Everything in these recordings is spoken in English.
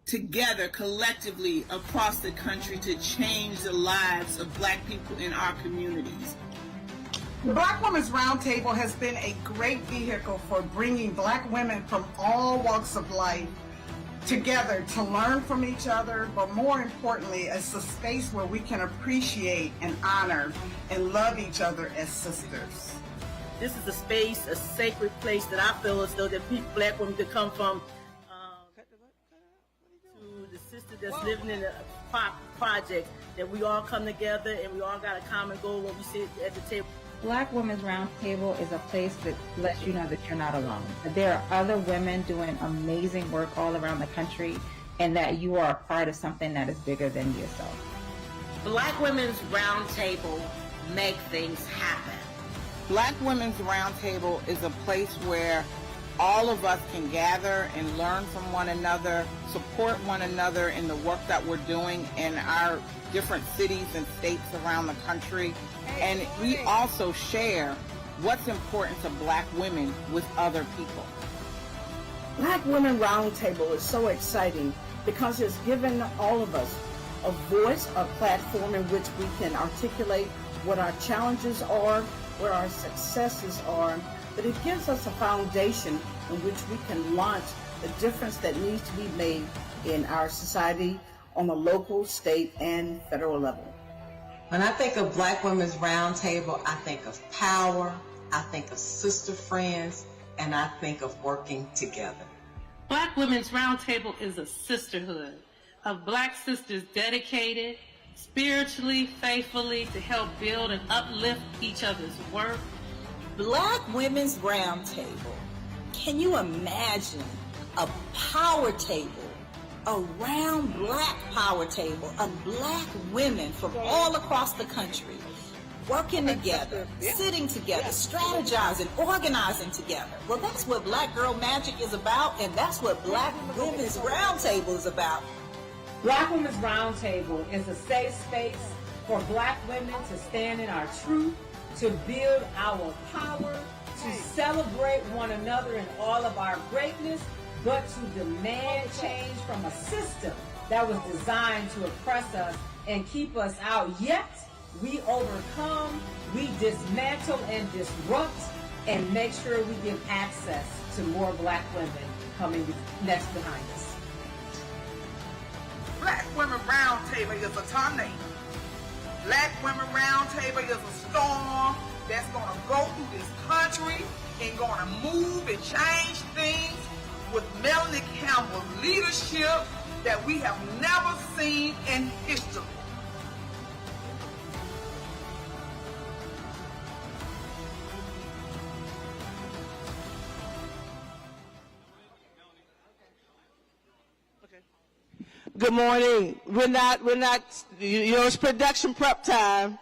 together collectively across the country to change the lives of Black people in our communities. The Black Women's Roundtable has been a great vehicle for bringing Black women from all walks of life together to learn from each other, but more importantly, it's a space where we can appreciate and honor and love each other as sisters. This is a space, a sacred place that I feel as though that Black women could come from to the sister that's living in a project, that we all come together and we all got a common goal when we sit at the table. Black Women's Roundtable is a place that lets you know that you're not alone. There are other women doing amazing work all around the country, and that you are a part of something that is bigger than yourself. Black Women's Roundtable make things happen. Black Women's Roundtable is a place where all of us can gather and learn from one another, support one another in the work that we're doing in our different cities and states around the country. And we also share what's important to Black women with other people. Black Women Roundtable is so exciting because it's given all of us a voice, a platform in which we can articulate what our challenges are, what our successes are, but it gives us a foundation in which we can launch the difference that needs to be made in our society on the local, state, and federal level. When I think of Black Women's Roundtable, I think of power, I think of sister friends, and I think of working together. Black Women's Roundtable is a sisterhood of Black sisters dedicated spiritually, faithfully to help build and uplift each other's work. Black Women's Roundtable. Can you imagine a power table, a round Black power table of Black women from all across the country, working together, sitting together, strategizing, organizing together? Well, that's what Black Girl Magic is about, and that's what Black Women's Roundtable is about. Black Women's Roundtable is a safe space for Black women to stand in our truth, to build our power, to celebrate one another in all of our greatness, but to demand change from a system that was designed to oppress us and keep us out. Yet, we overcome, we dismantle and disrupt, and make sure we give access to more Black women coming next behind us. Black Women Roundtable is a tornado. Black Women Roundtable is a storm that's going to go through this country and going to move and change things with Melanie Campbell's leadership that we have never seen in history. Good morning. We're not, it's production prep time.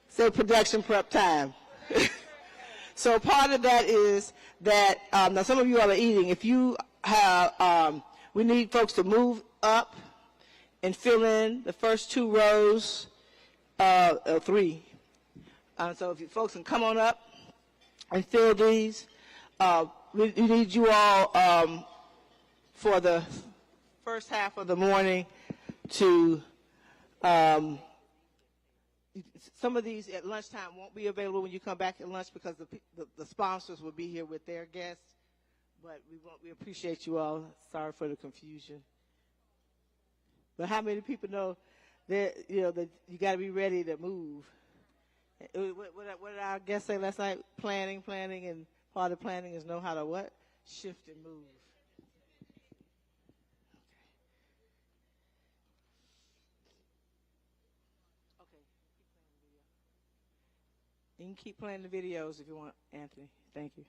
Say production prep time. So part of that is that, now some of you all are eating. If you have, we need folks to move up and fill in the first 2 rows, 3. So if you folks can come on up and fill these. We need you all for the first half of the morning to, some of these at lunchtime won't be available when you come back at lunch because the sponsors will be here with their guests, but we appreciate you all. Sorry for the confusion. But how many people know that, that you got to be ready to move? What did our guest say last night? Planning, and part of planning is know how to what? Shift and move. You can keep playing the videos if you want, Anthony. Thank you.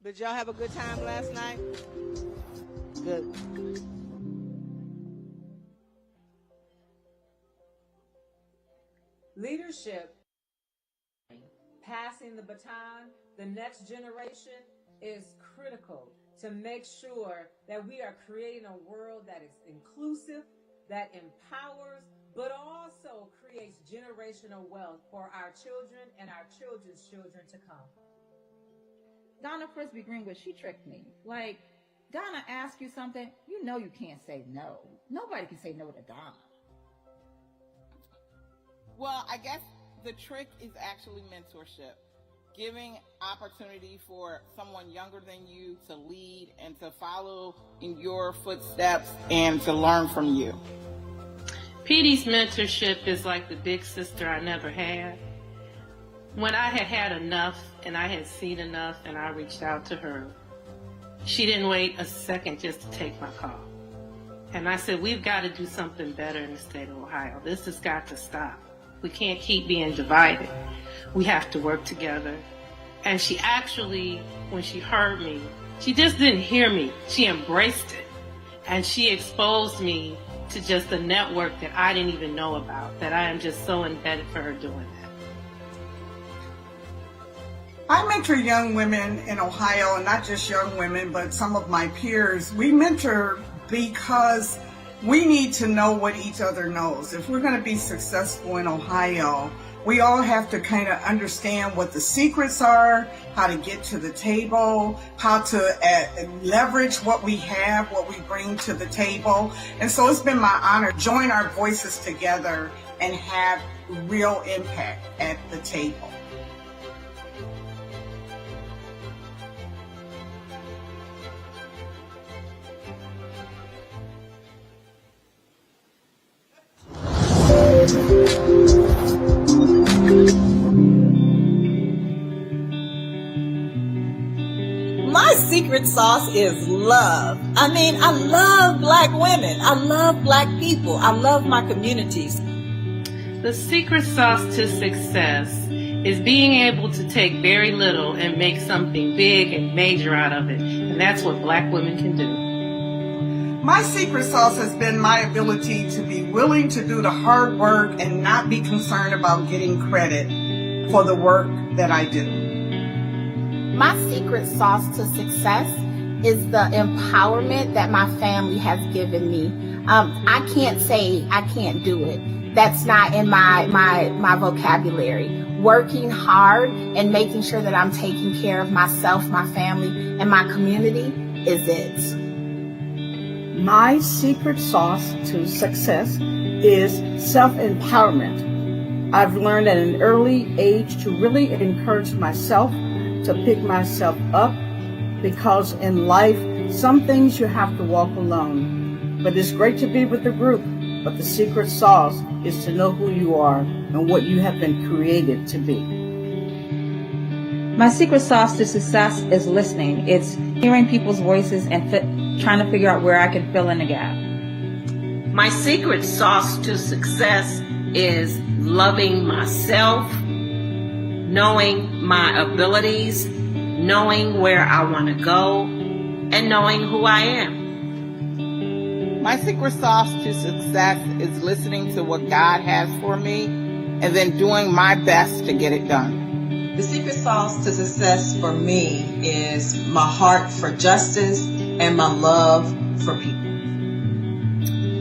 Did y'all have a good time last night? Good. Leadership, passing the baton, the next generation is critical to make sure that we are creating a world that is inclusive, that empowers, but also creates generational wealth for our children and our children's children to come. Donna Frisbee Greenwood, she tricked me. Like, Donna asks you something, you know you can't say no. Nobody can say no to Donna. Well, I guess the trick is actually mentorship. Giving opportunity for someone younger than you to lead and to follow in your footsteps and to learn from you. PD's mentorship is like the big sister I never had. When I had had enough and I had seen enough and I reached out to her, she didn't wait a second just to take my call. And I said, we've got to do something better in the state of Ohio. This has got to stop. We can't keep being divided. We have to work together. And she actually, when she heard me, she just didn't hear me. She embraced it. And she exposed me to just a network that I didn't even know about, that I am just so indebted for her doing that. I mentor young women in Ohio, and not just young women, but some of my peers. We mentor because we need to know what each other knows. If we're going to be successful in Ohio, we all have to kind of understand what the secrets are, how to get to the table, how to leverage what we have, what we bring to the table. And so it's been my honor to join our voices together and have real impact at the table. My secret sauce is love. I mean, I love Black women. I love Black people. I love my communities. The secret sauce to success is being able to take very little and make something big and major out of it. And that's what Black women can do. My secret sauce has been my ability to be willing to do the hard work and not be concerned about getting credit for the work that I do. My secret sauce to success is the empowerment that my family has given me. I can't say I can't do it. That's not in my vocabulary. Working hard and making sure that I'm taking care of myself, my family, and my community is it. My secret sauce to success is self-empowerment. I've learned at an early age to really encourage myself, to pick myself up, because in life, some things you have to walk alone. But it's great to be with the group. But the secret sauce is to know who you are and what you have been created to be. My secret sauce to success is listening. It's hearing people's voices and trying to figure out where I can fill in the gap. My secret sauce to success is loving myself, knowing my abilities, knowing where I want to go, and knowing who I am. My secret sauce to success is listening to what God has for me and then doing my best to get it done. The secret sauce to success for me is my heart for justice and my love for people.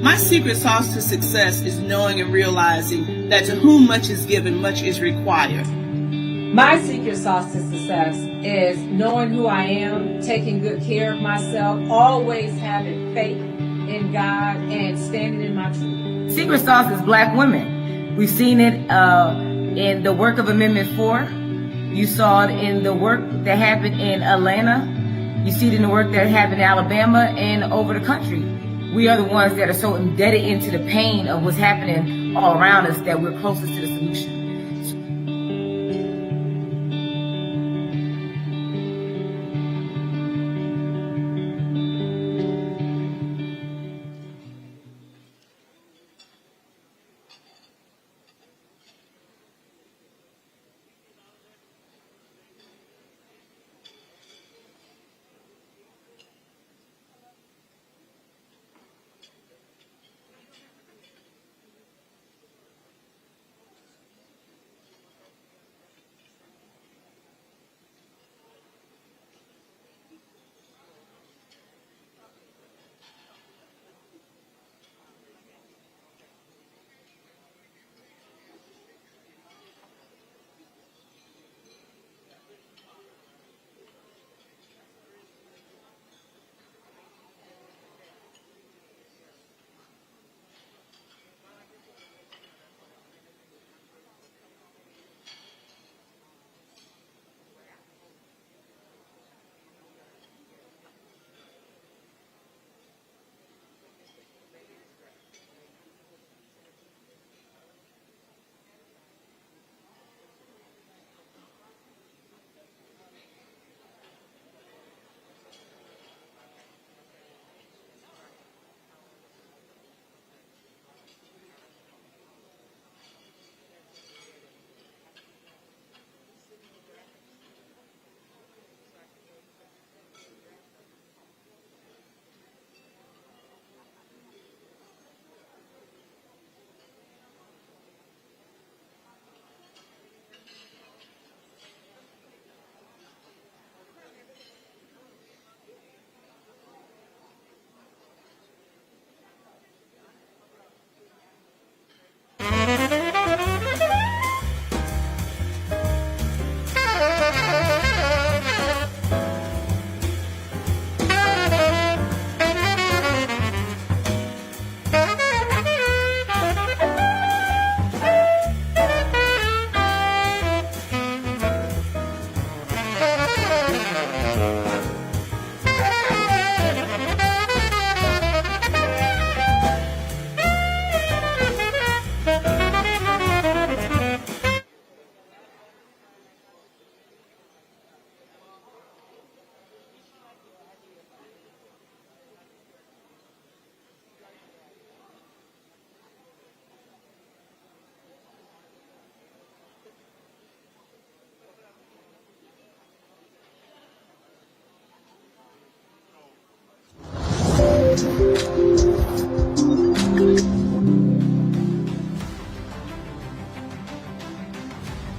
My secret sauce to success is knowing and realizing that to whom much is given, much is required. My secret sauce to success is knowing who I am, taking good care of myself, always having faith in God, and standing in my truth. Secret sauce is Black women. We've seen it in the work of Amendment 4. You saw it in the work that happened in Atlanta. You see it in the work that happened in Alabama and over the country. We are the ones that are so indebted into the pain of what's happening all around us that we're closest to the solution.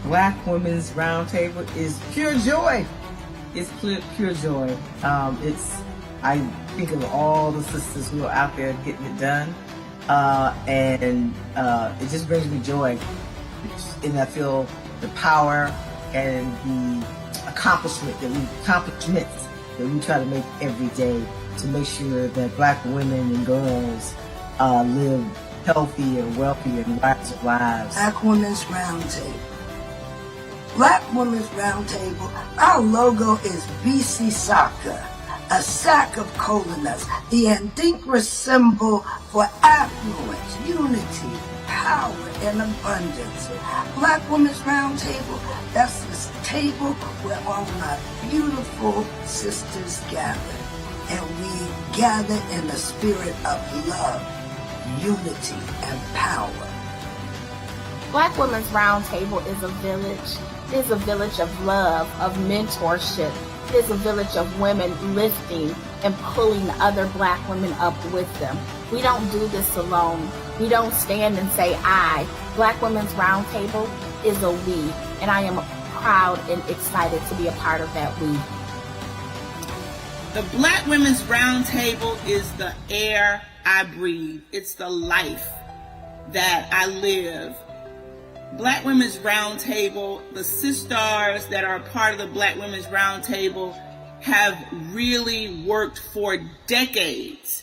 Black Women's Roundtable is pure joy. It's pure joy. I think of all the sisters who are out there getting it done, and it just brings me joy. And I feel the power and the accomplishments that we try to make every day to make sure that Black women and girls live healthy and wealthy and wiser lives. Black Women's Roundtable. Black Women's Roundtable, our logo is BC Saka, a sack of cola nuts, the Adinkra symbol for affluence, unity, power, and abundance. Black Women's Roundtable, that's this table where all my beautiful sisters gather, and we gather in the spirit of love, unity, and power. Black Women's Roundtable is a village. It is a village of love, of mentorship. It is a village of women lifting and pulling other Black women up with them. We don't do this alone. We don't stand and say I. Black Women's Roundtable is a we, and I am proud and excited to be a part of that we. The Black Women's Roundtable is the air I breathe. It's the life that I live. Black Women's Roundtable, the sisters that are part of the Black Women's Roundtable have really worked for decades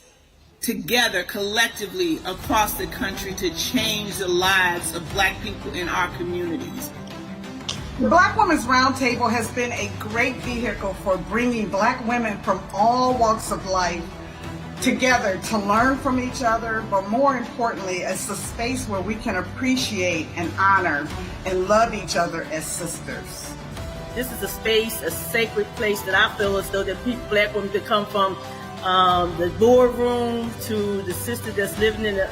together collectively across the country to change the lives of Black people in our communities. The Black Women's Roundtable has been a great vehicle for bringing Black women from all walks of life together to learn from each other, but more importantly, it's a space where we can appreciate and honor and love each other as sisters. This is a space, a sacred place that I feel as though that Black women could come from the boardroom to the sister that's living in the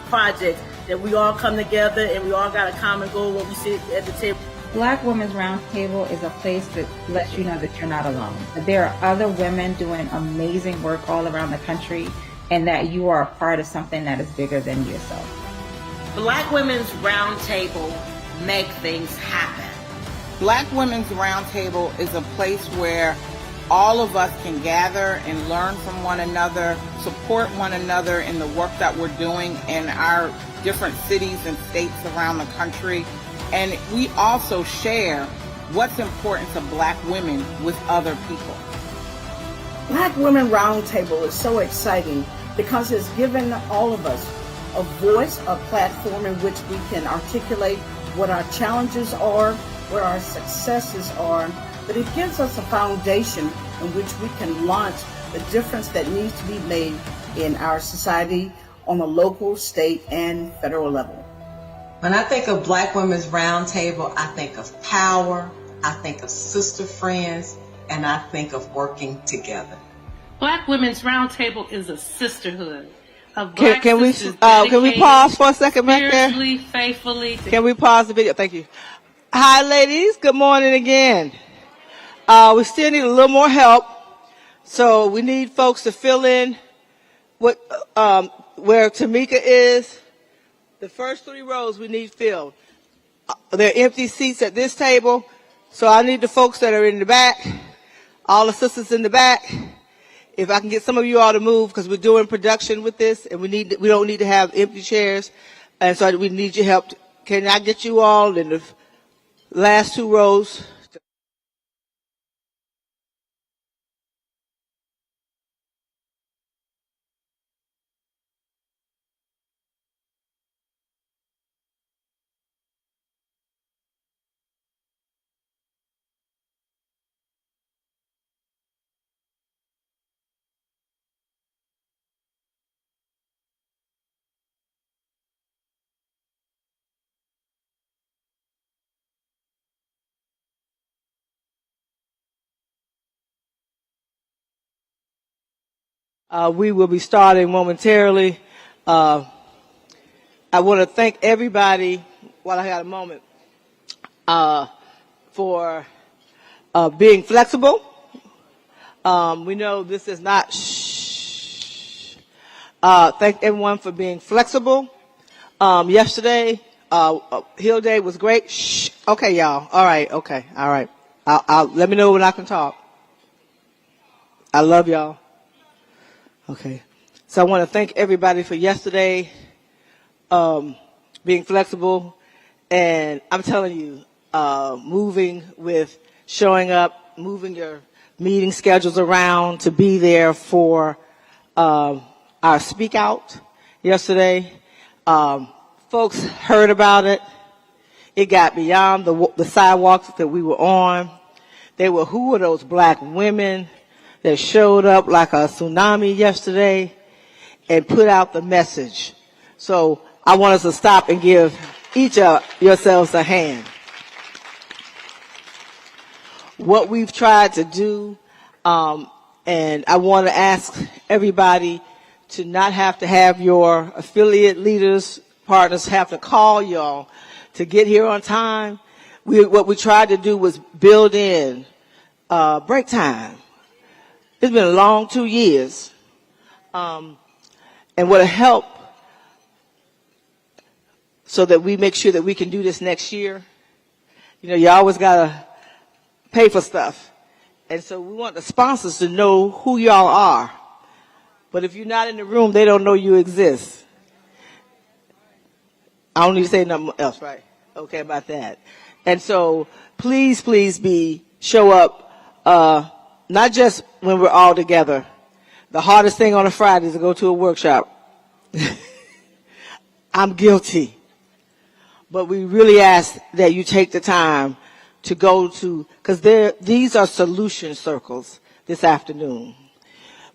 project, that we all come together and we all got a common goal when we sit at the table. Black Women's Roundtable is a place that lets you know that you're not alone. There are other women doing amazing work all around the country, and that you are a part of something that is bigger than yourself. Black Women's Roundtable make things happen. Black Women's Roundtable is a place where all of us can gather and learn from one another, support one another in the work that we're doing in our different cities and states around the country. And we also share what's important to Black women with other people. Black Women Roundtable is so exciting because it's given all of us a voice, a platform in which we can articulate what our challenges are, what our successes are, but it gives us a foundation in which we can launch the difference that needs to be made in our society on a local, state, and federal level. When I think of Black Women's Roundtable, I think of power, I think of sister friends, and I think of working together. Black Women's Roundtable is a sisterhood of Black Can we dedicated pause for a second back there? spiritually, faithfully. Can we pause the video? Thank you. Hi, ladies. Good morning again. We still need a little more help, so we need folks to fill in what where Tamika is. The first 3 rows we need filled. There are empty seats at this table, so I need the folks that are in the back, all the sisters in the back. If I can get some of you all to move, because we're doing production with this, and we don't need to have empty chairs, and so we need your help. Can I get you all in the last 2 rows? We will be starting momentarily. I want to thank everybody, while I got a moment, for being flexible. We know this is not Thank everyone for being flexible. Yesterday, Hill Day was great. Shh. Okay, y'all. All right. Okay. All right. I'll let me know when I can talk. I love y'all. Okay. So I want to thank everybody for yesterday, being flexible. And I'm telling you, moving with showing up, moving your meeting schedules around to be there for our speak out yesterday. Folks heard about it. It got beyond the sidewalks that we were on. They were, who were those black women that showed up like a tsunami yesterday and put out the message? So I want us to stop and give each of yourselves a hand. What we've tried to do, and I want to ask everybody to not have to have your affiliate leaders, partners have to call y'all to get here on time. What we tried to do was build in break time. It's been a long 2 years. And what'll help so that we make sure that we can do this next year, you know, you always got to pay for stuff. And so we want the sponsors to know who y'all are. But if you're not in the room, they don't know you exist. I don't need to say nothing else, right? Okay about that. And so please, please show up, not just when we're all together. The hardest thing on a Friday is to go to a workshop. I'm guilty. But we really ask that you take the time to go to, because these are solution circles this afternoon.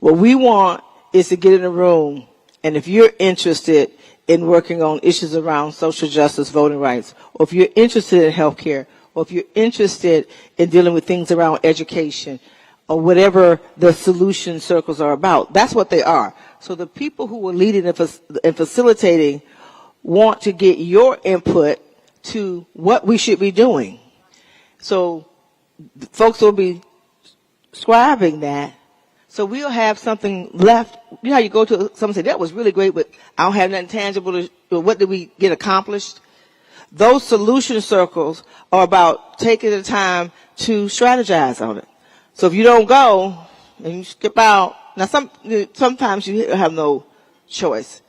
What we want is to get in a room, and if you're interested in working on issues around social justice, voting rights, or if you're interested in healthcare, or if you're interested in dealing with things around education, or whatever the solution circles are about, that's what they are. So the people who are leading and facilitating want to get your input to what we should be doing. So folks will be scribing that. So we'll have something left. You know how you go to someone and say, that was really great, but I don't have nothing tangible. What did we get accomplished? Those solution circles are about taking the time to strategize on it. So if you don't go and you skip out, now sometimes you have no choice,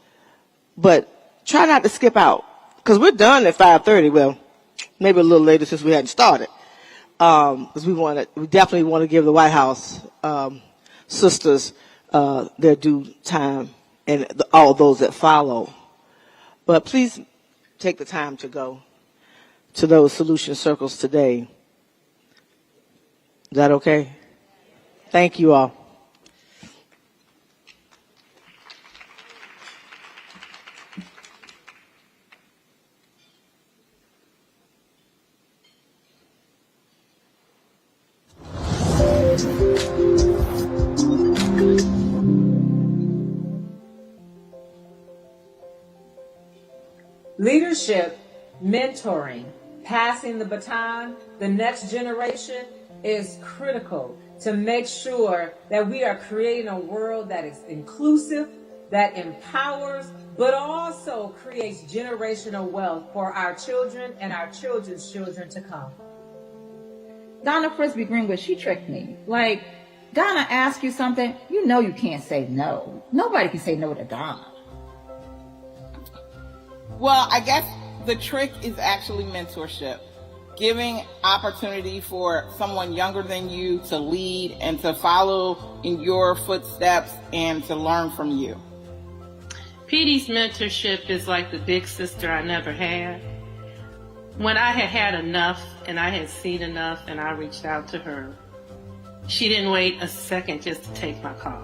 but try not to skip out, because we're done at 5:30. Well, maybe a little later since we hadn't started, because we definitely want to give the White House sisters their due time and all those that follow. But please take the time to go to those solution circles today. Is that okay? Thank you all. Leadership, mentoring, passing the baton, the next generation is critical to make sure that we are creating a world that is inclusive, that empowers, but also creates generational wealth for our children and our children's children to come. Donna Frisbee Greenwood, she tricked me. Like, Donna asks you something, you know you can't say no. Nobody can say no to Donna. Well, I guess the trick is actually mentorship. Giving opportunity for someone younger than you to lead and to follow in your footsteps and to learn from you. Petey's mentorship is like the big sister I never had. When I had had enough and I had seen enough and I reached out to her, she didn't wait a second just to take my call.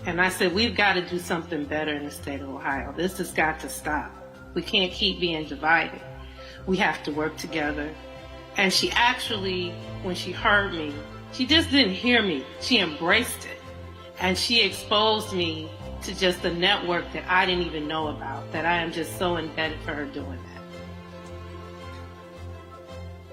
And I said, we've got to do something better in the state of Ohio. This has got to stop. We can't keep being divided. We have to work together. And she actually, when she heard me, she just didn't hear me. She embraced it. And she exposed me to just a network that I didn't even know about, that I am just so indebted for her doing that.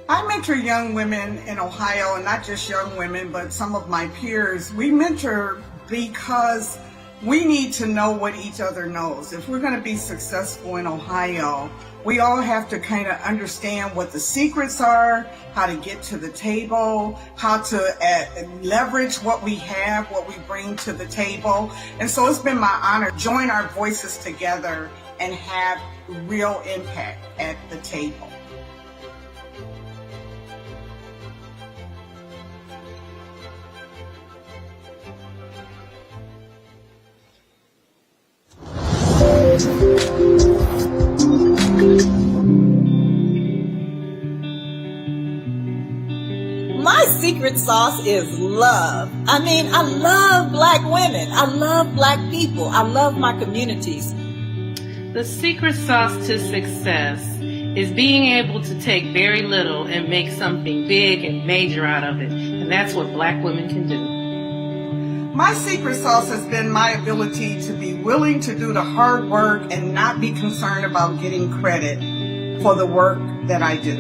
I mentor young women in Ohio, and not just young women, but some of my peers. We mentor because We need to know what each other knows. If we're going to be successful in Ohio, we all have to kind of understand what the secrets are, how to get to the table, how to leverage what we have, what we bring to the table. And so it's been my honor to join our voices together and have real impact at the table. My secret sauce is love. I mean, I love Black women. I love Black people. I love my communities. The secret sauce to success is being able to take very little and make something big and major out of it. And that's what Black women can do. My secret sauce has been my ability to be willing to do the hard work and not be concerned about getting credit for the work that I do.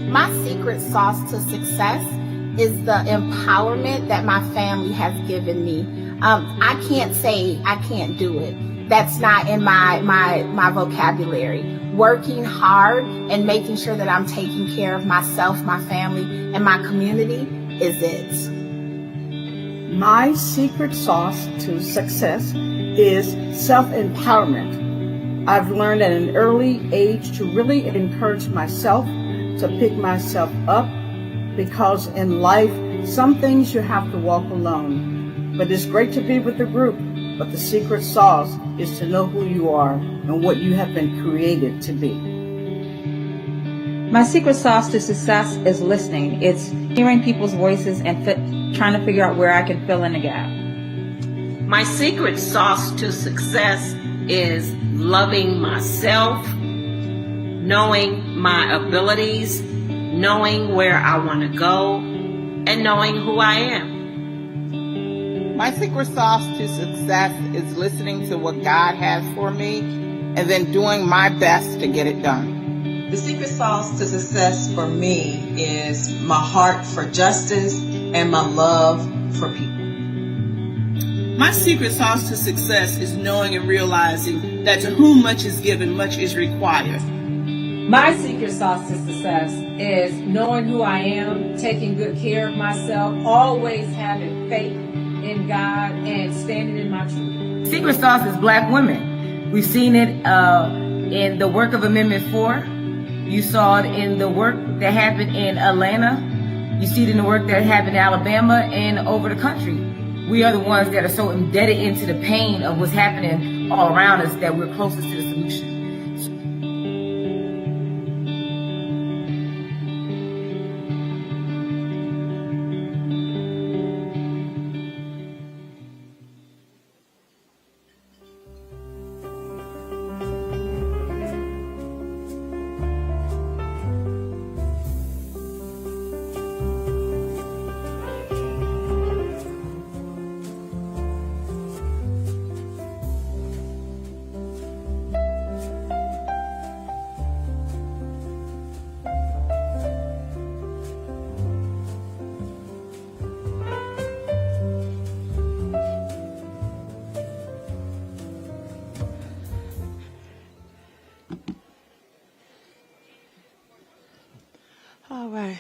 My secret sauce to success is the empowerment that my family has given me. I can't say I can't do it. That's not in my vocabulary. Working hard and making sure that I'm taking care of myself, my family, and my community is it. My secret sauce to success is self-empowerment. I've learned at an early age to really encourage myself, to pick myself up, because in life, some things you have to walk alone. But it's great to be with the group. But the secret sauce is to know who you are and what you have been created to be. My secret sauce to success is listening. It's hearing people's voices and trying to figure out where I can fill in the gap. My secret sauce to success is loving myself, knowing my abilities, knowing where I want to go, and knowing who I am. My secret sauce to success is listening to what God has for me and then doing my best to get it done. The secret sauce to success for me is my heart for justice and my love for people. My secret sauce to success is knowing and realizing that to whom much is given, much is required. My secret sauce to success is knowing who I am, taking good care of myself, always having faith in God, and standing in my truth. Secret sauce is Black women. We've seen it in the work of Amendment 4. You saw it in the work that happened in Atlanta. You see it in the work that happened in Alabama and over the country. We are the ones that are so embedded into the pain of what's happening all around us that we're closest to the solution. All right.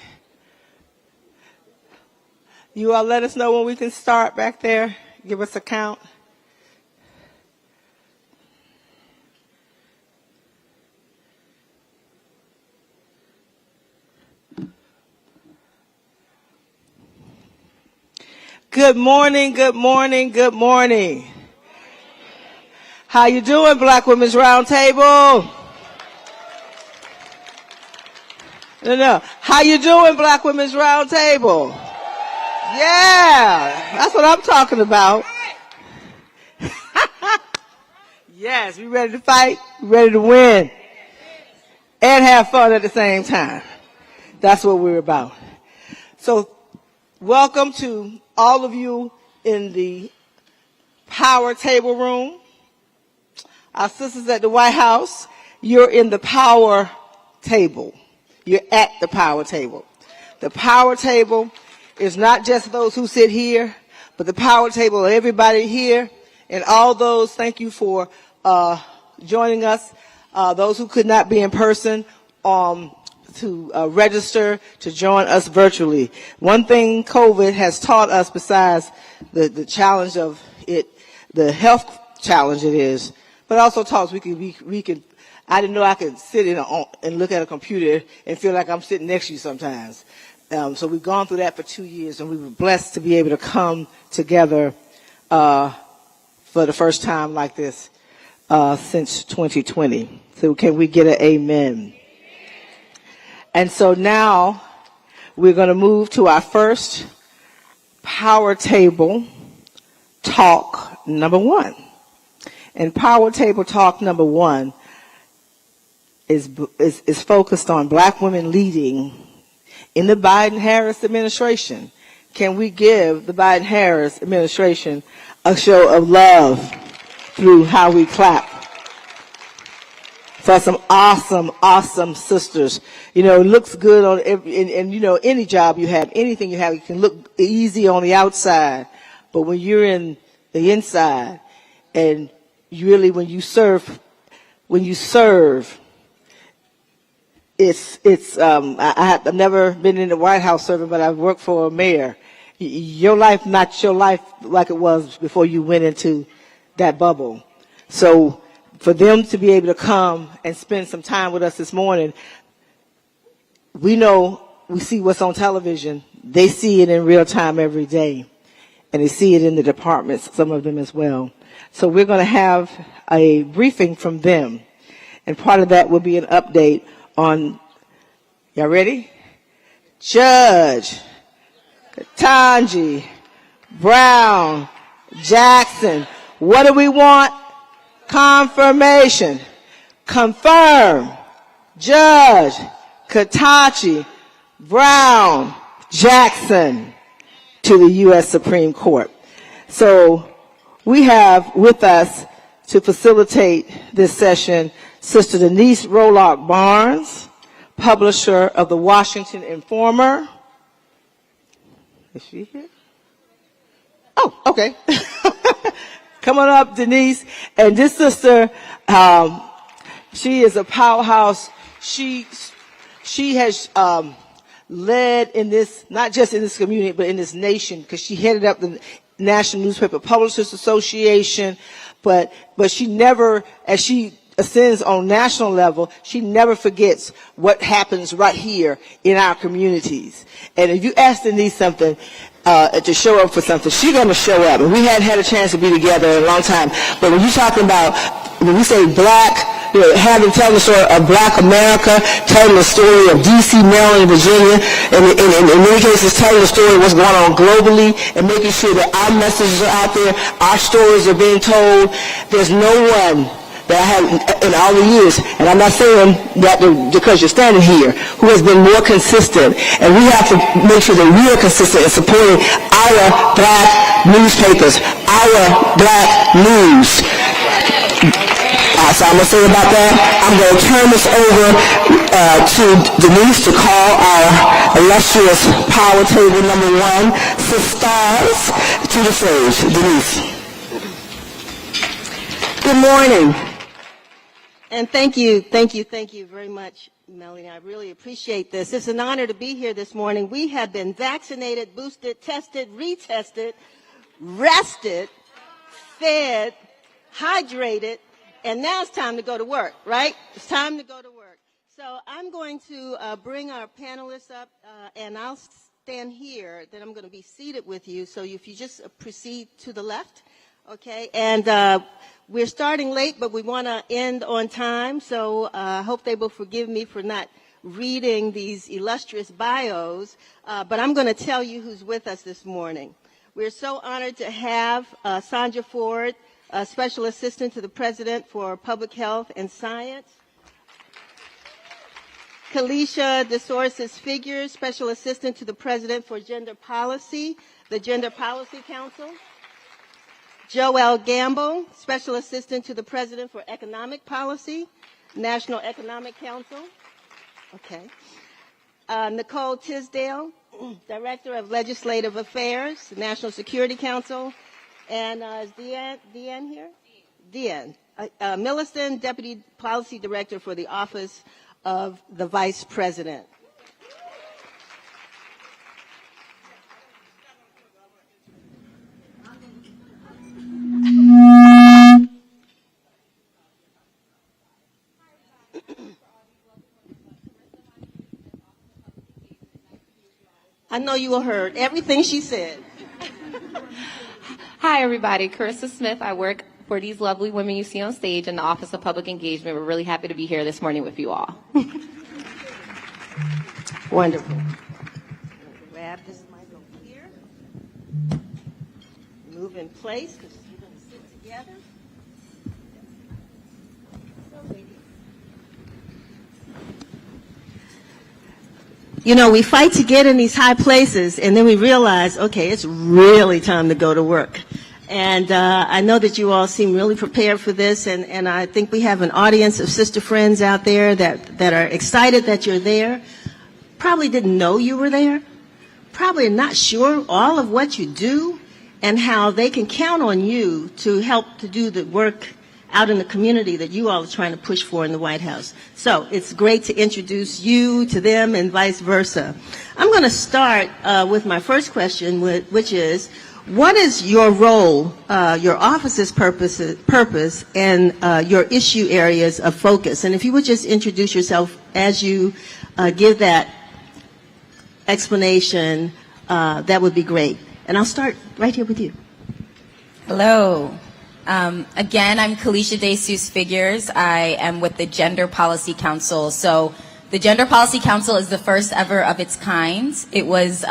You all let us know when we can start back there. Give us a count. Good morning, good morning, good morning. How you doing, Black Women's Roundtable? No. How you doing, Black Women's Roundtable? Yeah, that's what I'm talking about. Yes, we ready to fight, we ready to win, and have fun at the same time. That's what we're about. So, welcome to all of you in the power table room. Our sisters at the White House, you're in the power table. You're at the power table. The power table is not just those who sit here, but the power table of everybody here and all those, thank you for joining us. Those who could not be in person, to register to join us virtually. One thing COVID has taught us, besides the challenge of it, the health challenge it is, but also taught us we can. I didn't know I could sit and look at a computer and feel like I'm sitting next to you sometimes. So we've gone through that for 2 years, and we were blessed to be able to come together for the first time like this since 2020. So can we get an amen? And so now we're going to move to our first power table talk number 1. And power table talk number 1 is focused on black women leading in the Biden-Harris administration. Can we give the Biden-Harris administration a show of love through how we clap for some awesome, awesome sisters? You know, it looks good on and you know, any job you have, anything you have, it can look easy on the outside, but when you're in the inside, and you really, when you serve, I've never been in the White House serving, but I've worked for a mayor. Your life, not your life like it was before you went into that bubble. So for them to be able to come and spend some time with us this morning, we know, we see what's on television. They see it in real time every day. And they see it in the departments, some of them as well. So we're going to have a briefing from them. And part of that will be an update on, y'all ready? Judge, Ketanji, Brown, Jackson. What do we want? Confirmation. Confirm. Judge, Ketanji, Brown, Jackson to the U.S. Supreme Court. So we have with us to facilitate this session Sister Denise Rolock Barnes, publisher of the Washington Informer. Is she here? Oh, okay. Come on up, Denise. And this sister, she is a powerhouse. She has led in this, not just in this community, but in this nation, because she headed up the National Newspaper Publishers Association. But she never, as she ascends on national level, she never forgets what happens right here in our communities. And if you ask Denise something, to show up for something, she's going to show up. And we hadn't had a chance to be together in a long time. But when you're talking about, when we say black, you know, telling the story of black America, telling the story of D.C., Maryland, and Virginia, and in many cases telling the story of what's going on globally and making sure that our messages are out there, our stories are being told. There's no one that I have in all the years, and I'm not saying that because you're standing here, who has been more consistent. And we have to make sure that we are consistent in supporting our black newspapers, our black news. So I'm going to say about that. I'm going to turn this over to Denise to call our illustrious power table number 1, Sisters, to the stage. Denise. Good morning. And thank you very much, Melanie. I really appreciate this. It's an honor to be here this morning. We have been vaccinated, boosted, tested, retested, rested, fed, hydrated, and now it's time to go to work, right? It's time to go to work. So I'm going to bring our panelists up, and I'll stand here. Then I'm going to be seated with you. So if you just proceed to the left, okay? And we're starting late, but we want to end on time. So I hope they will forgive me for not reading these illustrious bios. But I'm going to tell you who's with us this morning. We're so honored to have Sandra Ford, Special Assistant to the President for Public Health and Science. Kalisha DeSources Figures, Special Assistant to the President for Gender Policy, the Gender Policy Council. Joelle Gamble, Special Assistant to the President for Economic Policy, National Economic Council. Okay. Nicole Tisdale, Director of Legislative Affairs, National Security Council. And is Deanne here? Deanne. Millicent, Deputy Policy Director for the Office of the Vice President. I know you all heard everything she said. Hi, everybody. Carissa Smith. I work for these lovely women you see on stage in the Office of Public Engagement. We're really happy to be here this morning with you all. Wonderful. Grab this mic over here. Move in place because you're going to sit together. You know, we fight to get in these high places, and then we realize, okay, it's really time to go to work. And I know that you all seem really prepared for this, and I think we have an audience of sister friends out there that are excited that you're there. Probably didn't know you were there. Probably not sure all of what you do and how they can count on you to help to do the work out in the community that you all are trying to push for in the White House. So it's great to introduce you to them and vice versa. I'm going to start with my first question, which is, what is your role, your office's purpose, and your issue areas of focus? And if you would just introduce yourself as you give that explanation, that would be great. And I'll start right here with you. Hello. Again, I'm Kalisha DeSuze Figures. I am with the Gender Policy Council. So the Gender Policy Council is the first ever of its kind. It was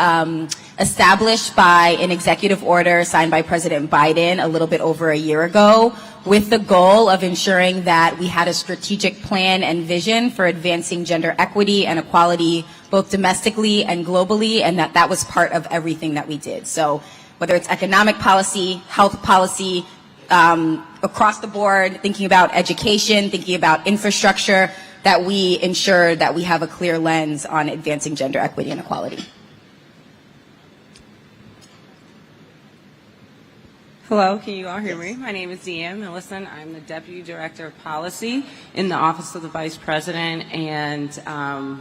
established by an executive order signed by President Biden a little bit over a year ago with the goal of ensuring that we had a strategic plan and vision for advancing gender equity and equality both domestically and globally, and that was part of everything that we did. So whether it's economic policy, health policy, across the board, thinking about education, thinking about infrastructure, that we ensure that we have a clear lens on advancing gender equity and equality. Hello, can you all hear me? My name is Deanne Millicent. I'm the Deputy Director of Policy in the Office of the Vice President, and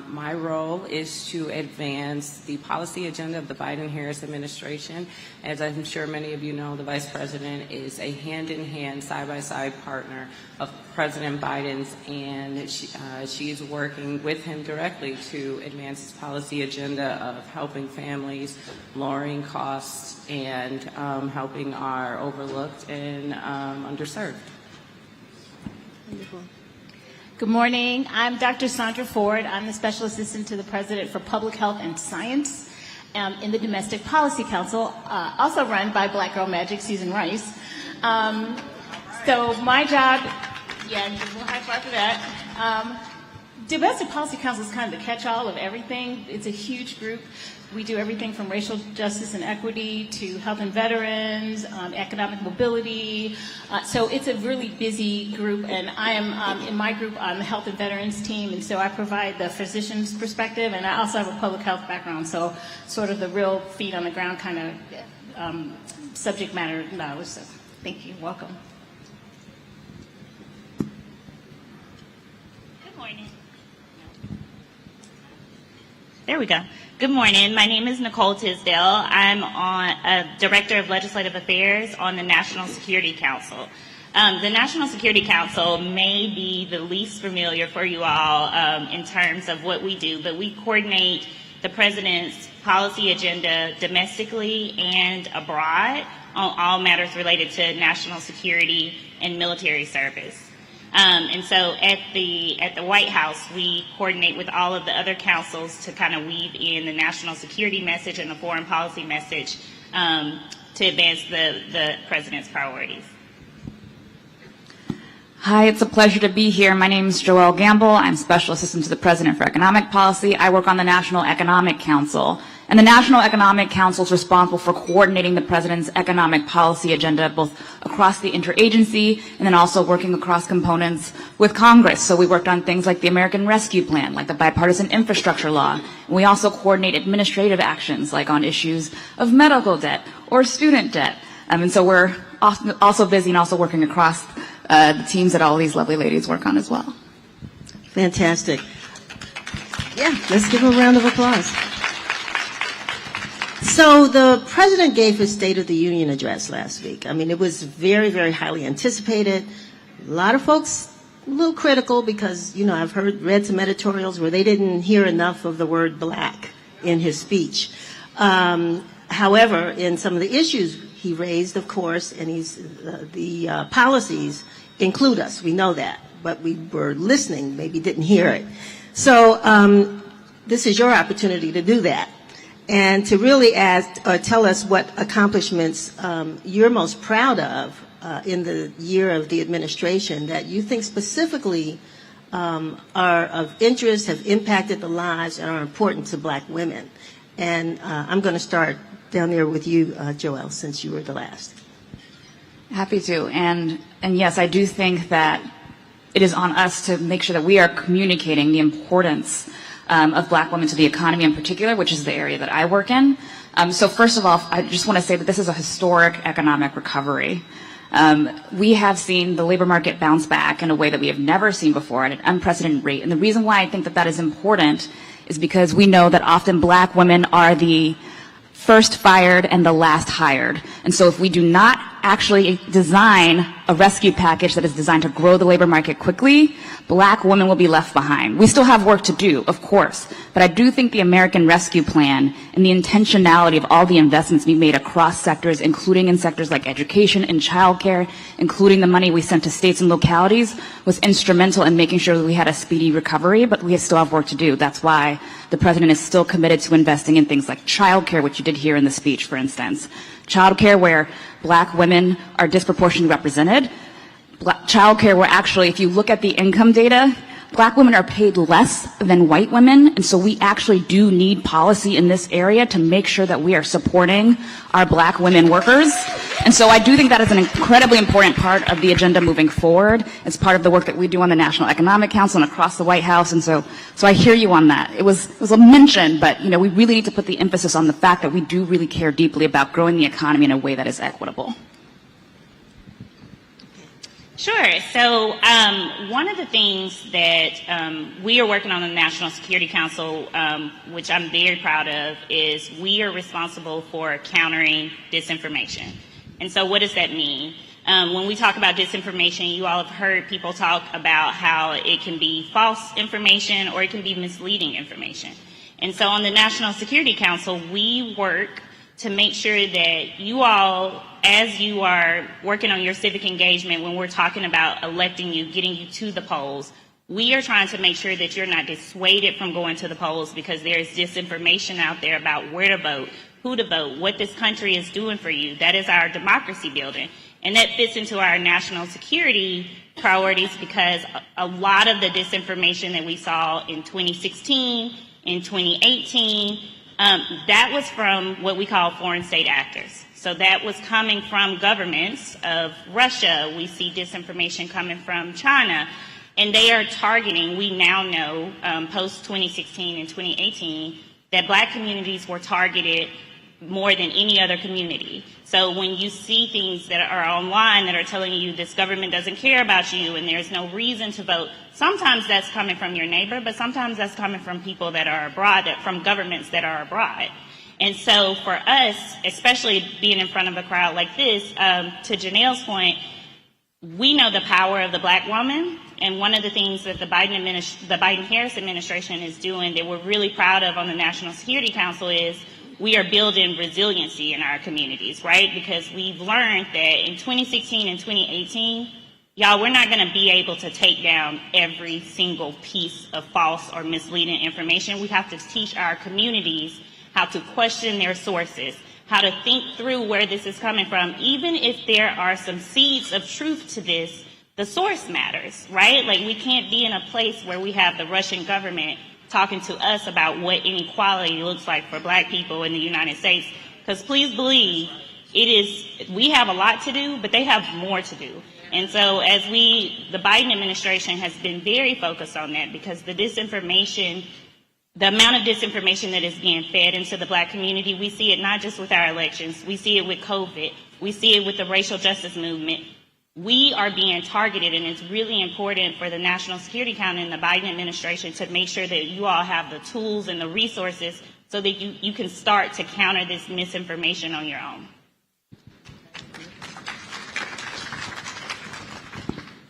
my role is to advance the policy agenda of the Biden-Harris administration. As I'm sure many of you know, the Vice President is a hand-in-hand, side-by-side partner of President Biden's, and she is working with him directly to advance his policy agenda of helping families, lowering costs, and helping our overlooked and underserved. Wonderful. Good morning. I'm Dr. Sandra Ford. I'm the Special Assistant to the President for Public Health and Science in the Domestic Policy Council, also run by Black Girl Magic Susan Rice. So my job, yeah, just a little high five for that. Domestic Policy Council is kind of the catch-all of everything. It's a huge group. We do everything from racial justice and equity to health and veterans, economic mobility. So it's a really busy group, and I am in my group on the health and veterans team, and so I provide the physician's perspective, and I also have a public health background, so sort of the real feet on the ground kind of subject matter knowledge. So thank you. Welcome. Good morning. There we go. Good morning. My name is Nicole Tisdale. I'm Director of Legislative Affairs on the National Security Council. The National Security Council may be the least familiar for you all in terms of what we do, but we coordinate the President's policy agenda domestically and abroad on all matters related to national security and military service. And so at the White House, we coordinate with all of the other councils to kind of weave in the national security message and the foreign policy message to advance the President's priorities. Hi, it's a pleasure to be here. My name is Joelle Gamble. I'm Special Assistant to the President for Economic Policy. I work on the National Economic Council. And the National Economic Council is responsible for coordinating the president's economic policy agenda, both across the interagency and then also working across components with Congress. So we worked on things like the American Rescue Plan, like the bipartisan infrastructure law. And we also coordinate administrative actions, like on issues of medical debt or student debt. And so we're also busy and also working across the teams that all these lovely ladies work on as well. Fantastic. Yeah, let's give a round of applause. So the president gave his State of the Union address last week. I mean, it was very, very highly anticipated. A lot of folks a little critical because, you know, I've read some editorials where they didn't hear enough of the word black in his speech. However, in some of the issues he raised, of course, and the policies include us. We know that, but we were listening, maybe didn't hear it. So this is your opportunity to do that and to really tell us what accomplishments you're most proud of in the year of the administration that you think specifically are of interest, have impacted the lives, and are important to black women. And I'm going to start down there with you, Joelle, since you were the last. Happy to. And yes, I do think that it is on us to make sure that we are communicating the importance of black women to the economy in particular, which is the area that I work in. So first of all, I just want to say that this is a historic economic recovery. We have seen the labor market bounce back in a way that we have never seen before at an unprecedented rate. And the reason why I think that that is important is because we know that often black women are the first fired and the last hired. And so if we do not actually design a rescue package that is designed to grow the labor market quickly, black women will be left behind. We still have work to do, of course, but I do think the American Rescue Plan and the intentionality of all the investments we made across sectors, including in sectors like education and childcare, including the money we sent to states and localities, was instrumental in making sure that we had a speedy recovery, but we still have work to do. That's why the president is still committed to investing in things like childcare, which you did hear in the speech, for instance. Childcare where black women are disproportionately represented. Childcare where actually, if you look at the income data, black women are paid less than white women, and so we actually do need policy in this area to make sure that we are supporting our black women workers. And so I do think that is an incredibly important part of the agenda moving forward. It's part of the work that we do on the National Economic Council and across the White House, and so I hear you on that. It was a mention, but you know, we really need to put the emphasis on the fact that we do really care deeply about growing the economy in a way that is equitable. Sure. So one of the things that we are working on in the National Security Council, which I'm very proud of, is we are responsible for countering disinformation. And so what does that mean? When we talk about disinformation, you all have heard people talk about how it can be false information or it can be misleading information. And so on the National Security Council, we work to make sure that you all, as you are working on your civic engagement, when we're talking about electing you, getting you to the polls, we are trying to make sure that you're not dissuaded from going to the polls because there's disinformation out there about where to vote, who to vote, what this country is doing for you. That is our democracy building. And that fits into our national security priorities because a lot of the disinformation that we saw in 2016, in 2018, that was from what we call foreign state actors. So that was coming from governments of Russia. We see disinformation coming from China. And they are targeting, we now know, post-2016 and 2018, that black communities were targeted more than any other community. So when you see things that are online that are telling you this government doesn't care about you and there's no reason to vote, sometimes that's coming from your neighbor, but sometimes that's coming from people that are abroad, from governments that are abroad. And so for us, especially being in front of a crowd like this, to Janelle's point, we know the power of the black woman. And one of the things that the Biden-Harris administration is doing that we're really proud of on the National Security Council is we are building resiliency in our communities, right? Because we've learned that in 2016 and 2018, y'all, we're not going to be able to take down every single piece of false or misleading information. We have to teach our communities how to question their sources, how to think through where this is coming from. Even if there are some seeds of truth to this, the source matters, right? Like we can't be in a place where we have the Russian government talking to us about what inequality looks like for Black people in the United States. Because please believe, we have a lot to do, but they have more to do. And so the Biden administration has been very focused on that, because the amount of disinformation that is being fed into the Black community, we see it not just with our elections, we see it with COVID, we see it with the racial justice movement. We are being targeted, and it's really important for the National Security Council and the Biden administration to make sure that you all have the tools and the resources so that you can start to counter this misinformation on your own.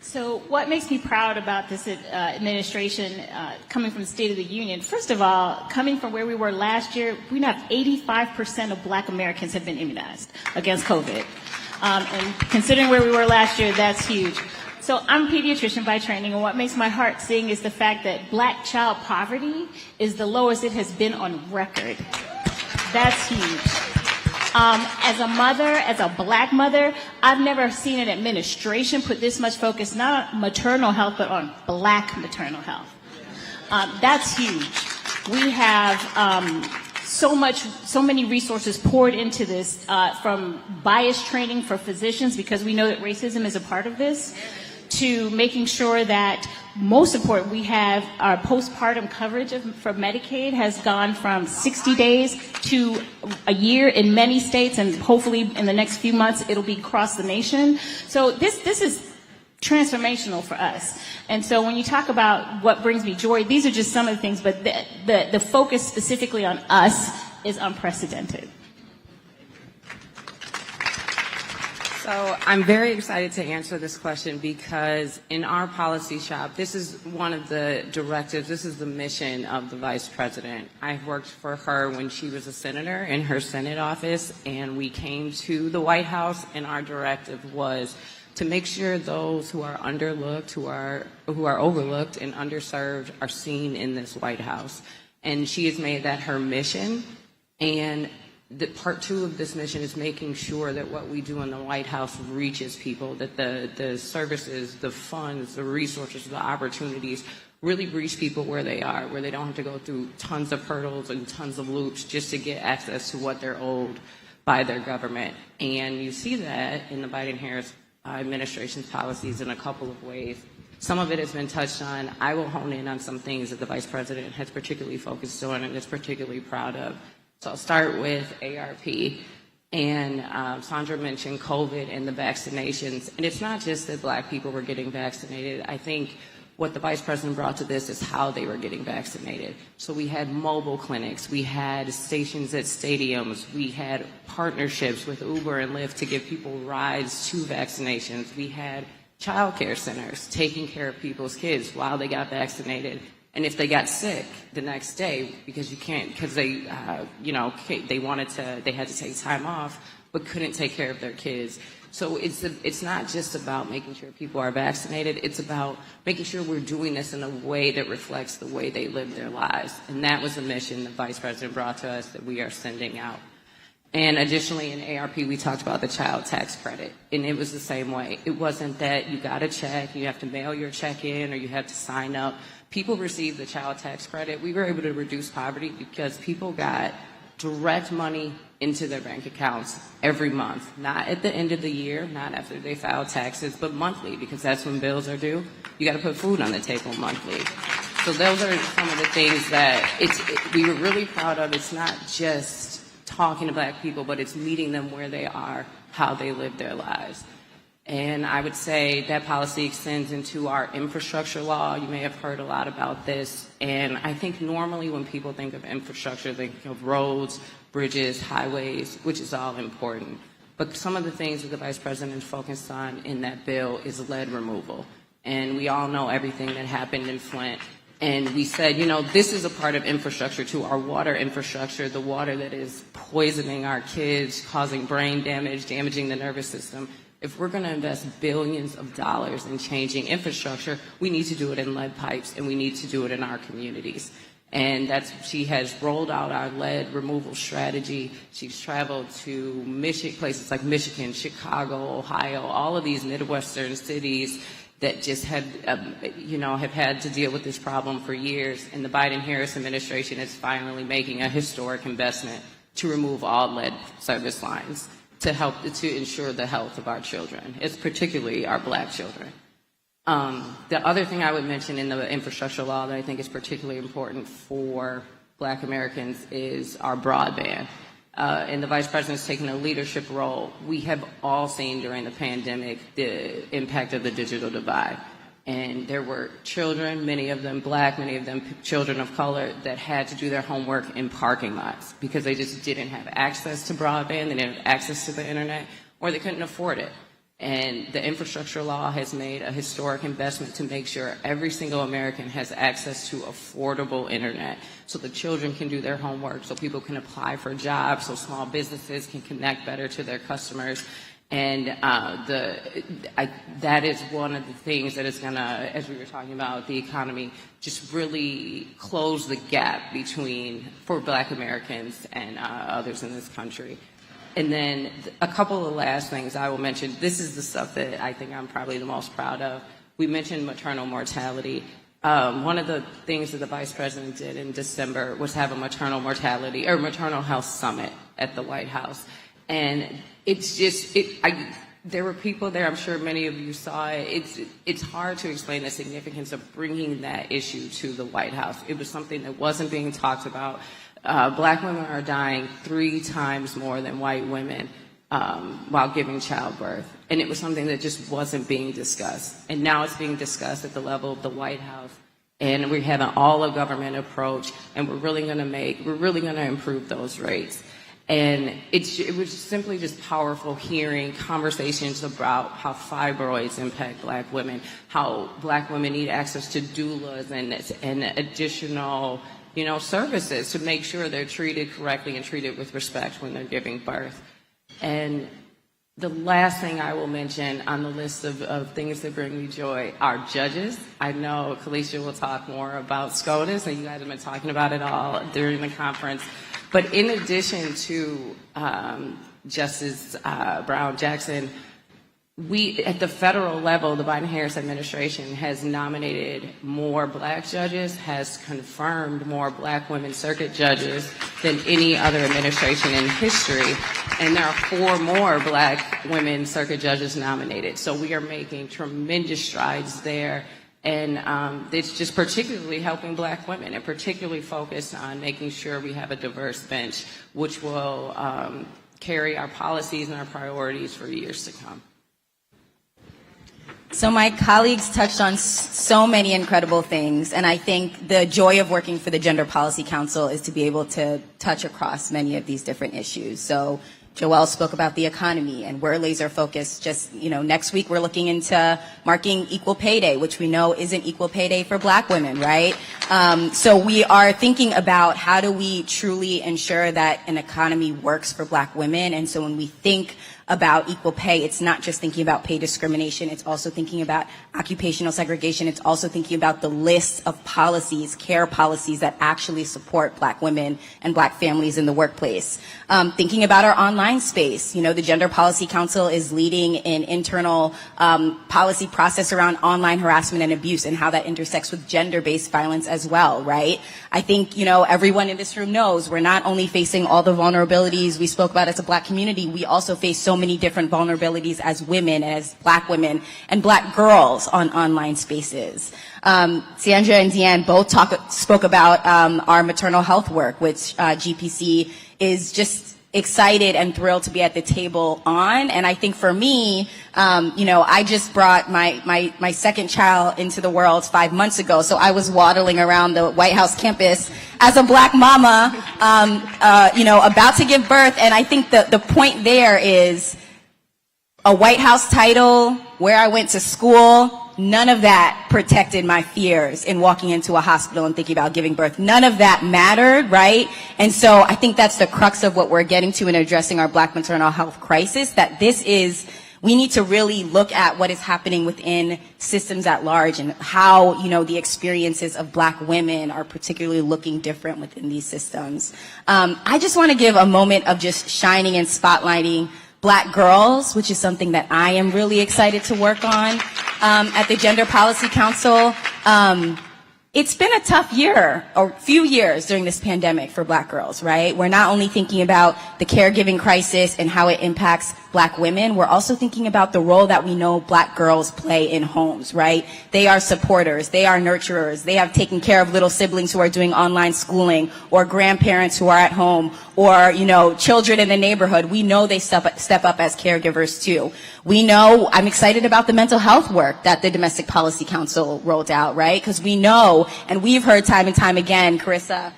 So what makes me proud about this administration coming from the State of the Union? First of all, coming from where we were last year, we now have 85% of Black Americans have been immunized against COVID. And considering where we were last year, that's huge. So I'm a pediatrician by training, and what makes my heart sing is the fact that Black child poverty is the lowest it has been on record. That's huge. As a mother, as a Black mother, I've never seen an administration put this much focus not on maternal health, but on Black maternal health. That's huge. We have so many resources poured into this, from bias training for physicians, because we know that racism is a part of this, to making sure that, most important, we have our postpartum coverage for Medicaid has gone from 60 days to a year in many states, and hopefully in the next few months it'll be across the nation. So this is transformational for us. And so when you talk about what brings me joy, these are just some of the things, but the focus specifically on us is unprecedented. So I'm very excited to answer this question, because in our policy shop, this is one of the directives, this is the mission of the Vice President. I worked for her when she was a senator in her Senate office, and we came to the White House, and our directive was to make sure those who are underlooked, who are overlooked and underserved are seen in this White House. And she has made that her mission, and the part two of this mission is making sure that what we do in the White House reaches people, that the services, the funds, the resources, the opportunities really reach people where they are, where they don't have to go through tons of hurdles and tons of loops just to get access to what they're owed by their government. And you see that in the Biden-Harris administration's policies in a couple of ways. Some of it has been touched on. I will hone in on some things that the Vice President has particularly focused on and is particularly proud of. So I'll start with ARP, and Sandra mentioned COVID and the vaccinations, and it's not just that Black people were getting vaccinated. I think what the Vice President brought to this is how they were getting vaccinated. So we had mobile clinics, we had stations at stadiums, we had partnerships with Uber and Lyft to give people rides to vaccinations, we had child care centers taking care of people's kids while they got vaccinated. And if they got sick the next day, because they had to take time off, but couldn't take care of their kids. So it's not just about making sure people are vaccinated, it's about making sure we're doing this in a way that reflects the way they live their lives. And that was a mission the Vice President brought to us that we are sending out. And additionally, in ARP, we talked about the child tax credit, and it was the same way. It wasn't that you got a check, you have to mail your check in, or you have to sign up. People received the child tax credit. We were able to reduce poverty because people got direct money into their bank accounts every month, not at the end of the year, not after they filed taxes, but monthly, because that's when bills are due. You got to put food on the table monthly. So those are some of the things that we were really proud of. It's not just talking to Black people, but it's meeting them where they are, how they live their lives. And I would say that policy extends into our infrastructure law. You may have heard a lot about this. And I think normally when people think of infrastructure, they think of roads, bridges, highways, which is all important. But some of the things that the Vice President focused on in that bill is lead removal. And we all know everything that happened in Flint. And we said, this is a part of infrastructure too, our water infrastructure, the water that is poisoning our kids, causing brain damage, damaging the nervous system. If we're going to invest billions of dollars in changing infrastructure, we need to do it in lead pipes, and we need to do it in our communities. And she has rolled out our lead removal strategy. She's traveled to places like Michigan, Chicago, Ohio, all of these Midwestern cities, that just have had to deal with this problem for years. And the Biden-Harris administration is finally making a historic investment to remove all lead service lines to ensure the health of our children. It's particularly our Black children. The other thing I would mention in the infrastructure law that I think is particularly important for Black Americans is our broadband. And the Vice President's taken a leadership role. We have all seen during the pandemic the impact of the digital divide. And there were children, many of them Black, many of them children of color, that had to do their homework in parking lots because they just didn't have access to broadband, they didn't have access to the internet, or they couldn't afford it. And the infrastructure law has made a historic investment to make sure every single American has access to affordable internet so the children can do their homework, so people can apply for jobs, so small businesses can connect better to their customers. And that is one of the things that is going to, as we were talking about the economy, just really close the gap for Black Americans and others in this country. And then a couple of last things I will mention. This is the stuff that I think I'm probably the most proud of. We mentioned maternal mortality. One of the things that the Vice President did in December was have a maternal health summit at the White House. And it's just, there were people there, I'm sure many of you saw it. It's hard to explain the significance of bringing that issue to the White House. It was something that wasn't being talked about. Black women are dying 3 times more than white women while giving childbirth. And it was something that just wasn't being discussed. And now it's being discussed at the level of the White House. And we have an all-of-government approach, and we're really going to improve those rates. And it was simply just powerful hearing conversations about how fibroids impact Black women, how Black women need access to doulas and additional, services to make sure they're treated correctly and treated with respect when they're giving birth. And the last thing I will mention on the list of things that bring me joy are judges. I know Kalisha will talk more about SCOTUS, and you guys have been talking about it all during the conference. But in addition to Justice Brown Jackson, we, at the federal level, the Biden-Harris administration has nominated more Black judges, has confirmed more Black women circuit judges than any other administration in history. And there are 4 more Black women circuit judges nominated. So we are making tremendous strides there. And it's just particularly helping Black women, and particularly focused on making sure we have a diverse bench, which will carry our policies and our priorities for years to come. So my colleagues touched on so many incredible things, and I think the joy of working for the Gender Policy Council is to be able to touch across many of these different issues. So Joelle spoke about the economy, and we're laser focused. Just, next week we're looking into marking Equal Pay Day, which we know isn't Equal Pay Day for Black women, right? So we are thinking about how do we truly ensure that an economy works for Black women. And so when we think about equal pay, it's not just thinking about pay discrimination, it's also thinking about occupational segregation, it's also thinking about the list of policies, care policies that actually support Black women and Black families in the workplace. Thinking about our online space, the Gender Policy Council is leading an internal policy process around online harassment and abuse and how that intersects with gender-based violence as well, right? I think, everyone in this room knows we're not only facing all the vulnerabilities we spoke about as a Black community, we also face so many different vulnerabilities as women, as Black women, and Black girls on online spaces. Sandra and Deanne both spoke about our maternal health work, which GPC is just excited and thrilled to be at the table on. And I think for me, I just brought my second child into the world 5 months ago. So I was waddling around the White House campus as a Black mama, about to give birth. And I think the point there is a White House title, where I went to school, none of that protected my fears in walking into a hospital and thinking about giving birth. None of that mattered, right? And so I think that's the crux of what we're getting to in addressing our Black maternal health crisis, that we need to really look at what is happening within systems at large and how, the experiences of Black women are particularly looking different within these systems. I just want to give a moment of just shining and spotlighting Black girls, which is something that I am really excited to work on. at the Gender Policy Council. It's been a tough year, or few years during this pandemic for Black girls, right? We're not only thinking about the caregiving crisis and how it impacts Black women, we're also thinking about the role that we know Black girls play in homes, right? They are supporters, they are nurturers, they have taken care of little siblings who are doing online schooling, or grandparents who are at home, or, children in the neighborhood. We know they step up as caregivers too. We know, I'm excited about the mental health work that the Domestic Policy Council rolled out, right? Because we know, and we've heard time and time again, Carissa,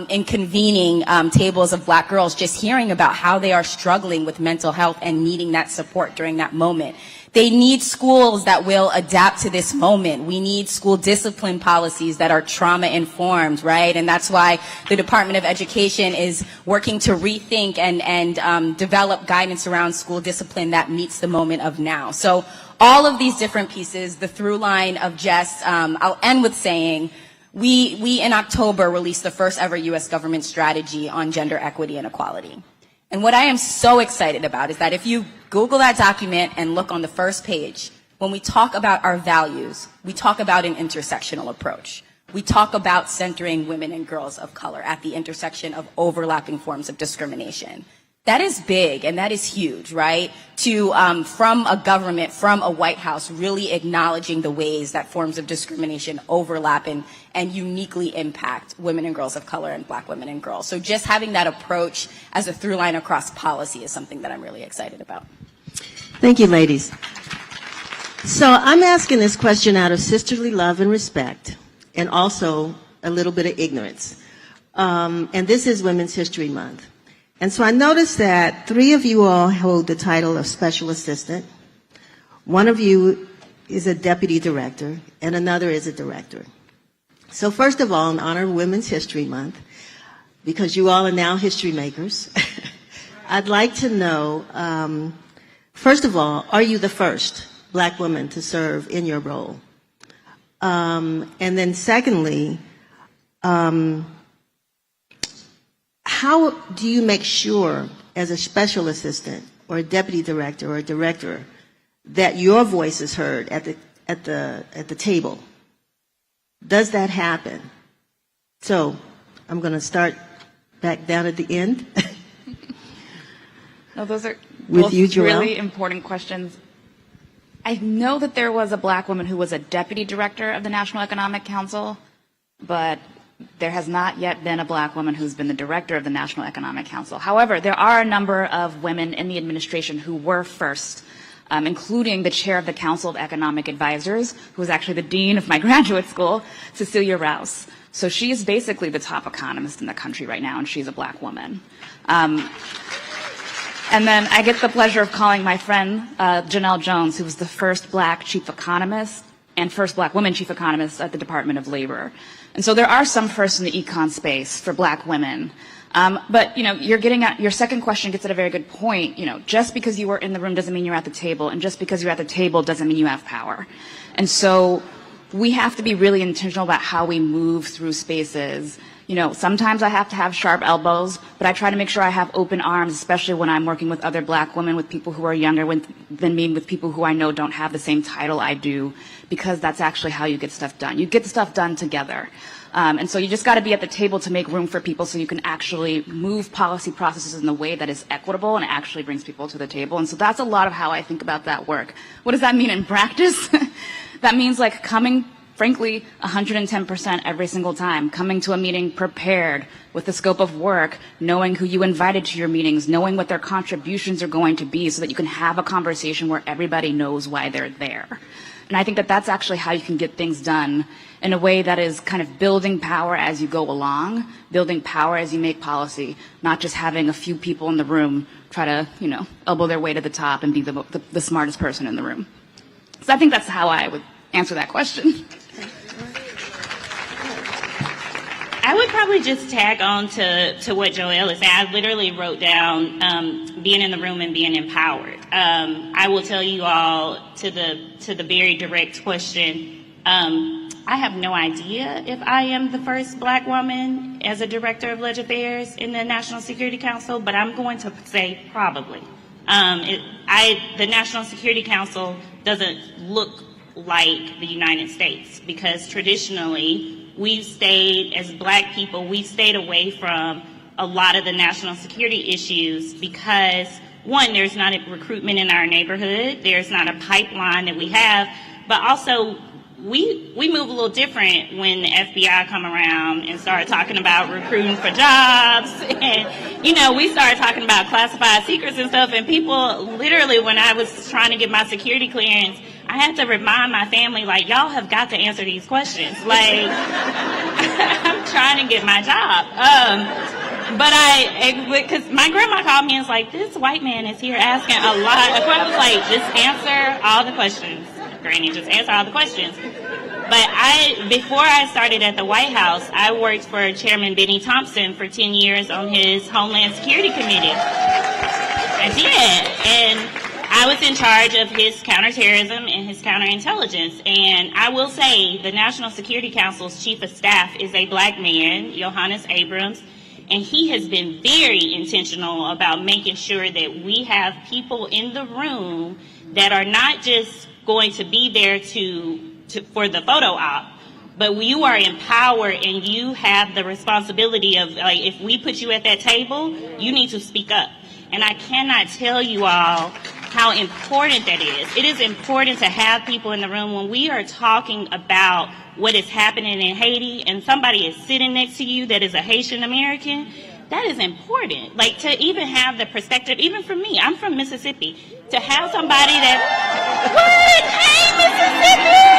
in convening tables of Black girls, just hearing about how they are struggling with mental health and needing that support during that moment. They need schools that will adapt to this moment. We need school discipline policies that are trauma-informed, right? And that's why the Department of Education is working to rethink and develop guidance around school discipline that meets the moment of now. So all of these different pieces, the through line of just, I'll end with saying, we in October released the first ever U.S. government strategy on gender equity and equality. And what I am so excited about is that if you Google that document and look on the first page, when we talk about our values, we talk about an intersectional approach. We talk about centering women and girls of color at the intersection of overlapping forms of discrimination. That is big and that is huge, right? From a government, from a White House, really acknowledging the ways that forms of discrimination overlap and uniquely impact women and girls of color and Black women and girls. So just having that approach as a through line across policy is something that I'm really excited about. Thank you, ladies. So I'm asking this question out of sisterly love and respect, and also a little bit of ignorance. And this is Women's History Month. And so I noticed that 3 of you all hold the title of special assistant. 1 of you is a deputy director, and another is a director. So first of all, in honor of Women's History Month, because you all are now history makers, I'd like to know, first of all, are you the first Black woman to serve in your role? And then secondly, how do you make sure, as a special assistant or a deputy director or a director, that your voice is heard at the table? Does that happen? So I'm going to start back down at the end. No, those are with both you, Joelle. Really important questions. I know that there was a Black woman who was a deputy director of the National Economic Council, but there has not yet been a Black woman who's been the director of the National Economic Council. However, there are a number of women in the administration who were first, including the chair of the Council of Economic Advisors, who was actually the dean of my graduate school, Cecilia Rouse. So she is basically the top economist in the country right now, and she's a Black woman. And then I get the pleasure of calling my friend Janelle Jones, who was the first Black chief economist and first Black woman chief economist at the Department of Labor. And so there are some firsts in the econ space for Black women. But, you're getting at, your second question gets at a very good point. Just because you are in the room doesn't mean you're at the table, and just because you're at the table doesn't mean you have power. And so we have to be really intentional about how we move through spaces. Sometimes I have to have sharp elbows, but I try to make sure I have open arms, especially when I'm working with other Black women, with people who are younger than me, with people who I know don't have the same title I do, because that's actually how you get stuff done. You get stuff done together. And so you just got to be at the table to make room for people so you can actually move policy processes in a way that is equitable and actually brings people to the table. And so that's a lot of how I think about that work. What does that mean in practice? That means coming, frankly, 110% every single time, coming to a meeting prepared with the scope of work, knowing who you invited to your meetings, knowing what their contributions are going to be so that you can have a conversation where everybody knows why they're there. And I think that that's actually how you can get things done in a way that is kind of building power as you go along, building power as you make policy, not just having a few people in the room try to, elbow their way to the top and be the smartest person in the room. So I think that's how I would answer that question. I would probably just tag on to what Joelle is saying. I literally wrote down being in the room and being empowered. I will tell you all to the very direct question. I have no idea if I am the first Black woman as a director of Leg Affairs in the National Security Council, but I'm going to say probably. The National Security Council doesn't look like the United States, because traditionally we've stayed, as Black people, we've stayed away from a lot of the national security issues because, one, there's not a recruitment in our neighborhood, there's not a pipeline that we have, but also we move a little different when the FBI come around and start talking about recruiting for jobs, and, you know, we started talking about classified secrets and stuff, and people literally, when I was trying to get my security clearance, I had to remind my family, like, y'all have got to answer these questions. Like, I'm trying to get my job. Because my grandma called me and was like, this white man is here asking a lot. I was like, just answer all the questions, Granny, just answer all the questions. But before I started at the White House, I worked for Chairman Benny Thompson for 10 years on his Homeland Security Committee. I did. And I was in charge of his counterterrorism and his counterintelligence. And I will say the National Security Council's chief of staff is a Black man, Johannes Abrams. And he has been very intentional about making sure that we have people in the room that are not just going to be there for the photo op, but you are empowered and you have the responsibility of, like, if we put you at that table, you need to speak up. And I cannot tell you all how important that is. It is important to have people in the room when we are talking about what is happening in Haiti and somebody is sitting next to you that is a Haitian American. That is important. Like, to even have the perspective, even for me, I'm from Mississippi, to have somebody that, what? Hey, Mississippi!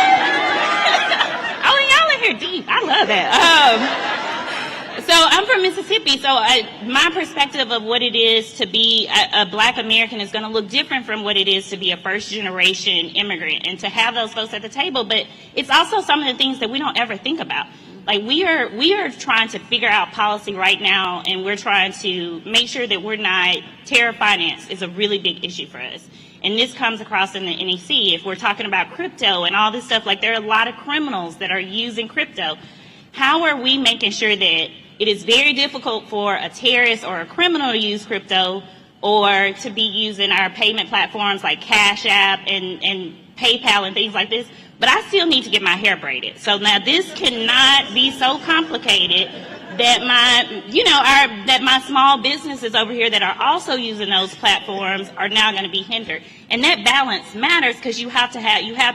Oh, y'all are here deep. I love that. So I'm from Mississippi, so my perspective of what it is to be a Black American is going to look different from what it is to be a first-generation immigrant, and to have those folks at the table. But it's also some of the things that we don't ever think about. Like, we are trying to figure out policy right now, and we're trying to make sure that we're not, terror finance is a really big issue for us. And this comes across in the NEC. If we're talking about crypto and all this stuff, like, there are a lot of criminals that are using crypto. How are we making sure that it is very difficult for a terrorist or a criminal to use crypto, or to be using our payment platforms like Cash App and PayPal and things like this, but I still need to get my hair braided. So now this cannot be so complicated that my small businesses over here that are also using those platforms are now going to be hindered. And that balance matters, because you have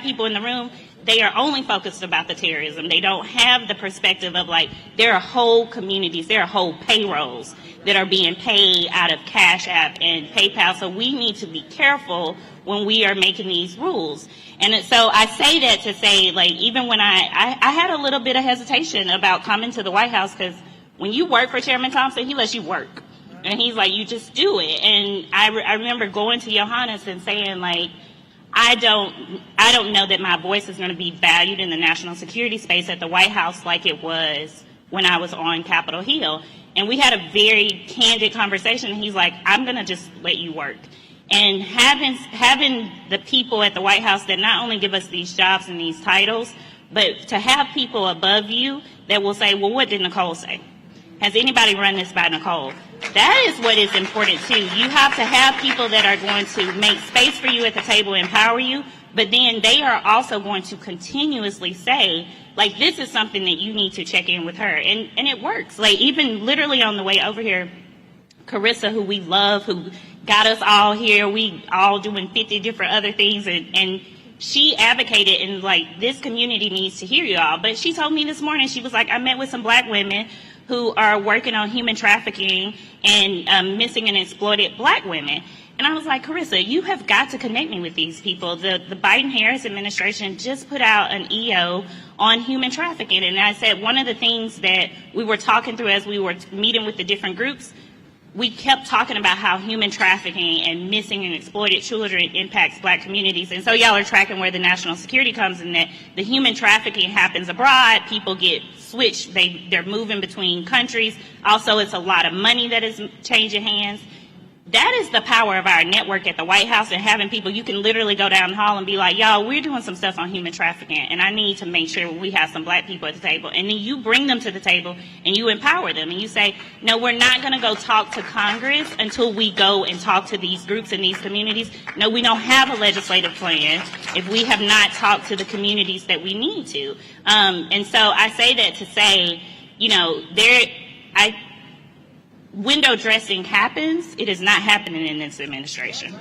people in the room. They are only focused about the terrorism. They don't have the perspective of, like, there are whole communities, there are whole payrolls that are being paid out of Cash App and PayPal. So we need to be careful when we are making these rules. And so I say that to say, like, even when I had a little bit of hesitation about coming to the White House, because when you work for Chairman Thompson, he lets you work. And he's like, you just do it. And I remember going to Johannes and saying, like, I don't know that my voice is going to be valued in the national security space at the White House like it was when I was on Capitol Hill. And we had a very candid conversation. And he's like, I'm going to just let you work. And having the people at the White House that not only give us these jobs and these titles, but to have people above you that will say, well, what did Nicole say? Has anybody run this by Nicole? That is what is important too. You have to have people that are going to make space for you at the table, empower you, but then they are also going to continuously say, like, this is something that you need to check in with her. And it works. Like, even literally on the way over here, Carissa, who we love, who got us all here, we all doing 50 different other things, and she advocated, and, like, this community needs to hear you all. But she told me this morning, she was like, I met with some Black women who are working on human trafficking and missing and exploited Black women. And I was like, Carissa, you have got to connect me with these people. The Biden-Harris administration just put out an EO on human trafficking. And I said, one of the things that we were talking through as we were meeting with the different groups, we kept talking about how human trafficking and missing and exploited children impacts Black communities. And so y'all are tracking where the national security comes in, that the human trafficking happens abroad. People get switched. They're moving between countries. Also, it's a lot of money that is changing hands. that is the power of our network at the White House, and having people, you can literally go down the hall and be like, y'all, we're doing some stuff on human trafficking, and I need to make sure we have some black people at the table. And then you bring them to the table and you empower them and you say, no, we're not going to go talk to Congress until we go and talk to these groups and these communities. No, we don't have a legislative plan if we have not talked to the communities that we need to. And so I say that to say, window dressing happens. It is not happening in this administration.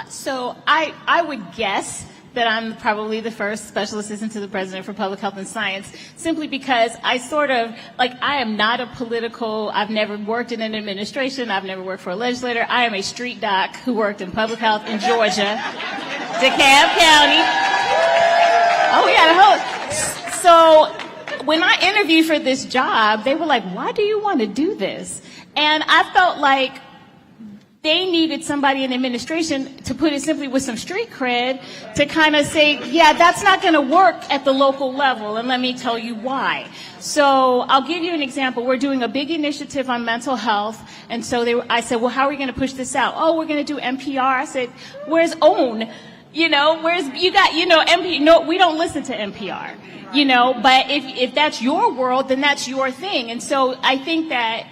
So I would guess that I'm probably the first special assistant to the president for public health and science, simply because I am not a political, I've never worked in an administration, I've never worked for a legislator. I am a street doc who worked in public health in Georgia, DeKalb County. Oh, we had a whole. So when I interviewed for this job, they were like, why do you want to do this? And I felt like they needed somebody in administration, to put it simply, with some street cred, to kind of say, yeah, that's not going to work at the local level, and let me tell you why. So I'll give you an example. We're doing a big initiative on mental health, and so I said, well, how are we going to push this out? Oh, we're going to do NPR. I said, where's OWN? Where's, you got, NPR? No, we don't listen to NPR. But if that's your world, then that's your thing. And so I think that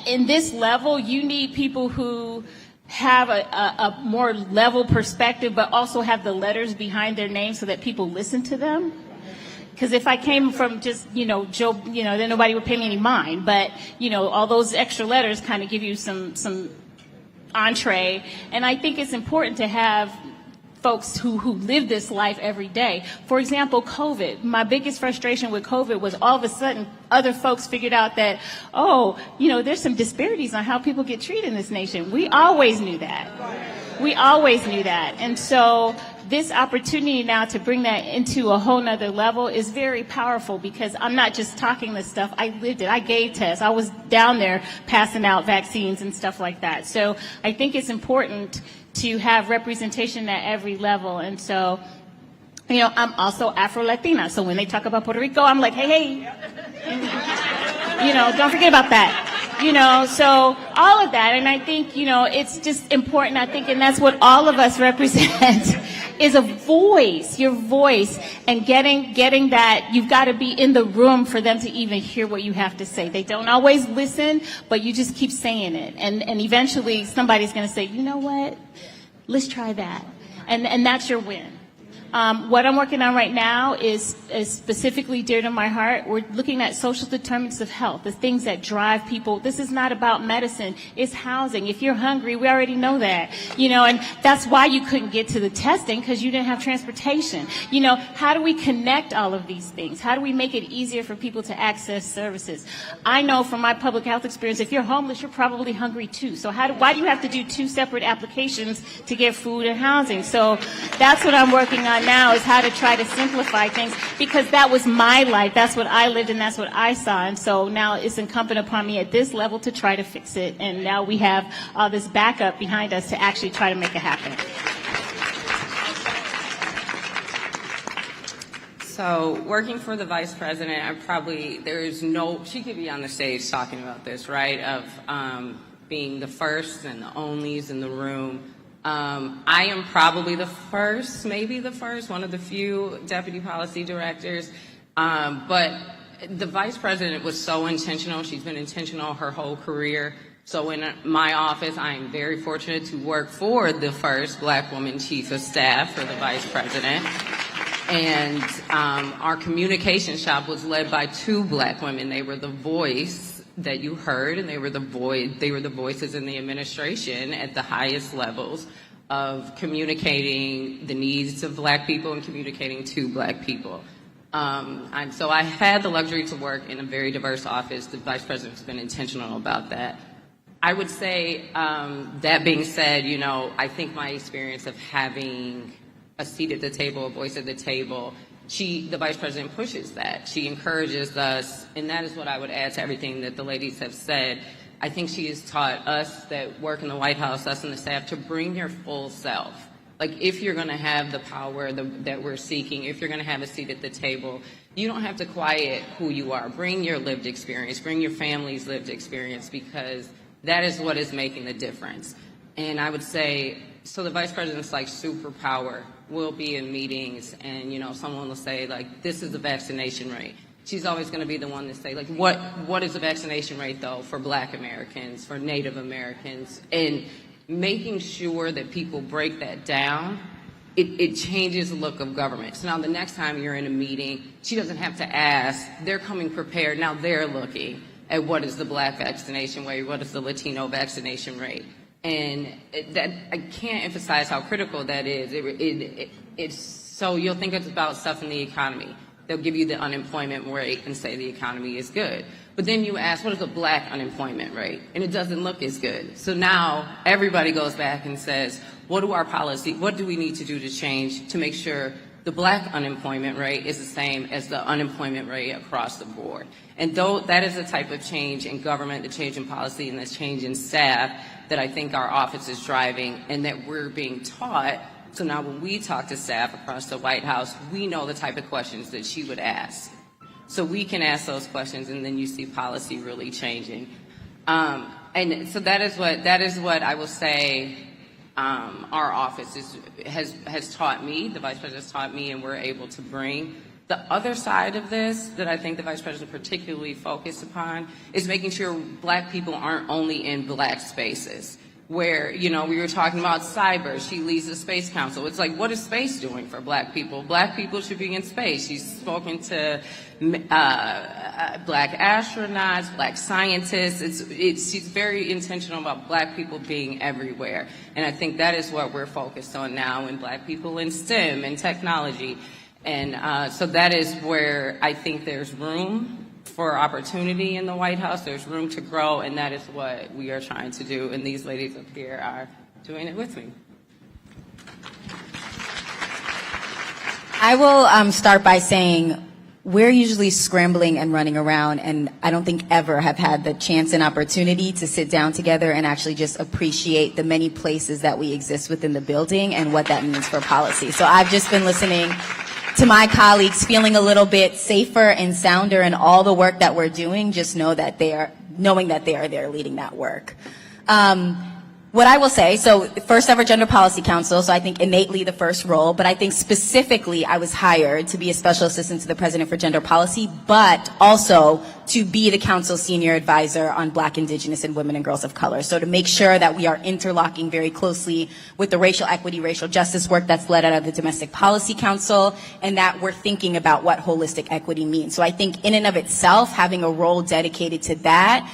in this level, you need people who have a more level perspective, but also have the letters behind their name so that people listen to them. Because if I came from just, Joe, then nobody would pay me any mind. But, all those extra letters kind of give you some entree. And I think it's important to have folks who live this life every day. For example, COVID. My biggest frustration with COVID was all of a sudden other folks figured out that, there's some disparities on how people get treated in this nation. We always knew that. And so this opportunity now to bring that into a whole nother level is very powerful, because I'm not just talking this stuff. I lived it. I gave tests. I was down there passing out vaccines and stuff like that. So I think it's important to have representation at every level. And so, I'm also Afro-Latina. So when they talk about Puerto Rico, I'm like, hey. And, don't forget about that. So all of that. And I think, it's just important, I think, and that's what all of us represent, is a voice, your voice, and getting that. You've got to be in the room for them to even hear what you have to say. They don't always listen, but you just keep saying it. And eventually somebody's going to say, you know what? Let's try that. And that's your win. What I'm working on right now is specifically dear to my heart. We're looking at social determinants of health, the things that drive people. This is not about medicine. It's housing. If you're hungry, we already know that. And that's why you couldn't get to the testing, because you didn't have transportation. How do we connect all of these things? How do we make it easier for people to access services? I know from my public health experience, if you're homeless, you're probably hungry too. So why do you have to do two separate applications to get food and housing? So that's what I'm working on now, is how to try to simplify things, because that was my life. That's what I lived and that's what I saw. And so now it's incumbent upon me at this level to try to fix it. And now we have this backup behind us to actually try to make it happen. So working for the vice president, she could be on the stage talking about this, right? Of being the first and the onlys in the room. I am probably maybe the first, one of the few deputy policy directors. But the vice president was so intentional. She's been intentional her whole career. So in my office, I am very fortunate to work for the first Black woman chief of staff for the vice president. And our communication shop was led by two Black women. They were the voice that you heard, and they were the voices in the administration at the highest levels of communicating the needs of Black people and communicating to Black people. So I had the luxury to work in a very diverse office. The vice president's been intentional about that. I would say, that being said, I think my experience of having a seat at the table, a voice at the table, the vice president pushes that. She encourages us, and that is what I would add to everything that the ladies have said. I think she has taught us that work in the White House, us and the staff, to bring your full self. Like, if you're going to have the power that we're seeking, if you're going to have a seat at the table, You don't have to quiet who you are. Bring your lived experience, bring your family's lived experience, because that is what is making the difference. And I would say, so the vice president's like superpower. We'll be in meetings and, you know, someone will say, like, this is the vaccination rate. She's always going to be the one to say, like, what is the vaccination rate, though, for Black Americans, for Native Americans? And making sure that people break that down, it changes the look of government. So now the next time you're in a meeting, she doesn't have to ask. They're coming prepared. Now they're looking at what is the Black vaccination rate, what is the Latino vaccination rate. And that, I can't emphasize how critical that is. It's so you'll think it's about stuff in the economy. They'll give you the unemployment rate and say the economy is good. But then you ask, what is the Black unemployment rate? And it doesn't look as good. So now everybody goes back and says, what do we need to do to change to make sure the Black unemployment rate is the same as the unemployment rate across the board? And though that is the type of change in government, the change in policy, and the change in staff that I think our office is driving and that we're being taught. So now when we talk to staff across the White House, we know the type of questions that she would ask. So we can ask those questions, and then you see policy really changing. And so that is what I will say our office has taught me, the Vice President has taught me, and we're able to bring. The other side of this that I think the Vice President particularly focused upon is making sure Black people aren't only in Black spaces. Where, you know, we were talking about cyber. She leads the Space Council. It's like, what is space doing for Black people? Black people should be in space. She's spoken to Black astronauts, Black scientists. She's very intentional about Black people being everywhere. And I think that is what we're focused on now, in Black people in STEM and technology. And so that is where I think there's room for opportunity in the White House. There's room to grow, and that is what we are trying to do, and these ladies up here are doing it with me. I will start by saying we're usually scrambling and running around, and I don't think ever have had the chance and opportunity to sit down together and actually just appreciate the many places that we exist within the building and what that means for policy. So I've just been listening to my colleagues, feeling a little bit safer and sounder in all the work that we're doing, just knowing that they are there leading that work. What I will say, so first ever Gender Policy Council, so I think innately the first role, but I think specifically I was hired to be a special assistant to the President for Gender Policy, but also to be the council's senior advisor on Black, Indigenous, and women and girls of color. So to make sure that we are interlocking very closely with the racial equity, racial justice work that's led out of the Domestic Policy Council, and that we're thinking about what holistic equity means. So I think in and of itself, having a role dedicated to that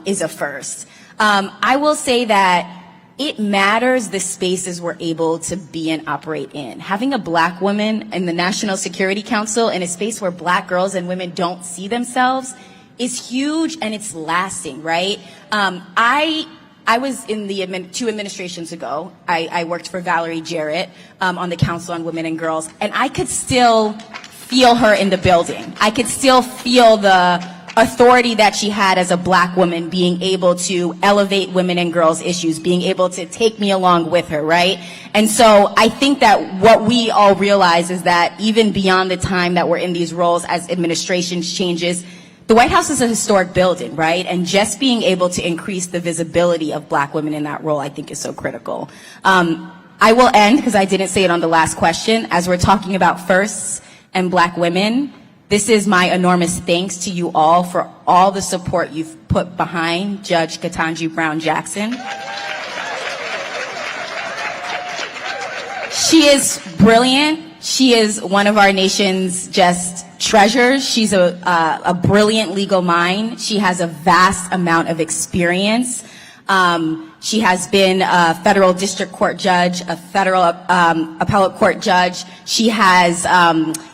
is a first. I will say that it matters the spaces we're able to be and operate in. Having a Black woman in the National Security Council in a space where Black girls and women don't see themselves is huge, and it's lasting, right? I was in the 2 administrations ago. I worked for Valerie Jarrett on the Council on Women and Girls, and I could still feel her in the building. I could still feel the authority that she had as a Black woman, being able to elevate women and girls issues, being able to take me along with her, right? And so I think that what we all realize is that even beyond the time that we're in these roles as administrations changes, the White House is a historic building, right? And just being able to increase the visibility of Black women in that role, I think, is so critical. I will end, because I didn't say it on the last question, as we're talking about firsts and Black women. This is my enormous thanks to you all for all the support you've put behind Judge Ketanji Brown Jackson. She is brilliant. She is one of our nation's just treasures. She's a brilliant legal mind. She has a vast amount of experience. She has been a federal district court judge, a federal appellate court judge. She has,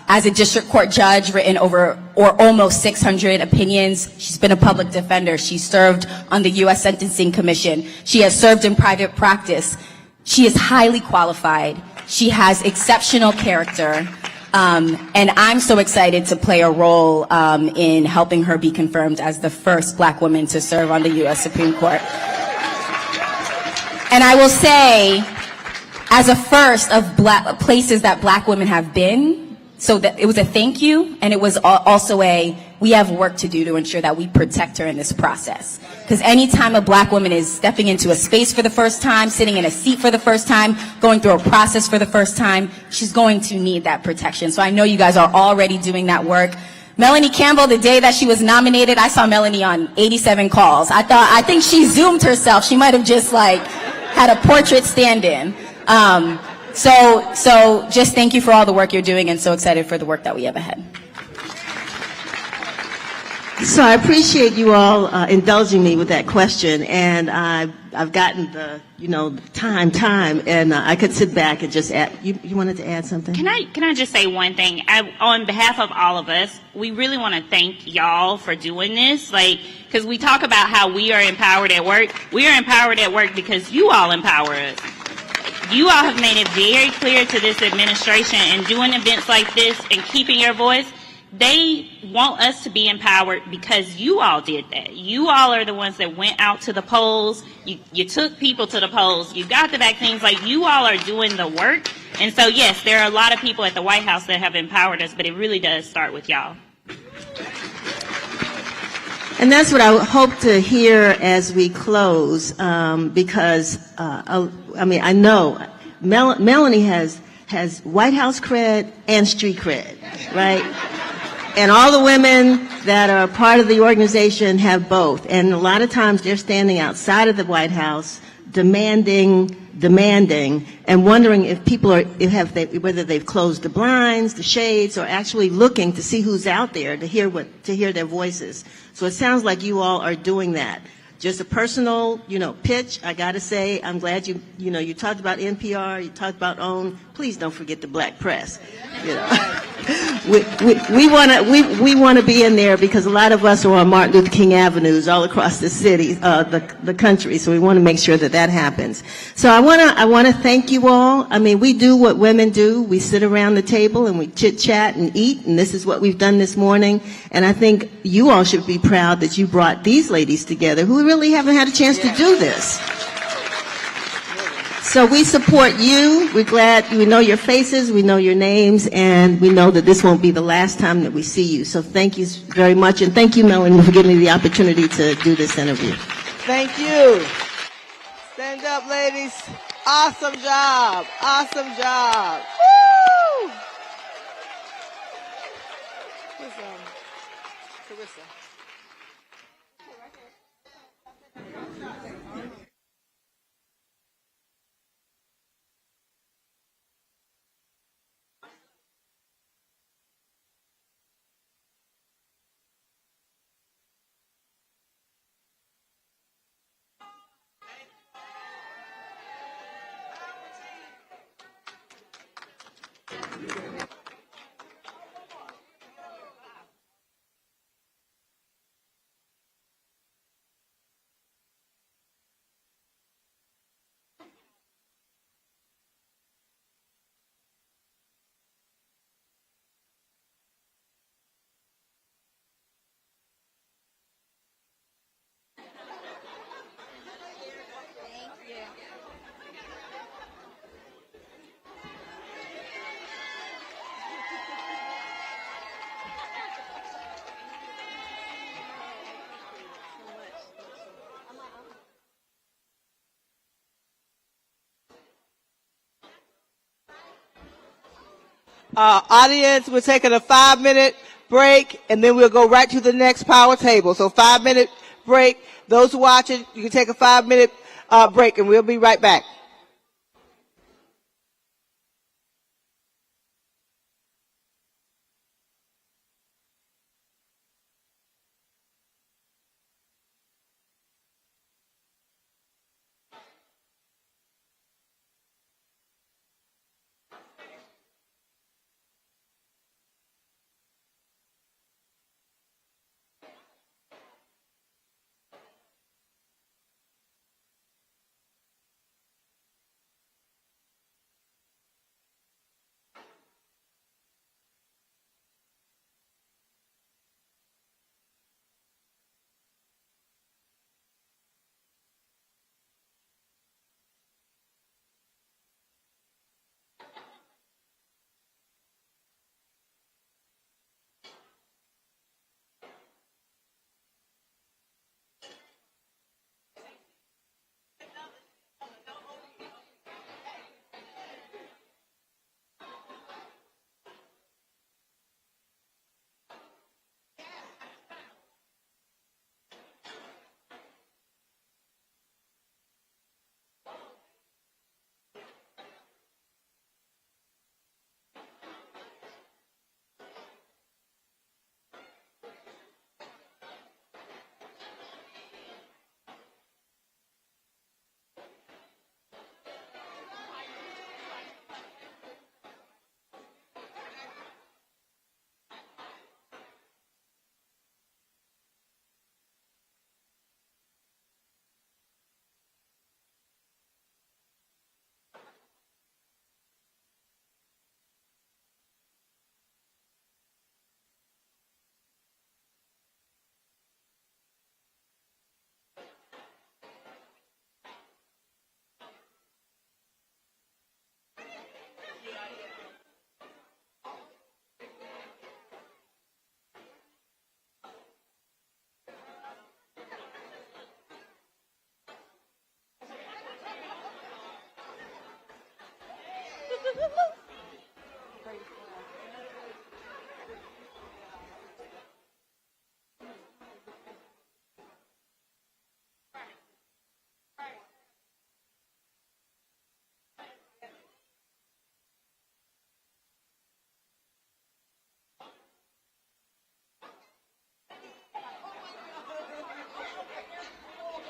as a district court judge, written over or almost 600 opinions. She's been a public defender. She served on the U.S. Sentencing Commission. She has served in private practice. She is highly qualified. She has exceptional character. And I'm so excited to play a role in helping her be confirmed as the first Black woman to serve on the U.S. Supreme Court. And I will say, as a first of places that Black women have been, So that it was a thank you, and it was also we have work to do to ensure that we protect her in this process. Because anytime a black woman is stepping into a space for the first time, sitting in a seat for the first time, going through a process for the first time, she's going to need that protection. So I know you guys are already doing that work. Melanie Campbell, the day that she was nominated, I saw Melanie on 87 calls. I think she Zoomed herself. She might have just had a portrait stand-in. So just thank you for all the work you're doing, and so excited for the work that we have ahead. So I appreciate you all indulging me with that question, and I've gotten the time, and I could sit back and just add. You wanted to add something? Can I just say one thing? On behalf of all of us, we really want to thank y'all for doing this. Because we talk about how we are empowered at work. We are empowered at work because you all empower us. You all have made it very clear to this administration, and doing events like this and keeping your voice, they want us to be empowered because you all did that. You all are the ones that went out to the polls. You took people to the polls. You got the vaccines. You all are doing the work. And so, yes, there are a lot of people at the White House that have empowered us, but it really does start with y'all. And that's what I hope to hear as we close, because, I know Melanie has White House cred and street cred, right? And all the women that are part of the organization have both. And a lot of times they're standing outside of the White House demanding, and wondering if people whether they've closed the blinds, the shades, or actually looking to see who's out there to hear their voices. So it sounds like you all are doing that. Just a personal, pitch. I got to say, I'm glad you talked about NPR, you talked about OWN. Please don't forget the black press. We want to be in there because a lot of us are on Martin Luther King Avenues all across the city, the country. So we want to make sure that happens. So I want to thank you all. We do what women do. We sit around the table and we chit chat and eat, and this is what we've done this morning. And I think you all should be proud that you brought these ladies together who really haven't had a chance to do this. So we support you. We're glad we know your faces, we know your names, and we know that this won't be the last time that we see you. So thank you very much, and thank you, Melanie, for giving me the opportunity to do this interview. Thank you. Stand up, ladies. Awesome job. Awesome job. Woo! Where's Carissa? Audience, we're taking a 5-minute break, and then we'll go right to the next power table. So 5-minute break. Those watching, you can take a 5-minute break, and we'll be right back.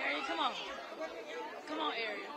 Ariel, come on. Come on, Ariel.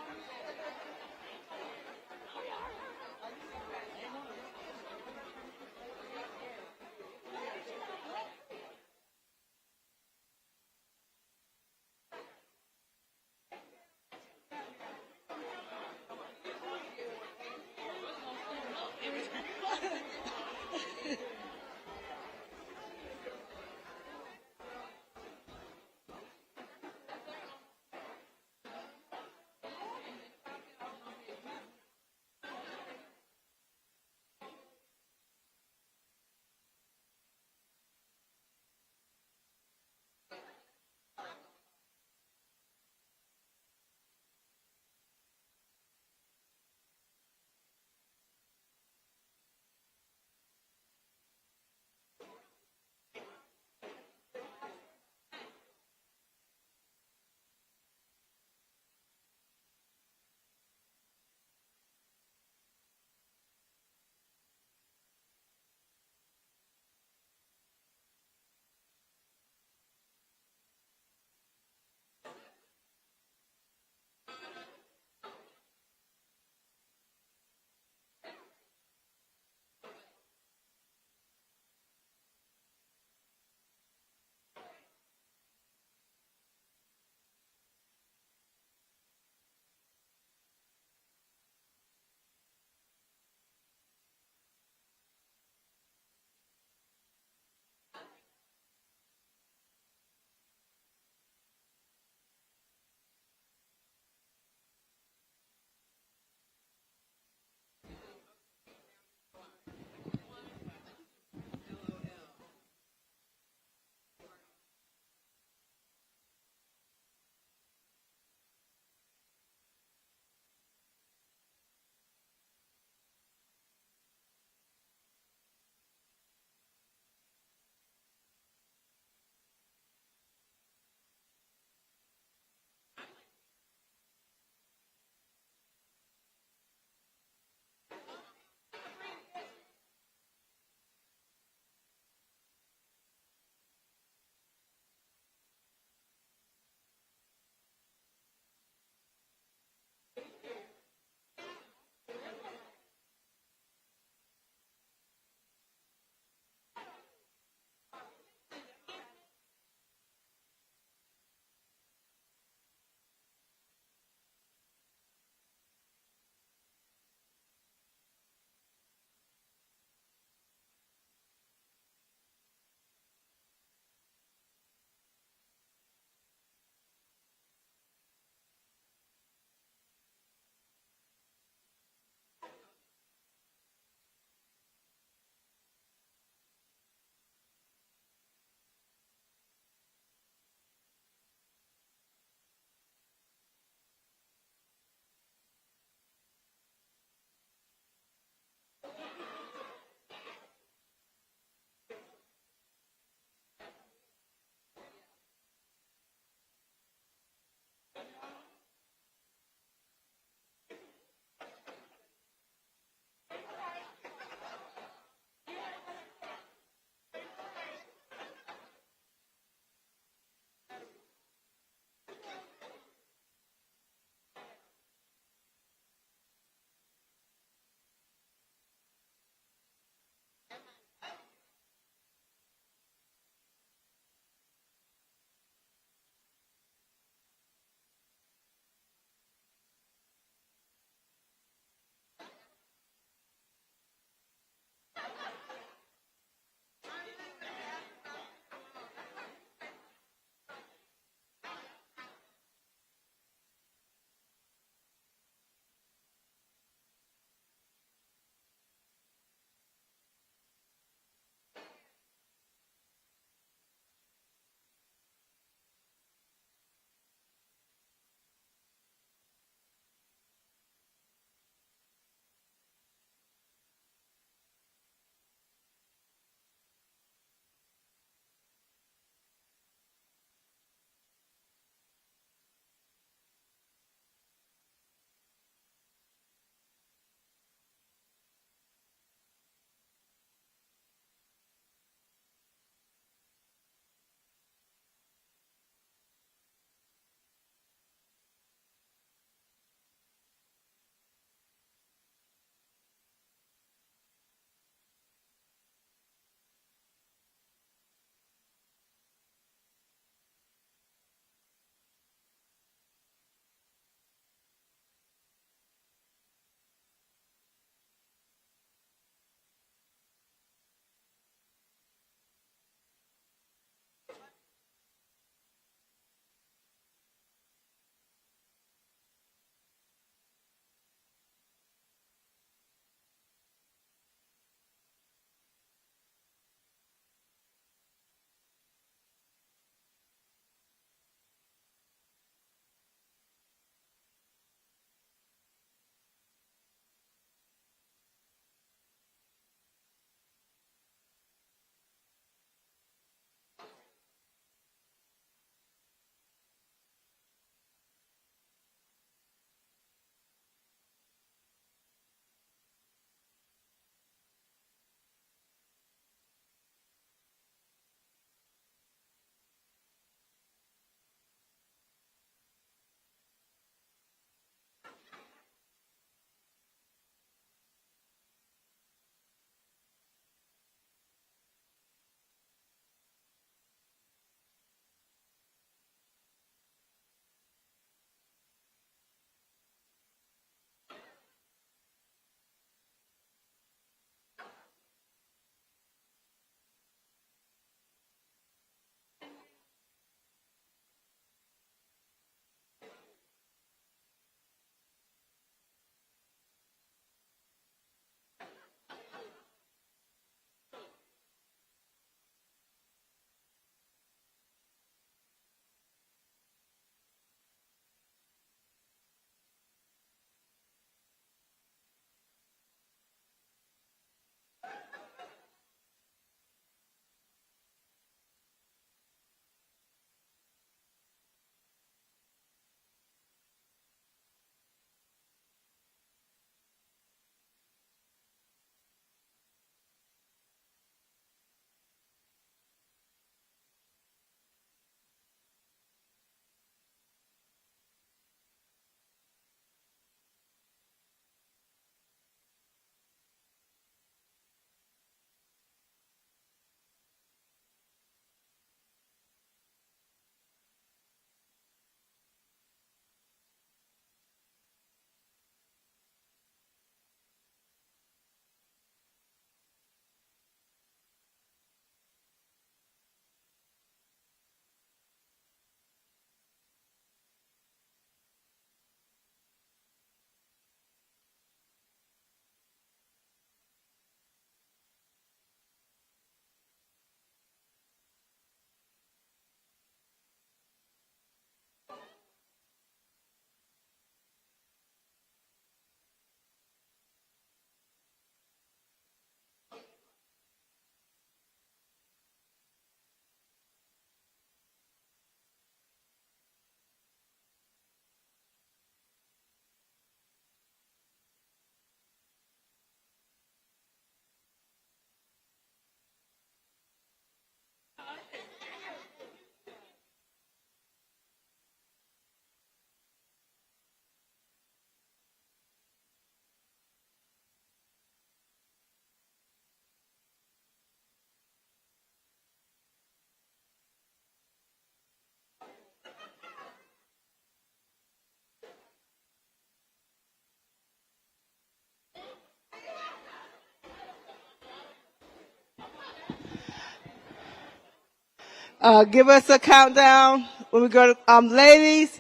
Give us a countdown when we go to, ladies,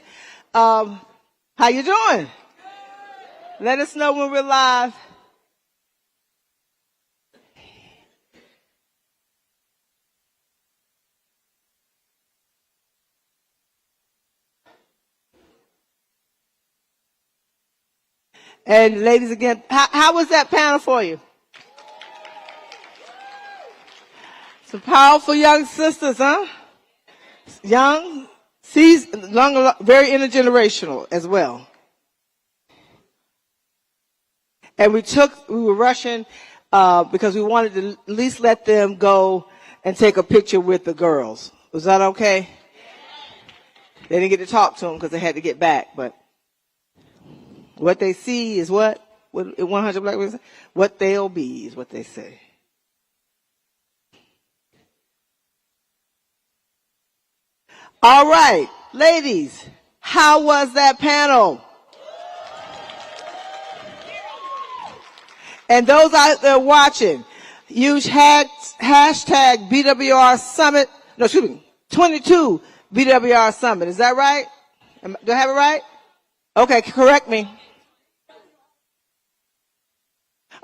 how you doing? Let us know when we're live. And ladies again, how was that panel for you? Some powerful young sisters, huh? Young, seasoned, very intergenerational as well. And we were rushing because we wanted to at least let them go and take a picture with the girls. Was that okay? They didn't get to talk to them because they had to get back, but what they see is what 100 black women say? What they'll be is what they say. All right, ladies, how was that panel? And those out there watching, use hashtag BWR Summit. No, excuse me, 22 BWR Summit. Is that right? Do I have it right? Okay, correct me.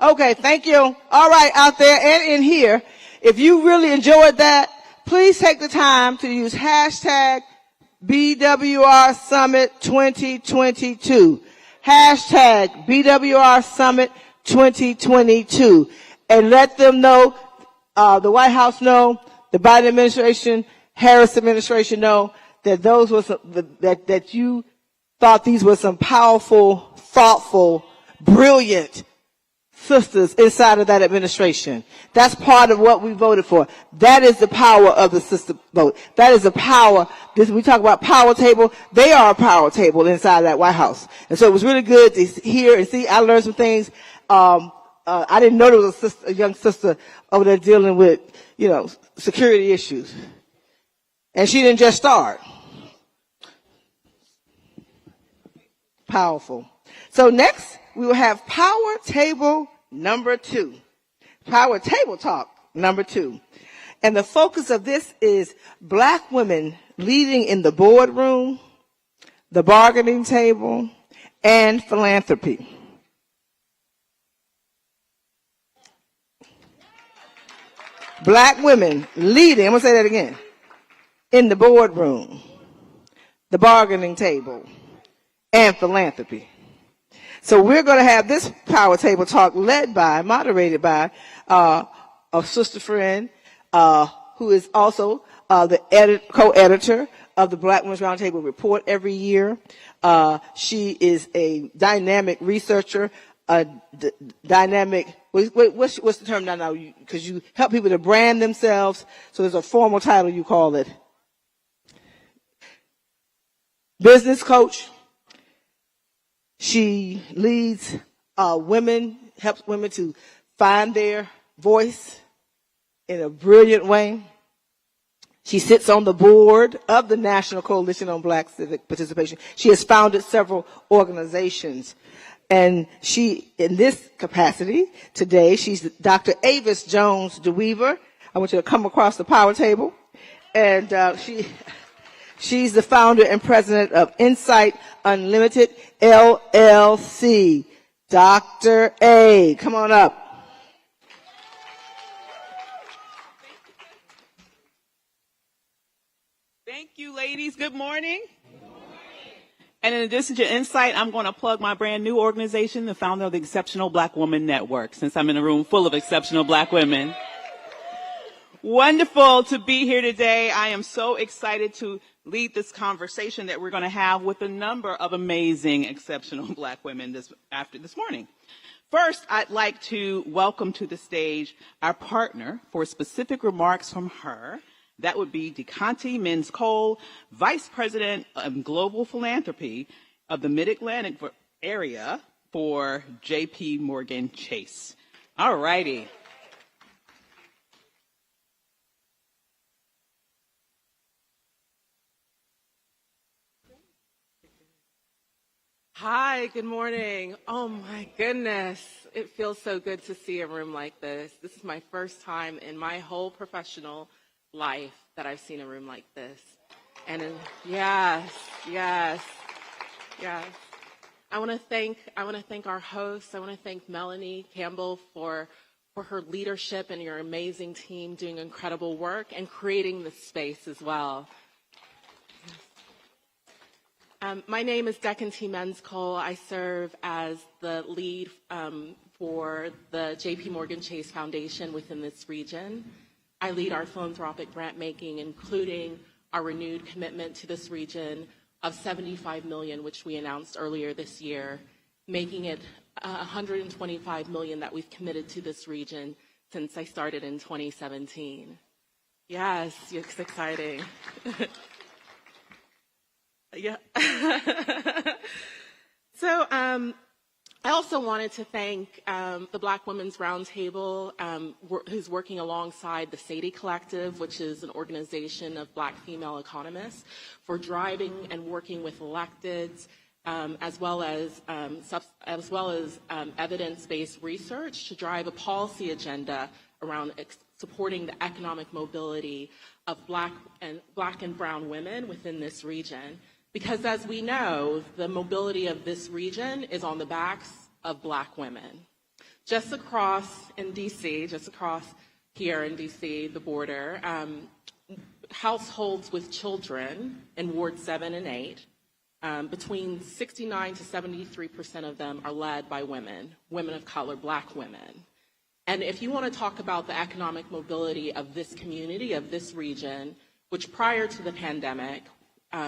Okay, thank you. All right, out there and in here, if you really enjoyed that, please take the time to use hashtag BWR Summit 2022. Hashtag BWR Summit 2022. And let them know, the White House know, the Biden administration, Harris administration know that those were some, that you thought these were some powerful, thoughtful, brilliant sisters inside of that administration. That's part of what we voted for. That is the power of the sister vote. That is the power. We talk about power table. They are a power table inside of that White House. And so it was really good to hear and see. I learned some things. I didn't know there was a young sister over there dealing with, security issues. And she didn't just start. Powerful. So next, we will have Power Table number 2. Power Table Talk number 2. And the focus of this is Black women leading in the boardroom, the bargaining table, and philanthropy. Black women leading, I'm going to say that again, in the boardroom, the bargaining table, and philanthropy. So we're going to have this Power Table Talk moderated by a sister friend who is also the co-editor of the Black Women's Roundtable report every year. She is a dynamic researcher, dynamic, what's the term now? Because you help people to brand themselves. So there's a formal title, you call it. Business coach. She leads women, helps women to find their voice in a brilliant way. She sits on the board of the National Coalition on Black Civic Participation. She has founded several organizations. And she, in this capacity today, she's Dr. Avis Jones DeWeaver. I want you to come across the power table. And she's the founder and president of Insight Unlimited LLC. Dr. A, come on up. Thank you, ladies. Good morning. And in addition to Insight, I'm going to plug my brand new organization, the founder of the Exceptional Black Woman Network, since I'm in a room full of exceptional Black women. Wonderful to be here today. I am so excited to lead this conversation that we're going to have with a number of amazing, exceptional Black women this morning. First, I'd like to welcome to the stage our partner for specific remarks from her. That would be DeConte Mins-Cole, Vice President of Global Philanthropy of the Mid-Atlantic area for J.P. Morgan Chase. All righty. Hi, good morning. Oh my goodness. It feels so good to see a room like this. This is my first time in my whole professional life that I've seen a room like this. And yes. I want to thank our hosts. I want to thank Melanie Campbell for her leadership and your amazing team doing incredible work and creating this space as well. My name is Deccan T. Menscole. I serve as the lead for the J.P. Morgan Chase Foundation within this region. I lead our philanthropic grant making, including our renewed commitment to this region of $75 million, which we announced earlier this year, making it $125 million that we've committed to this region since I started in 2017. Yes, it's exciting. Yeah. So I also wanted to thank the Black Women's Roundtable, who's working alongside the Sadie Collective, which is an organization of Black female economists, for driving and working with electeds, as well as evidence-based research to drive a policy agenda around supporting the economic mobility of Black and brown women within this region. Because as we know, the mobility of this region is on the backs of Black women. Just across in DC, just across here in DC, the border, households with children in Ward 7 and 8, between 69 to 73% of them are led by women of color, Black women. And if you want to talk about the economic mobility of this community, of this region, which prior to the pandemic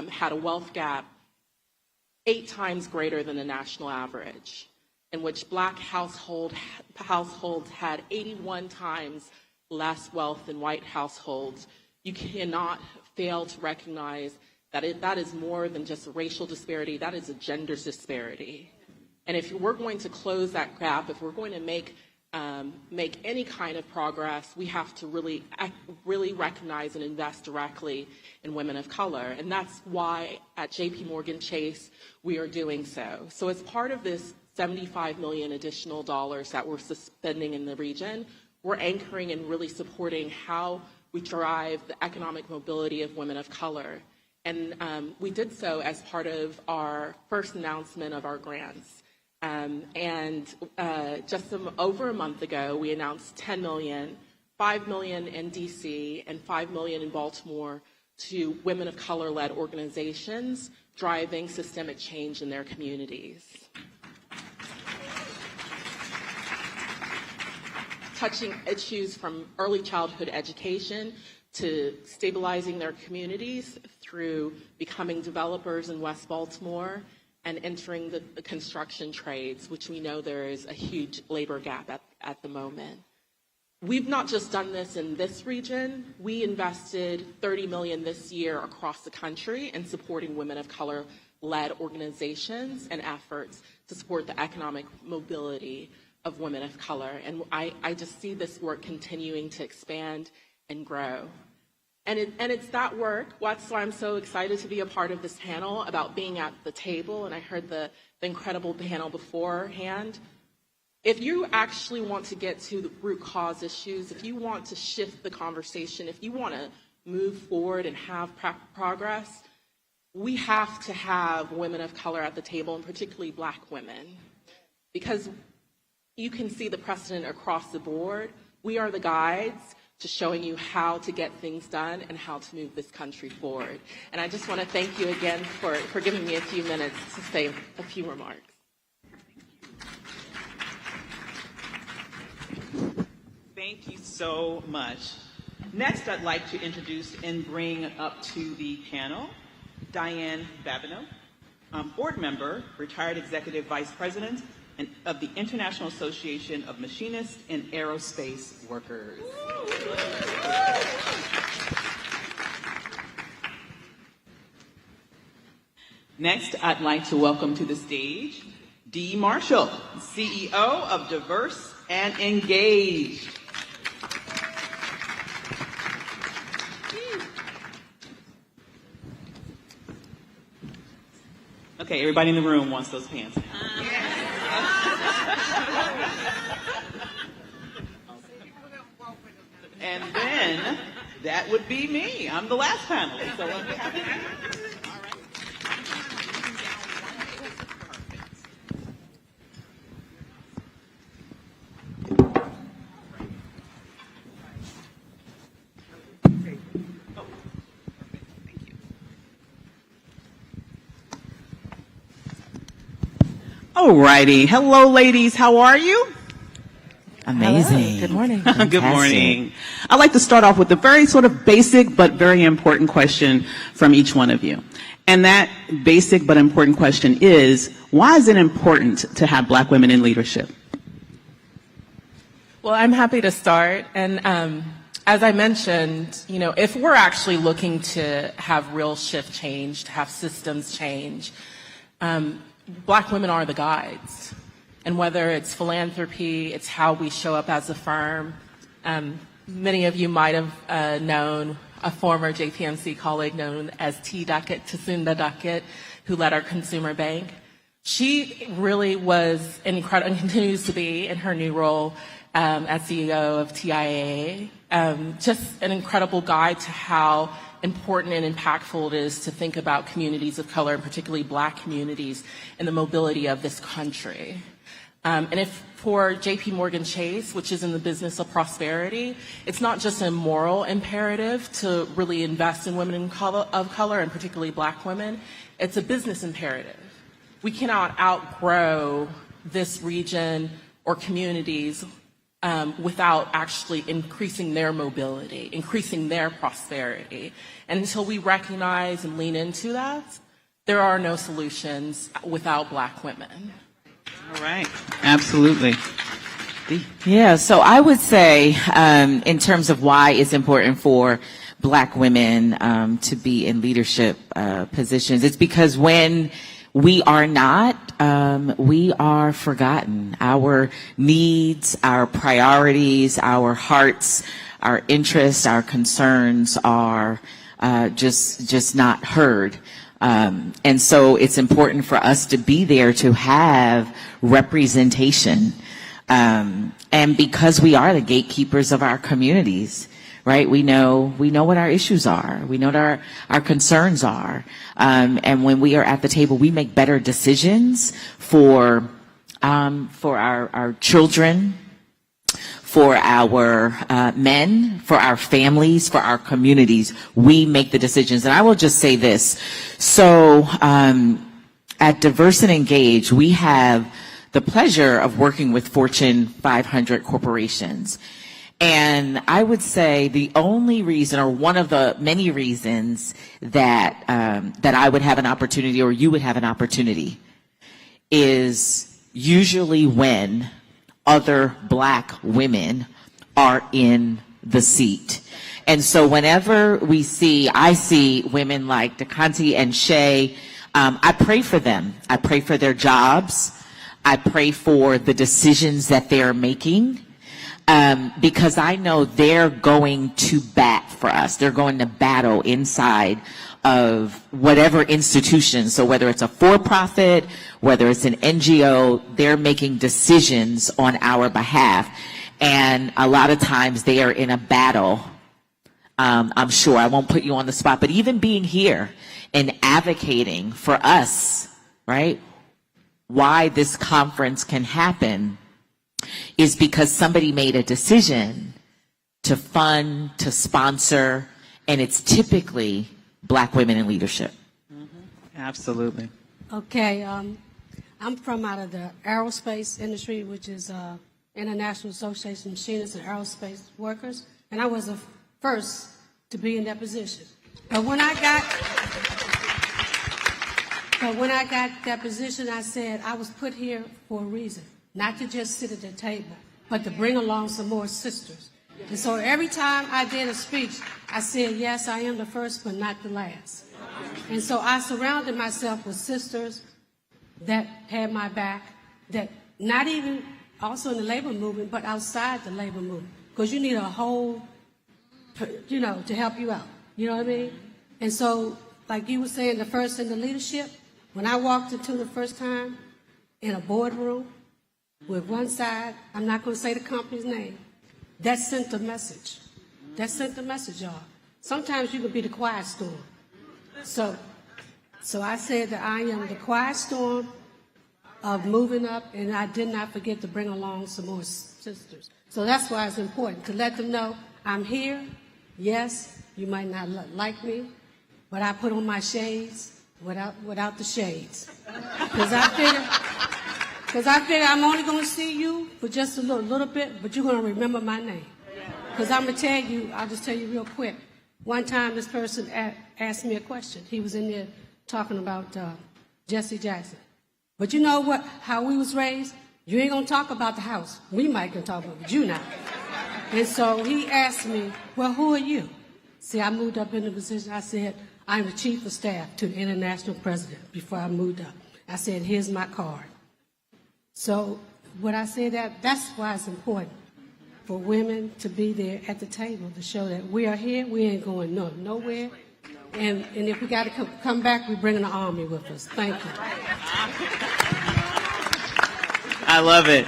had a wealth gap 8 times greater than the national average, in which Black households had 81 times less wealth than white households, you cannot fail to recognize that that is more than just a racial disparity, that is a gender disparity. And if we're going to close that gap, if we're going to make any kind of progress, we have to really recognize and invest directly in women of color. And that's why at J.P. Morgan Chase, we are doing so. So as part of this $75 million additional dollars that we're spending in the region, we're anchoring and really supporting how we drive the economic mobility of women of color. And we did so as part of our first announcement of our grants. Just over a month ago, we announced $10 million, $5 million in DC, and $5 million in Baltimore to women of color-led organizations driving systemic change in their communities. Touching issues from early childhood education to stabilizing their communities through becoming developers in West Baltimore and entering the construction trades, which we know there is a huge labor gap at the moment. We've not just done this in this region. We invested $30 million this year across the country in supporting women of color-led organizations and efforts to support the economic mobility of women of color. And I just see this work continuing to expand and grow. And it's that work. That's why I'm so excited to be a part of this panel about being at the table. And I heard the incredible panel beforehand. If you actually want to get to the root cause issues, if you want to shift the conversation, if you want to move forward and have progress, we have to have women of color at the table, and particularly Black women. Because you can see the precedent across the board. We are the guides to showing you how to get things done and how to move this country forward. And I just want to thank you again for giving me a few minutes to say a few remarks. Thank you so much. Next, I'd like to introduce and bring up to the panel Diane Babineau, board member, retired executive vice president of the International Association of Machinists and Aerospace Workers. Next, I'd like to welcome to the stage Dee Marshall, CEO of Diverse and Engaged. Okay, everybody in the room wants those pants. And That would be me. I'm the last panelist. So let me have it. Alrighty. Hello, ladies. How are you? Amazing. Hello. Good morning. Good morning. I'd like to start off with a very sort of basic but very important question from each one of you. And that basic but important question is, why is it important to have Black women in leadership? Well, I'm happy to start. And as I mentioned, you know, if we're actually looking to have real shift change, to have systems change, Black women are the guides. And whether it's philanthropy, it's how we show up as a firm. Many of you might have known a former JPMC colleague known as T. Duckett, Tasunda Duckett, who led our consumer bank. She really was incredible and continues to be in her new role as CEO of TIAA. Just an incredible guide to how important and impactful it is to think about communities of color, and particularly Black communities, and the mobility of this country. And if for JP Morgan Chase, which is in the business of prosperity, it's not just a moral imperative to really invest in women of color, and particularly Black women, it's a business imperative. We cannot outgrow this region or communities without actually increasing their mobility, increasing their prosperity. And until we recognize and lean into that, there are no solutions without Black women. All right. Absolutely. Yeah, so I would say in terms of why it's important for Black women to be in leadership positions, it's because when we are not, we are forgotten. Our needs, our priorities, our hearts, our interests, our concerns are just not heard. And so it's important for us to be there to have representation. And because we are the gatekeepers of our communities, right? We know what our issues are. We know what our concerns are. And when we are at the table, we make better decisions for our children, for our men, for our families, for our communities. We make the decisions. And I will just say this. So at Diverse and Engage, we have the pleasure of working with Fortune 500 corporations. And I would say the only reason, or one of the many reasons that I would have an opportunity, or you would have an opportunity, is usually when other Black women are in the seat. And so whenever I see women like DeConti and Shay, I pray for them. I pray for their jobs. I pray for the decisions that they're making, because I know they're going to bat for us. They're going to battle inside of whatever institution. So whether it's a for-profit, whether it's an NGO, they're making decisions on our behalf. And a lot of times they are in a battle. I'm sure I won't put you on the spot, but even being here and advocating for us, right? Why this conference can happen is because somebody made a decision to fund, to sponsor, and it's typically Black women in leadership. Mm-hmm. Absolutely. Okay, I'm from out of the aerospace industry, which is International Association of Machinists and Aerospace Workers, and I was the first to be in that position. But when I got that position, I said I was put here for a reason, not to just sit at the table, but to bring along some more sisters. And so every time I did a speech, I said, yes, I am the first, but not the last. And so I surrounded myself with sisters that had my back, that not even also in the labor movement, but outside the labor movement, because you need a whole, to help you out. You know what I mean? And so, like you were saying, the first in the leadership, when I walked into the first time in a boardroom with one side, I'm not going to say the company's name, that sent a message. That sent the message, y'all. Sometimes you can be the quiet storm. So I said that I am the quiet storm of moving up, and I did not forget to bring along some more sisters. So that's why it's important to let them know I'm here. Yes, you might not like me, but I put on my shades without the shades. Because I figure I'm only going to see you for just a little bit, but you're going to remember my name. Because I'm going to tell you, I'll just tell you real quick. One time this person asked me a question. He was in there talking about Jesse Jackson. But you know what? How we was raised? You ain't going to talk about the house. We might can talk about it, but you not. And so he asked me, well, who are you? See, I moved up in the position. I said, I'm the chief of staff to the international president before I moved up. I said, here's my card. So when I say that's why it's important for women to be there at the table to show that we are here, we ain't going nowhere. And if we got to come back, we're bringing the army with us. Thank you. I love it.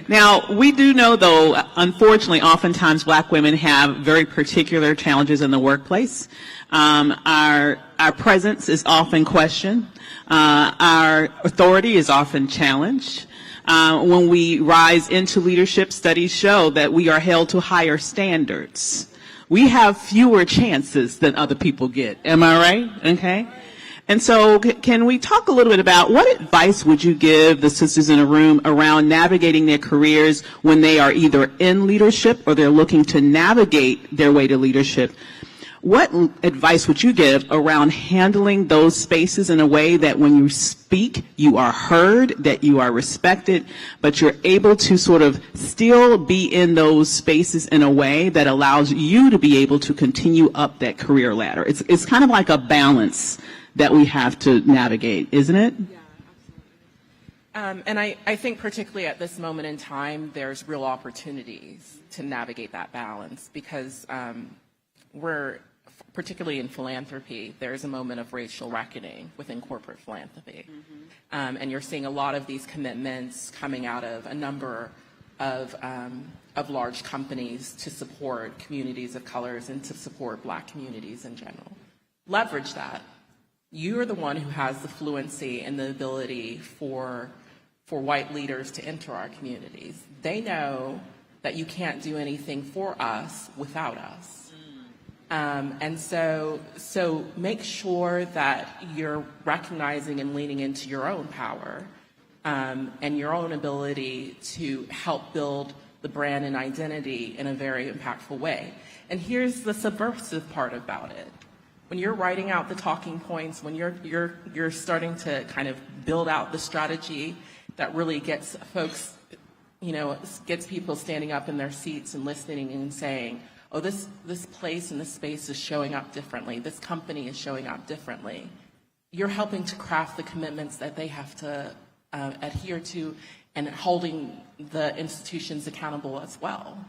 Now, we do know, though, unfortunately, oftentimes black women have very particular challenges in the workplace. Our presence is often questioned. Our authority is often challenged. When we rise into leadership, studies show that we are held to higher standards. We have fewer chances than other people get. Am I right? Okay. And so can we talk a little bit about what advice would you give the sisters in a room around navigating their careers when they are either in leadership or they're looking to navigate their way to leadership? What advice would you give around handling those spaces in a way that when you speak, you are heard, that you are respected, but you're able to sort of still be in those spaces in a way that allows you to be able to continue up that career ladder? It's kind of like a balance that we have to navigate, isn't it? Yeah, absolutely. And I think particularly at this moment in time, there's real opportunities to navigate that balance because we're, particularly in philanthropy, there's a moment of racial reckoning within corporate philanthropy. Mm-hmm. And you're seeing a lot of these commitments coming out of a number of large companies to support communities of colors and to support black communities in general. Leverage that. You're the one who has the fluency and the ability for white leaders to enter our communities. They know that you can't do anything for us without us. And so make sure that you're recognizing and leaning into your own power and your own ability to help build the brand and identity in a very impactful way. And here's the subversive part about it. When you're writing out the talking points, when you're starting to kind of build out the strategy that really gets folks, gets people standing up in their seats and listening and saying, oh, this place and this space is showing up differently. This company is showing up differently. You're helping to craft the commitments that they have to adhere to and holding the institutions accountable as well.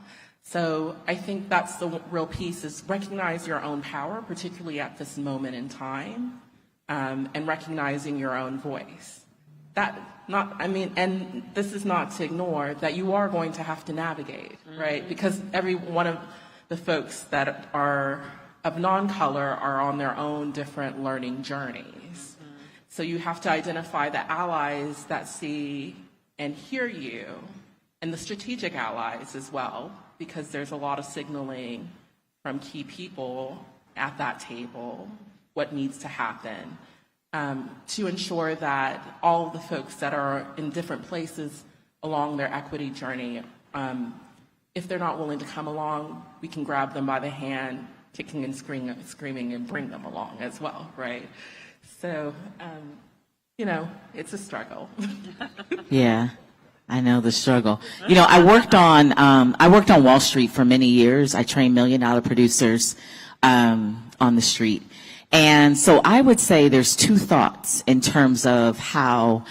So I think that's the real piece, is recognize your own power, particularly at this moment in time, and recognizing your own voice. And this is not to ignore that you are going to have to navigate, right? Because every one of the folks that are of non-color are on their own different learning journeys. So you have to identify the allies that see and hear you, and the strategic allies as well, because there's a lot of signaling from key people at that table, what needs to happen, to ensure that all of the folks that are in different places along their equity journey, if they're not willing to come along, we can grab them by the hand, kicking and screaming and bring them along as well, right? So, it's a struggle. Yeah. I know the struggle. I worked on Wall Street for many years. I trained $1 million producers on the street. And so I would say there's two thoughts in terms of how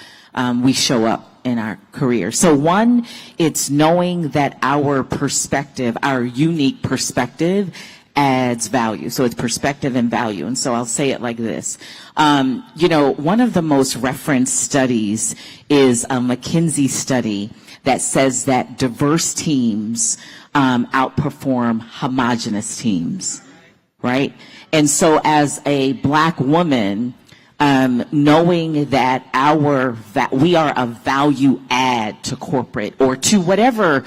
we show up in our career. So one, it's knowing that our perspective, our unique perspective, adds value. So it's perspective and value. And so I'll say it like this. One of the most referenced studies is a McKinsey study that says that diverse teams outperform homogenous teams, right? And so as a Black woman, knowing that we are a value add to corporate or to whatever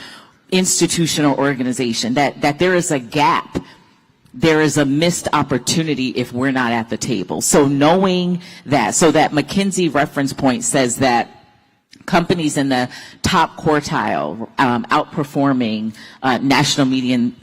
institutional organization, that there is a gap, there is a missed opportunity if we're not at the table. So knowing that, so that McKinsey reference point says that companies in the top quartile outperforming national median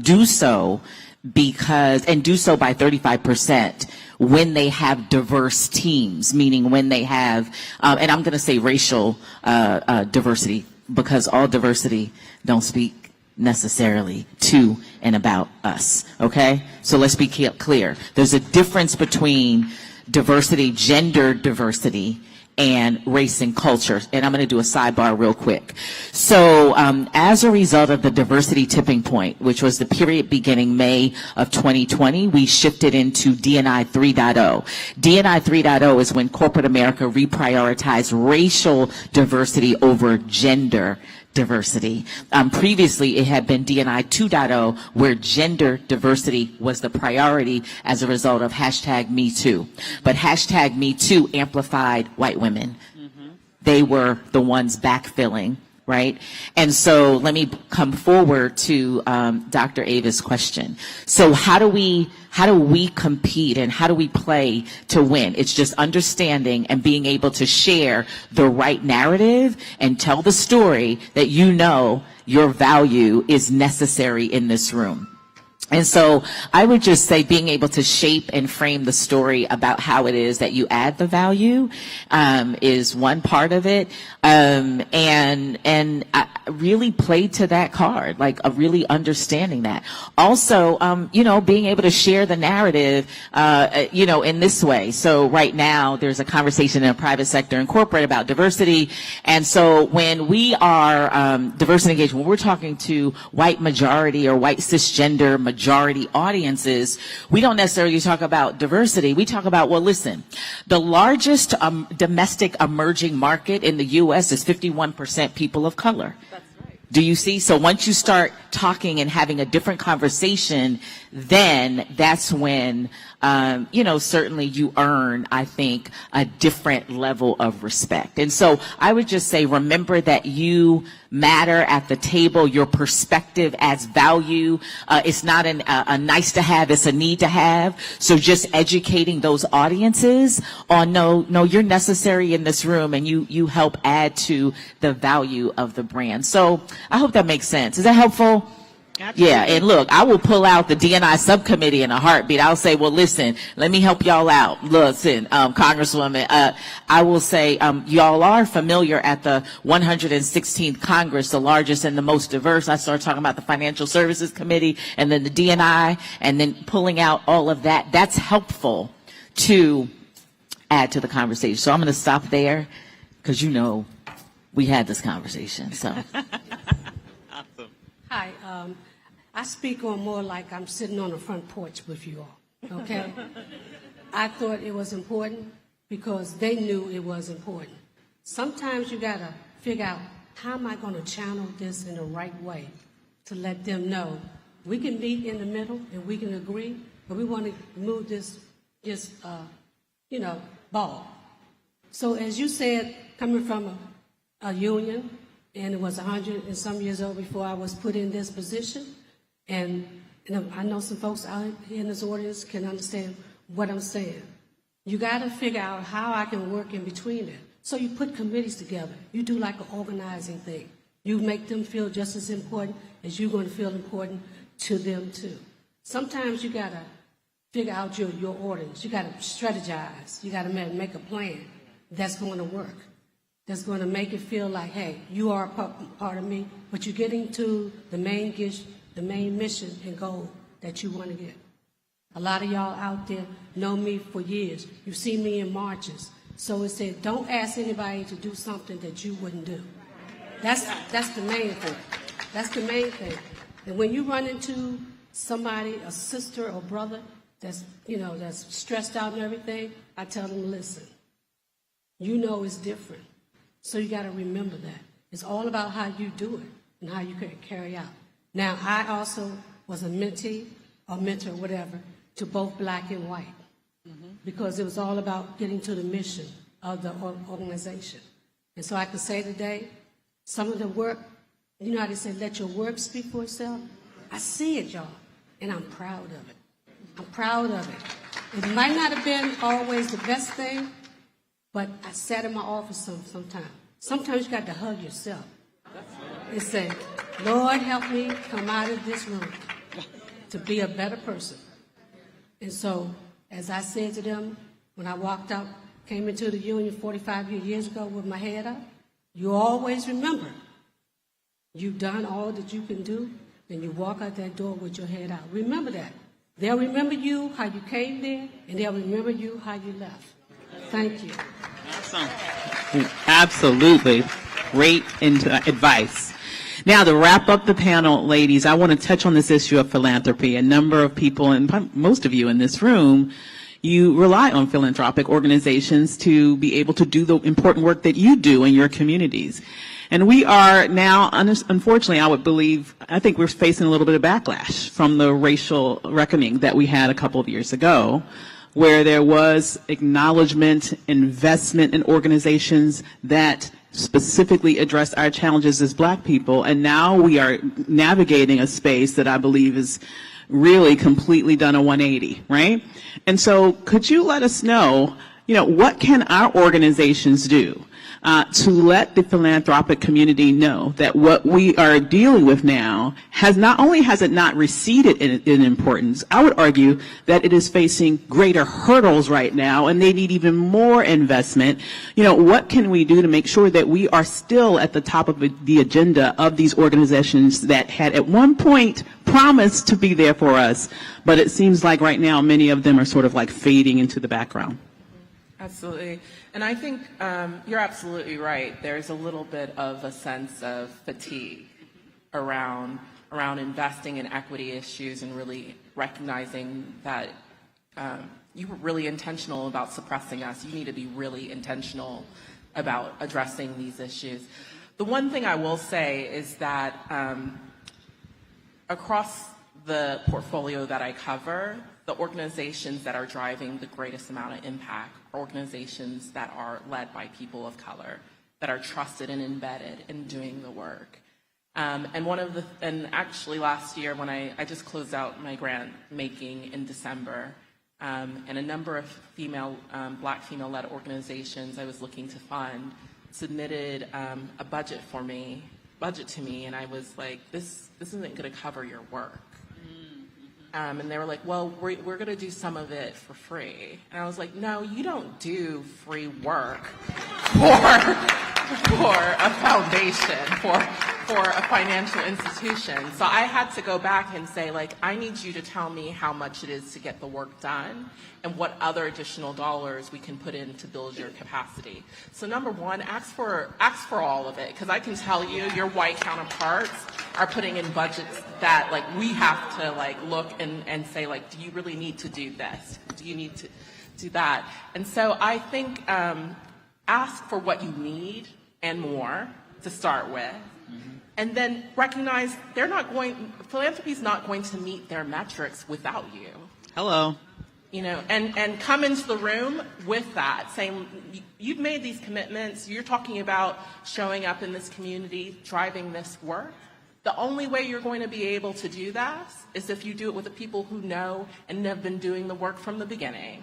do so do so by 35% when they have diverse teams, meaning when they have, and I'm going to say racial diversity, because all diversity don't speak necessarily to and about us, okay? So let's be clear. There's a difference between diversity, gender diversity, and race and culture. And I'm going to do a sidebar real quick. So as a result of the diversity tipping point, which was the period beginning May of 2020, we shifted into D&I 3.0. D&I 3.0 is when corporate America reprioritized racial diversity over gender diversity. Previously, it had been D&I 2.0, where gender diversity was the priority as a result of #MeToo. But #MeToo amplified white women. They were the ones backfilling, right? And so let me come forward to Dr. Ava's question. So how do we compete and how do we play to win? It's just understanding and being able to share the right narrative and tell the story that you know your value is necessary in this room. And so I would just say being able to shape and frame the story about how it is that you add the value is one part of it. And I really play to that card, like really understanding that. Also, being able to share the narrative, in this way. So right now there's a conversation in the private sector and corporate about diversity. And so when we are diverse and engaged, when we're talking to white majority or white cisgender majority audiences, we don't necessarily talk about diversity. We talk about, well, listen, the largest domestic emerging market in the U.S. is 51% people of color. That's right. Do you see? So once you start talking and having a different conversation, then that's when, certainly you earn, I think, a different level of respect. And so I would just say, remember that you matter at the table. Your perspective adds value. It's not a nice to have, it's a need to have. So just educating those audiences on, no, you're necessary in this room, and you help add to the value of the brand. So I hope that makes sense. Is that helpful? Absolutely. Yeah, and look, I will pull out the D&I subcommittee in a heartbeat. I'll say, well, listen, let me help y'all out. Listen, Congresswoman, I will say, y'all are familiar at the 116th Congress, the largest and the most diverse. I started talking about the Financial Services Committee and then the D&I, and then pulling out all of that. That's helpful to add to the conversation. So I'm going to stop there because, we had this conversation. So. Awesome. Hi. I speak on more like I'm sitting on the front porch with you all, okay? I thought it was important because they knew it was important. Sometimes you got to figure out, how am I going to channel this in the right way to let them know we can meet in the middle and we can agree, but we want to move this ball. So as you said, coming from a union, and it was 100 and some years old before I was put in this position. And I know some folks out here in this audience can understand what I'm saying. You got to figure out how I can work in between it. So you put committees together. You do like an organizing thing. You make them feel just as important as you're going to feel important to them too. Sometimes you got to figure out your audience. You got to strategize. You got to make a plan that's going to work. That's going to make it feel like, hey, you are a part of me, but you're getting to the main mission and goal that you want to get. A lot of y'all out there know me for years. You've seen me in marches. So it said, don't ask anybody to do something that you wouldn't do. That's the main thing. That's the main thing. And when you run into somebody, a sister or brother, that's stressed out and everything, I tell them, listen, it's different. So you got to remember that. It's all about how you do it and how you can carry out. Now, I also was a mentee or mentor, whatever, to both black and white. Because it was all about getting to the mission of the organization. And so I can say today, some of the work, you know how they say, let your work speak for itself? I see it, y'all, and I'm proud of it. I'm proud of it. It might not have been always the best thing, but I sat in my office sometimes. Sometimes you got to hug yourself and say, Lord, help me come out of this room to be a better person. And so, as I said to them, when I walked out, came into the union 45 years ago with my head up, you always remember, you've done all that you can do, then you walk out that door with your head out. Remember that. They'll remember you, how you came there, and they'll remember you, how you left. Thank you. Awesome. Absolutely. Great advice. Now, to wrap up the panel, ladies, I want to touch on this issue of philanthropy. A number of people, and most of you in this room, you rely on philanthropic organizations to be able to do the important work that you do in your communities. And we are now, unfortunately, I think we're facing a little bit of backlash from the racial reckoning that we had a couple of years ago, where there was acknowledgement, investment in organizations that specifically addressed our challenges as black people, and now we are navigating a space that I believe is really completely done a 180, right? And so could you let us know, what can our organizations do to let the philanthropic community know that what we are dealing with now has not only has it not receded in importance, I would argue that it is facing greater hurdles right now, and they need even more investment. What can we do to make sure that we are still at the top of the agenda of these organizations that had at one point promised to be there for us, but it seems like right now many of them are sort of like fading into the background. Absolutely. And I think you're absolutely right. There's a little bit of a sense of fatigue around investing in equity issues and really recognizing that you were really intentional about suppressing us. You need to be really intentional about addressing these issues. The one thing I will say is that across the portfolio that I cover, the organizations that are driving the greatest amount of impact are organizations that are led by people of color, that are trusted and embedded in doing the work. And actually last year when I just closed out my grant making in December, and a number of black female-led organizations I was looking to fund submitted a budget to me, and I was like, this isn't going to cover your work. And they were like, well, we're going to do some of it for free. And I was like, no, you don't do free work for a foundation, for a financial institution. So I had to go back and say, I need you to tell me how much it is to get the work done and what other additional dollars we can put in to build your capacity. So number one, ask for all of it, because I can tell you your white counterparts are putting in budgets that we have to look and say, do you really need to do this? Do you need to do that? And so I think ask for what you need and more to start with. And then recognize philanthropy's not going to meet their metrics without you. Hello. And come into the room with that, saying, you've made these commitments, you're talking about showing up in this community, driving this work. The only way you're going to be able to do that is if you do it with the people who know and have been doing the work from the beginning.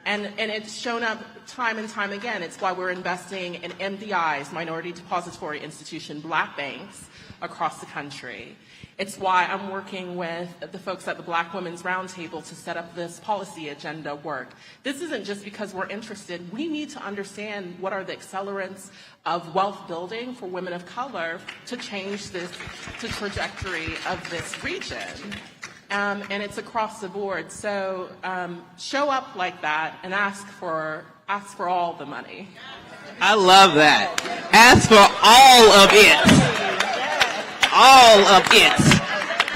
And it's shown up time and time again. It's why we're investing in MDIs, Minority Depository Institution, black banks across the country. It's why I'm working with the folks at the Black Women's Roundtable to set up this policy agenda work. This isn't just because we're interested. We need to understand what are the accelerants of wealth building for women of color to change the trajectory of this region. And it's across the board. So show up like that and ask for all the money. I love that. Ask for all of it. All of it.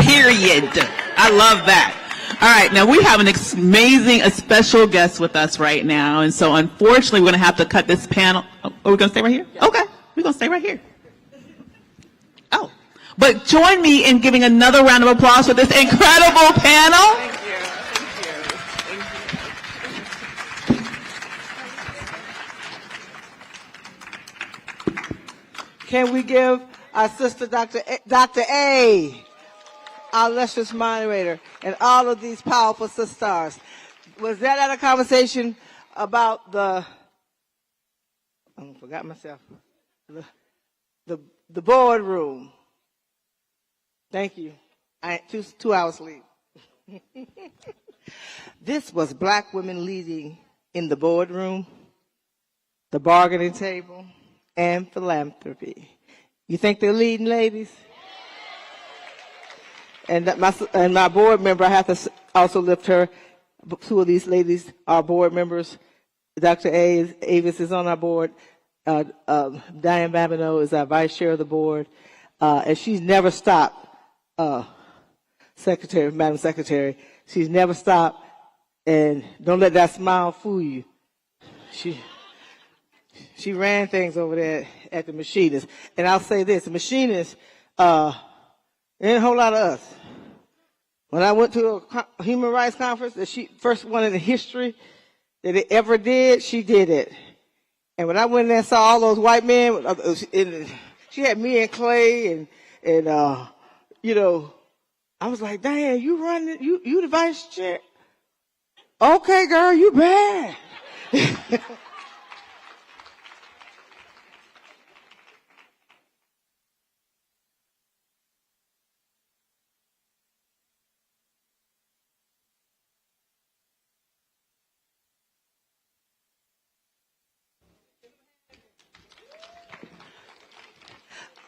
Period. I love that. All right, now we have a special guest with us right now, and so unfortunately we're going to have to cut this panel. Oh, we're going to stay right here? Okay, we're going to stay right here. Oh, But join me in giving another round of applause for this incredible panel. Thank you. Can we give our sister, Dr. A, our illustrious moderator, and all of these powerful sisters? Was that at a conversation about I forgot myself. The boardroom. Thank you. I had 2 hours sleep. This was Black women leading in the boardroom, the bargaining table, and philanthropy. You think they're leading, ladies? And my board member, I have to also lift her. 2 of these ladies are board members. Dr. Avis is on our board. Diane Babineau is our vice chair of the board. And she's never stopped, Madam Secretary, she's never stopped. And don't let that smile fool you. She ran things over there at the machinist. And I'll say this, the machinist, there ain't a whole lot of us. When I went to a human rights conference, the first one in the history that it ever did, she did it. And when I went there and saw all those white men, she had me and Clay and you know, I was like, Diane, you the vice chair? Okay, girl, you bad.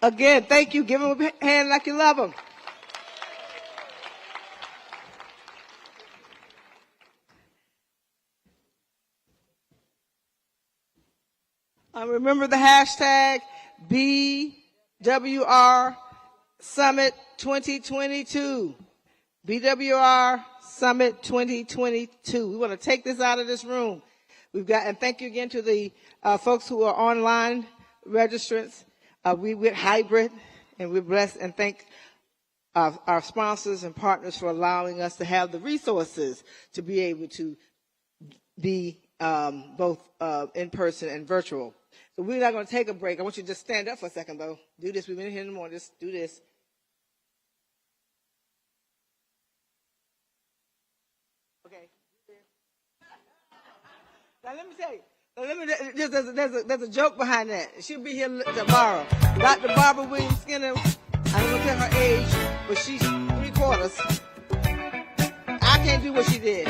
Again, thank you. Give them a hand like you love them. Remember the hashtag BWR Summit 2022. BWR Summit 2022. We want to take this out of this room. And thank you again to the folks who are online registrants. We went hybrid, and we're blessed, and thank our sponsors and partners for allowing us to have the resources to be able to be both in person and virtual. So we're not going to take a break. I want you to just stand up for a second, though. Do this. We've been here in the morning. Just do this. Okay. Now let me tell you. There's a joke behind that. She'll be here tomorrow. Dr. Barbara Williams Skinner, I don't want to tell her age, but she's 3/4. I can't do what she did.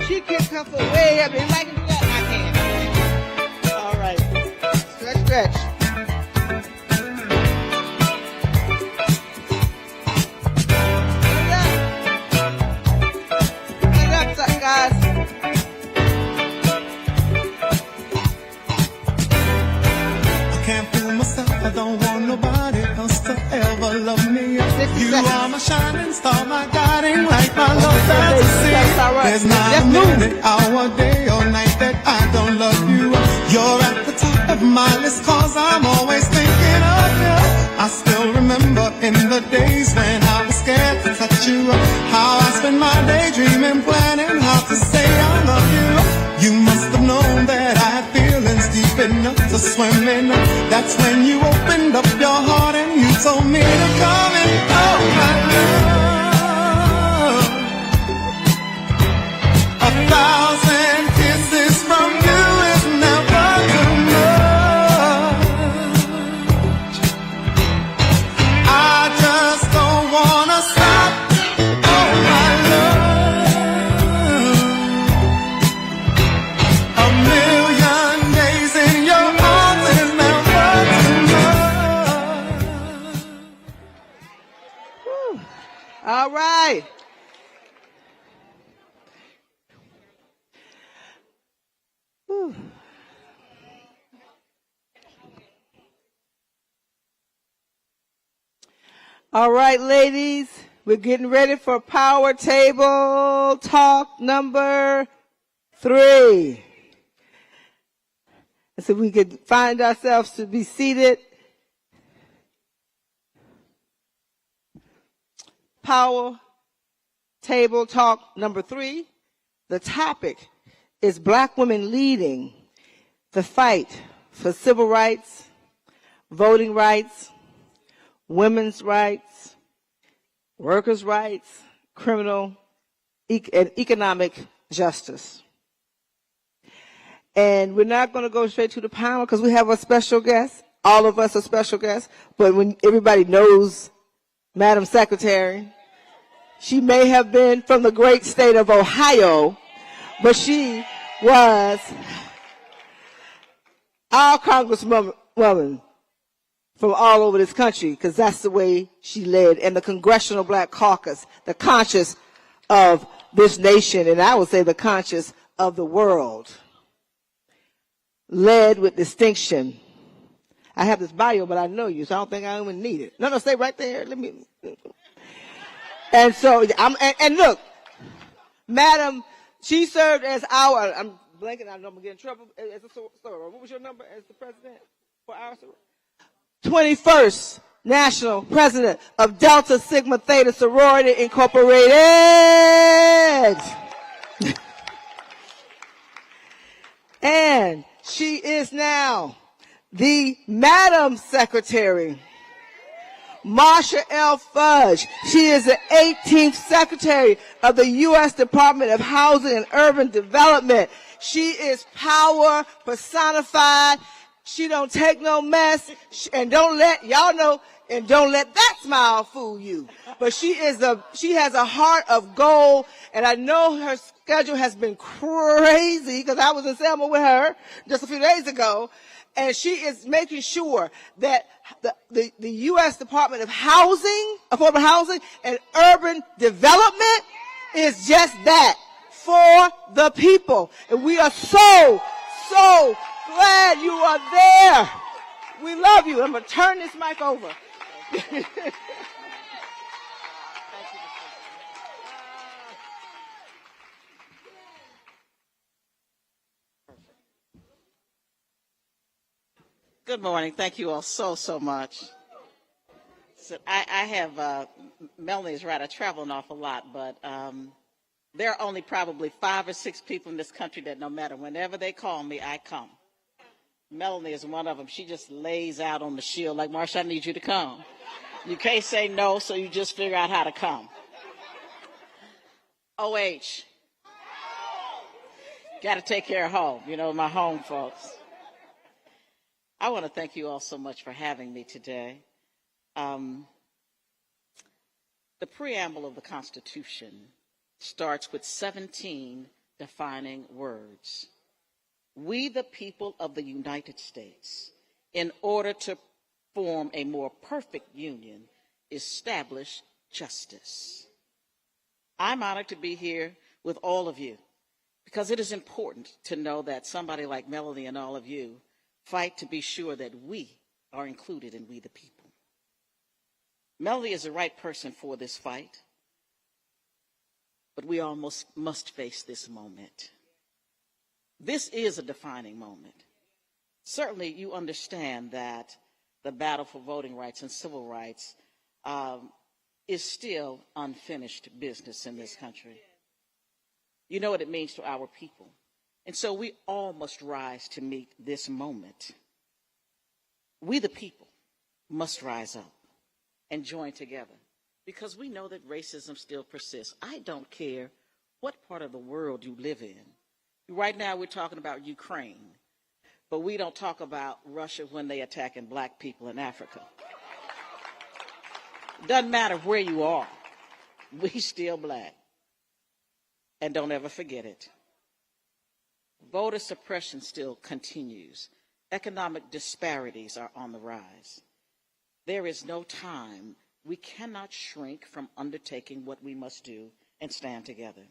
She kicked her foot way up. If I can do that, I can. All right. Stretch. Stand up, guys. I don't want nobody else to ever love me. You are my shining star, my guiding light, my love fantasy. There's not a minute, hour, day, or night that I don't love you. You're at the top of my list, cause I'm always thinking of you. I still remember in the days when I was scared to touch you, how I spent my day dreaming, planning how to say I love you. You must have known that I had feelings deep enough to swim in. That's when you opened up your heart and you told me to come in. Oh, my love. 1,000 kisses from you is never too much. I just don't wanna stop. Oh, my love. 1,000,000 days in your arms is never too much. Whew. All right. Whew. All right, ladies, we're getting ready for Power Table Talk number 3. And so we could find ourselves to be seated. Power Table Talk number 3. The topic is Black women leading the fight for civil rights, voting rights, women's rights, workers' rights, criminal and economic justice. And we're not going to go straight to the panel because we have a special guest. All of us are special guests. But when everybody knows Madam Secretary, she may have been from the great state of Ohio, but she was our congresswoman from all over this country, because that's the way she led. And the Congressional Black Caucus, the conscience of this nation, and I would say the conscience of the world, led with distinction. I have this bio, but I know you, so I don't think I even need it. No, stay right there. Let me. And so, and look, Madam, she served as our, I'm blanking, I know I'm going to get in trouble, as a soror. What was your number as the president for our soror? 21st National President of Delta Sigma Theta Sorority Incorporated. And she is now the Madam Secretary, Marsha L. Fudge. She is the 18th Secretary of the U.S. Department of Housing and Urban Development. She is power personified. She don't take no mess, and don't let y'all know, and don't let that smile fool you. But she has a heart of gold, and I know her schedule has been crazy because I was in Selma with her just a few days ago, and she is making sure that the U.S. Department of Housing, Affordable Housing and Urban Development is just that, for the people. And we are so glad you are there. We love you. I'm going to turn this mic over. Good morning. Thank you all so much. So I have, Melanie's right, I travel an awful lot, but there are only probably 5 or 6 people in this country that no matter whenever they call me, I come. Melanie is one of them. She just lays out on the shield like, Marsha, I need you to come. You can't say no, so you just figure out how to come. OH. Got to take care of home, my home folks. I want to thank you all so much for having me today. The preamble of the Constitution starts with 17 defining words. We, the people of the United States, in order to form a more perfect union, establish justice. I'm honored to be here with all of you because it is important to know that somebody like Melanie and all of you fight to be sure that we are included in We the People. Melanie is the right person for this fight, but we almost must face this moment. This is a defining moment. Certainly you understand that the battle for voting rights and civil rights is still unfinished business in this country. You know what it means to our people. And so we all must rise to meet this moment. We the people must rise up and join together because we know that racism still persists. I don't care what part of the world you live in. Right now we're talking about Ukraine, but we don't talk about Russia when they attacking black people in Africa. Doesn't matter where you are, we still black. And don't ever forget it. Voter suppression still continues. Economic disparities are on the rise. There is no time. We cannot shrink from undertaking what we must do and stand together.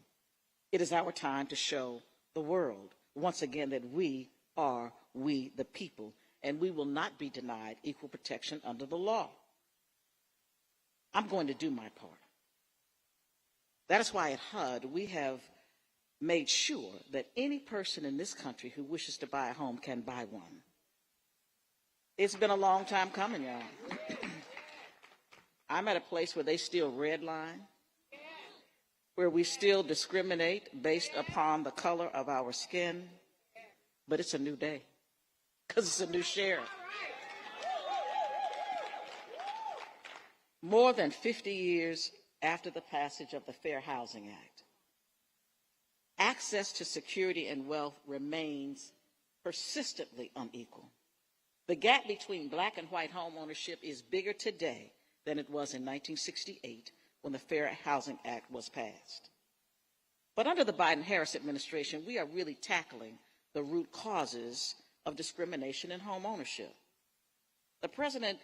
It is our time to show the world once again that we are we the people, and we will not be denied equal protection under the law. I'm going to do my part. That is why at HUD we have made sure that any person in this country who wishes to buy a home can buy one. It's been a long time coming, y'all. I'm at a place where they still redline, where we still discriminate based upon the color of our skin, but it's a new day because it's a new sheriff. More than 50 years after the passage of the Fair Housing Act, access to security and wealth remains persistently unequal. The gap between black and white home ownership is bigger today than it was in 1968 when the Fair Housing Act was passed. But under the Biden-Harris administration, we are really tackling the root causes of discrimination in home ownership. The president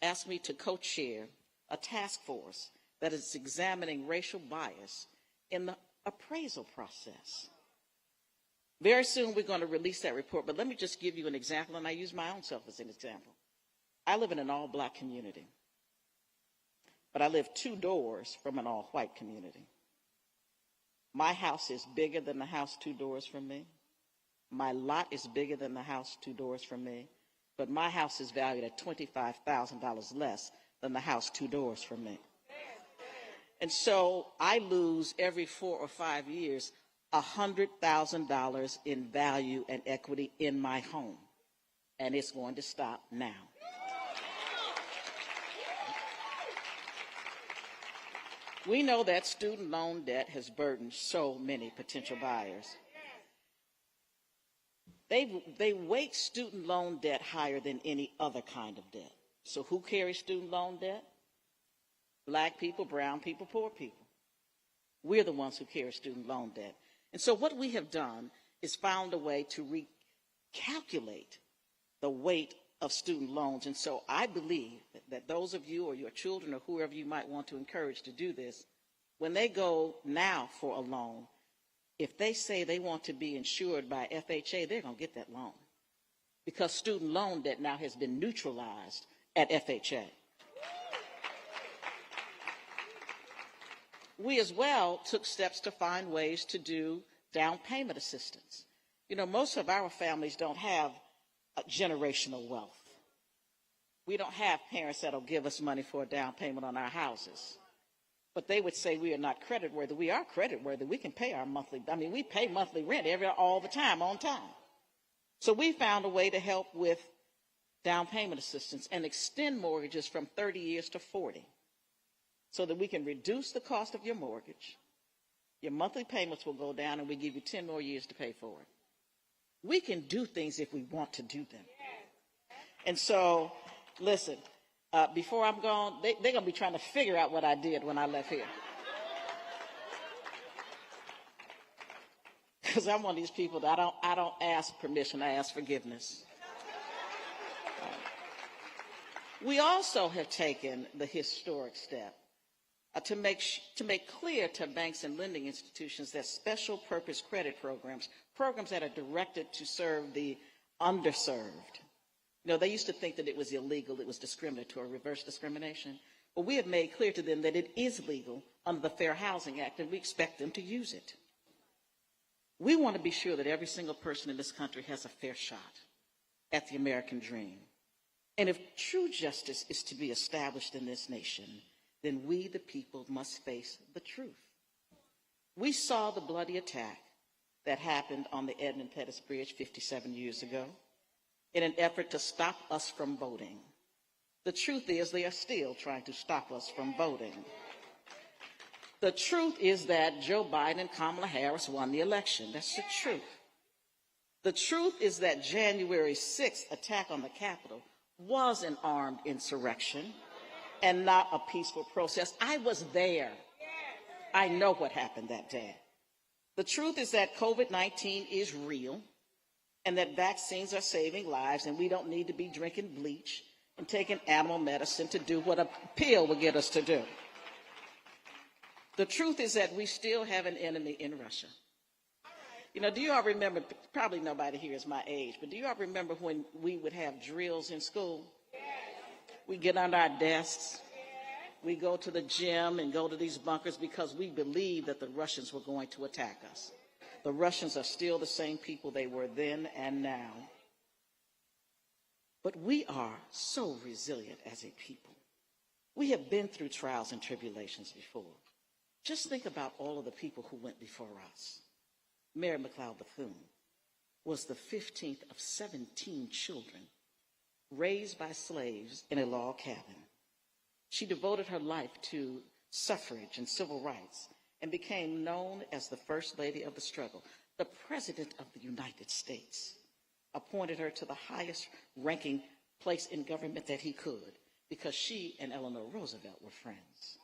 asked me to co-chair a task force that is examining racial bias in the appraisal process. Very soon we're going to release that report, but let me just give you an example, and I use my own self as an example. I live in an all-black community, but I live 2 doors from an all-white community. My house is bigger than the house 2 doors from me. My lot is bigger than the house 2 doors from me, but my house is valued at $25,000 less than the house 2 doors from me. And so I lose every 4 or 5 years $100,000 in value and equity in my home, and it's going to stop now. We know that student loan debt has burdened so many potential buyers. They weight student loan debt higher than any other kind of debt. So who carries student loan debt? Black people, brown people, poor people. We're the ones who carry student loan debt. And so what we have done is found a way to recalculate the weight of student loans. And so I believe that those of you or your children or whoever you might want to encourage to do this, when they go now for a loan, if they say they want to be insured by FHA, they're going to get that loan because student loan debt now has been neutralized at FHA. We as well took steps to find ways to do down payment assistance. You know, most of our families don't have generational wealth. We don't have parents that'll give us money for a down payment on our houses. But they would say we are not creditworthy. We are creditworthy. We can pay our monthly, we pay monthly rent all the time, on time. So we found a way to help with down payment assistance and extend mortgages from 30 years to 40. So that we can reduce the cost of your mortgage, your monthly payments will go down, and we give you 10 more years to pay for it. We can do things if we want to do them. And so, listen, before I'm gone, they're going to be trying to figure out what I did when I left here. Because I'm one of these people that I don't ask permission, I ask forgiveness. We also have taken the historic step to make clear to banks and lending institutions that special purpose credit programs that are directed to serve the underserved. You know, they used to think that it was illegal, it was discriminatory, reverse discrimination. But we have made clear to them that it is legal under the Fair Housing Act, and we expect them to use it. We want to be sure that every single person in this country has a fair shot at the American dream. And if true justice is to be established in this nation, then we, the people, must face the truth. We saw the bloody attack that happened on the Edmund Pettus Bridge 57 years ago in an effort to stop us from voting. The truth is they are still trying to stop us from voting. The truth is that Joe Biden and Kamala Harris won the election. That's the truth. The truth is that January 6th attack on the Capitol was an armed insurrection and not a peaceful protest. I was there. I know what happened that day. The truth is that COVID-19 is real and that vaccines are saving lives, and we don't need to be drinking bleach and taking animal medicine to do what a pill will get us to do. The truth is that we still have an enemy in Russia. You know, do you all remember, probably nobody here is my age, but do you all remember when we would have drills in school? We get under our desks, we go to the gym and go to these bunkers because we believed that the Russians were going to attack us. The Russians are still the same people they were then and now. But we are so resilient as a people. We have been through trials and tribulations before. Just think about all of the people who went before us. Mary McLeod Bethune was the 15th of 17 children raised by slaves in a log cabin. She devoted her life to suffrage and civil rights and became known as the First Lady of the Struggle. The President of the United States appointed her to the highest ranking place in government that he could because she and Eleanor Roosevelt were friends.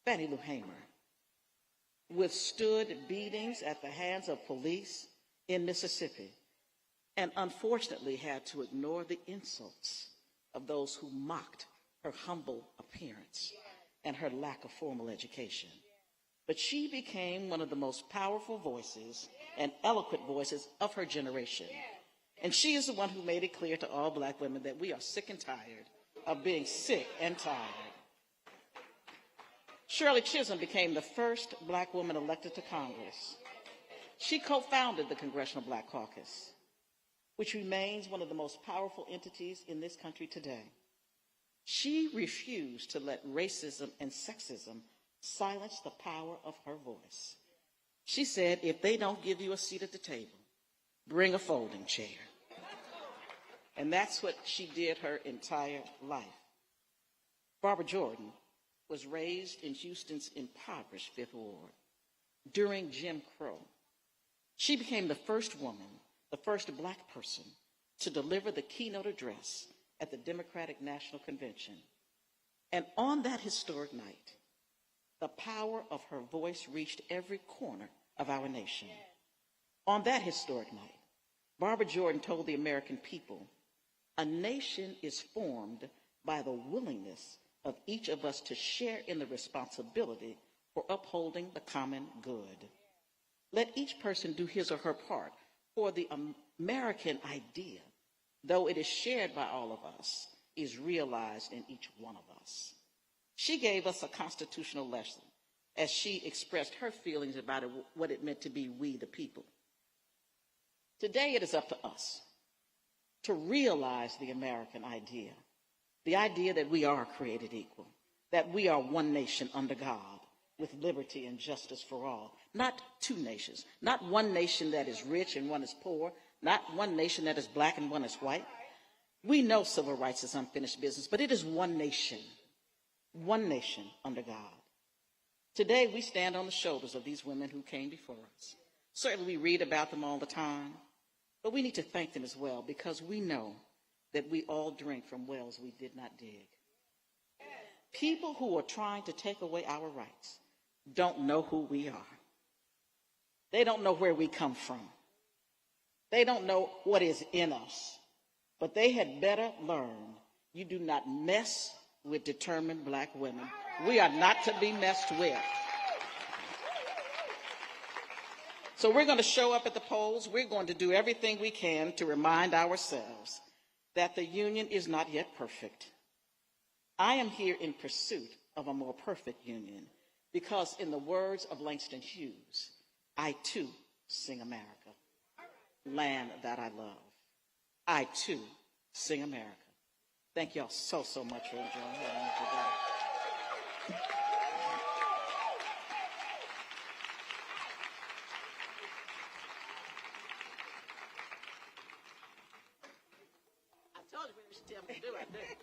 Fannie Lou Hamer withstood beatings at the hands of police in Mississippi and unfortunately had to ignore the insults of those who mocked her humble appearance and her lack of formal education. But she became one of the most powerful voices and eloquent voices of her generation. And she is the one who made it clear to all Black women that we are sick and tired of being sick and tired. Shirley Chisholm became the first Black woman elected to Congress. She co-founded the Congressional Black Caucus, which remains one of the most powerful entities in this country today. She refused to let racism and sexism silence the power of her voice. She said, if they don't give you a seat at the table, bring a folding chair. And that's what she did her entire life. Barbara Jordan was raised in Houston's impoverished Fifth Ward during Jim Crow. She became the first woman, the first Black person to deliver the keynote address at the Democratic National Convention. And on that historic night, the power of her voice reached every corner of our nation. On that historic night, Barbara Jordan told the American people, a nation is formed by the willingness of each of us to share in the responsibility for upholding the common good. Let each person do his or her part, for the American idea, though it is shared by all of us, is realized in each one of us. She gave us a constitutional lesson as she expressed her feelings about what it meant to be we the people. Today it is up to us to realize the American idea, the idea that we are created equal, that we are one nation under God with liberty and justice for all, not two nations, not one nation that is rich and one is poor, not one nation that is Black and one is white. We know civil rights is unfinished business, but it is one nation under God. Today, we stand on the shoulders of these women who came before us. Certainly, we read about them all the time, but we need to thank them as well because we know that we all drink from wells we did not dig. People who are trying to take away our rights don't know who we are. They don't know where we come from. They don't know what is in us. But they had better learn you do not mess with determined Black women. We are not to be messed with. So we're going to show up at the polls. We're going to do everything we can to remind ourselves that the union is not yet perfect. I am here in pursuit of a more perfect union because in the words of Langston Hughes, I too sing America, land that I love. I too sing America. Thank y'all so much for enjoying me today. I told you we should tell me to do it.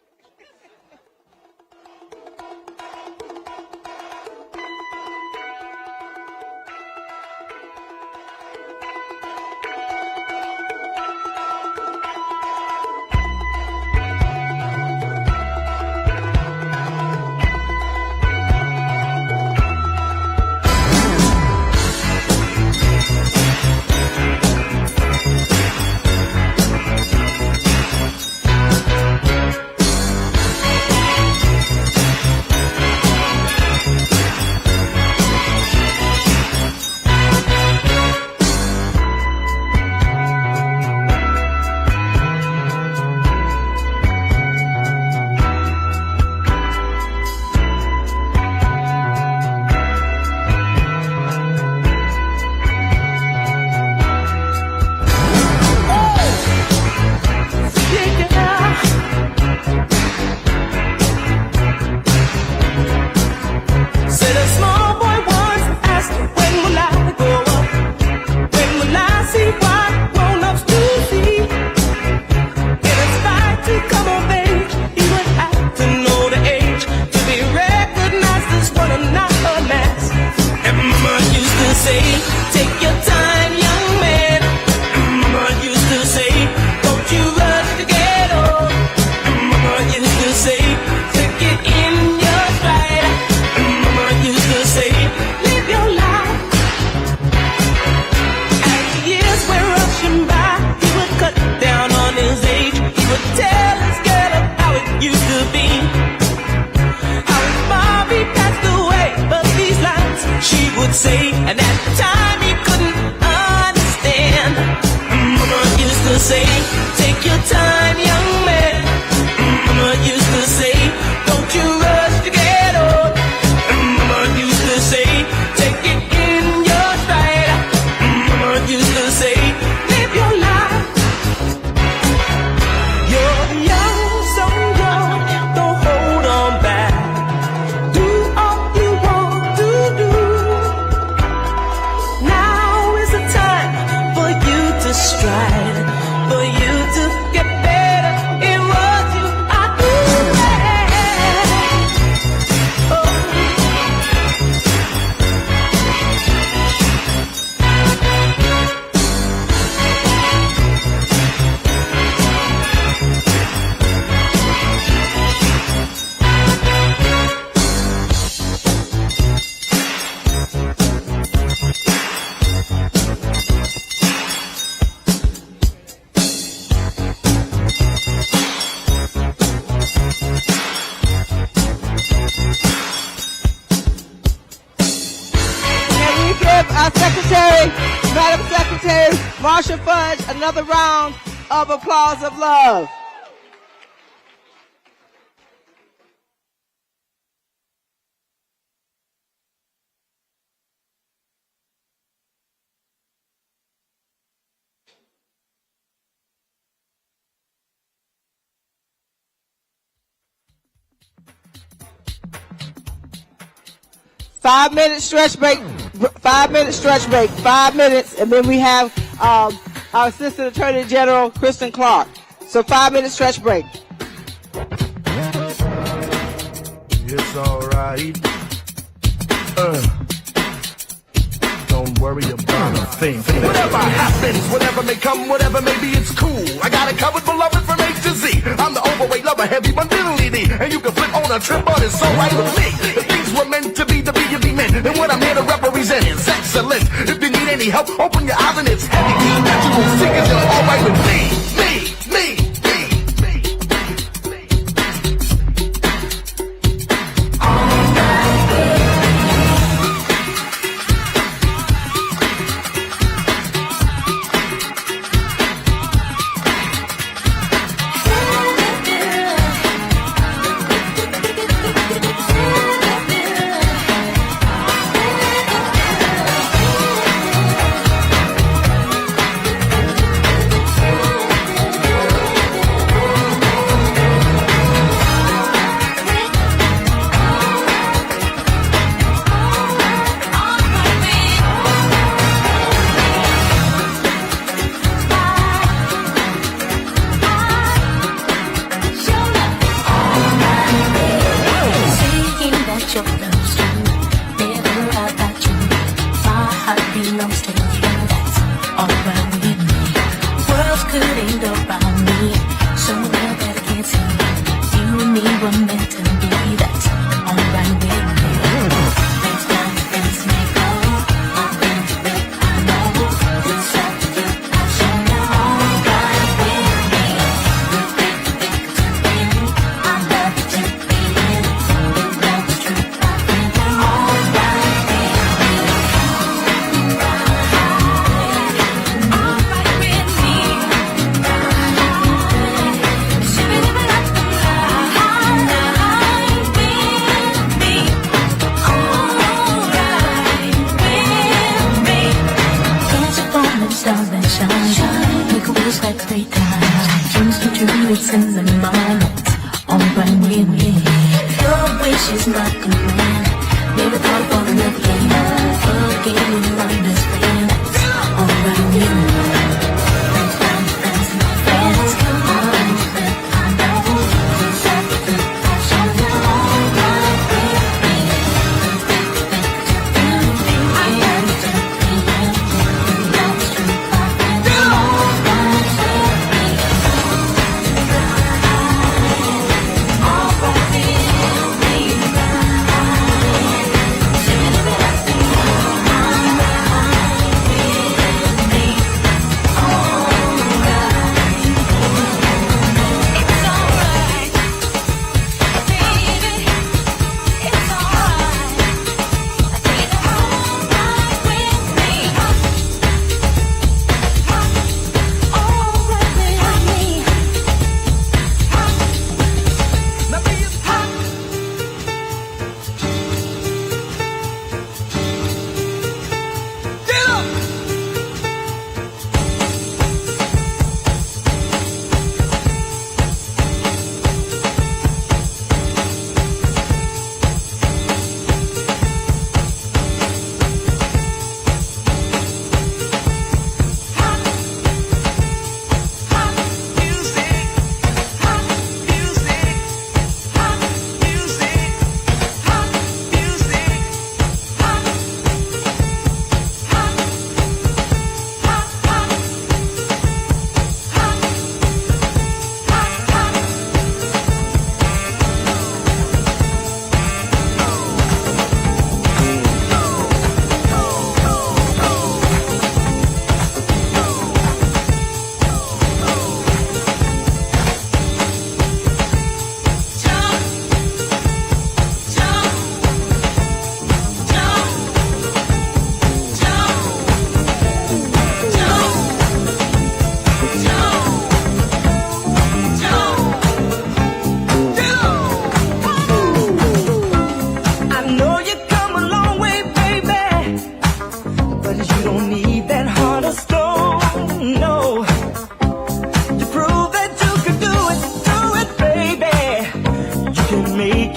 Madam Secretary, Marsha Fudge, another round of applause of love. Five-minute stretch break, 5 minutes, and then we have our Assistant Attorney General, Kristen Clark. So 5-minute stretch break. It's all right. Don't worry about a thing. Whatever happens, whatever may come, whatever may be, it's cool. I got it covered, beloved, from A to Z. I'm the overweight lover, heavy mobility, and you can flip on a trip, but it's all right with me. The things were meant to be meant, and what I'm here to represent is excellent. If you need any help, open your eyes and it's heavy. Natural singers, you're all right with me.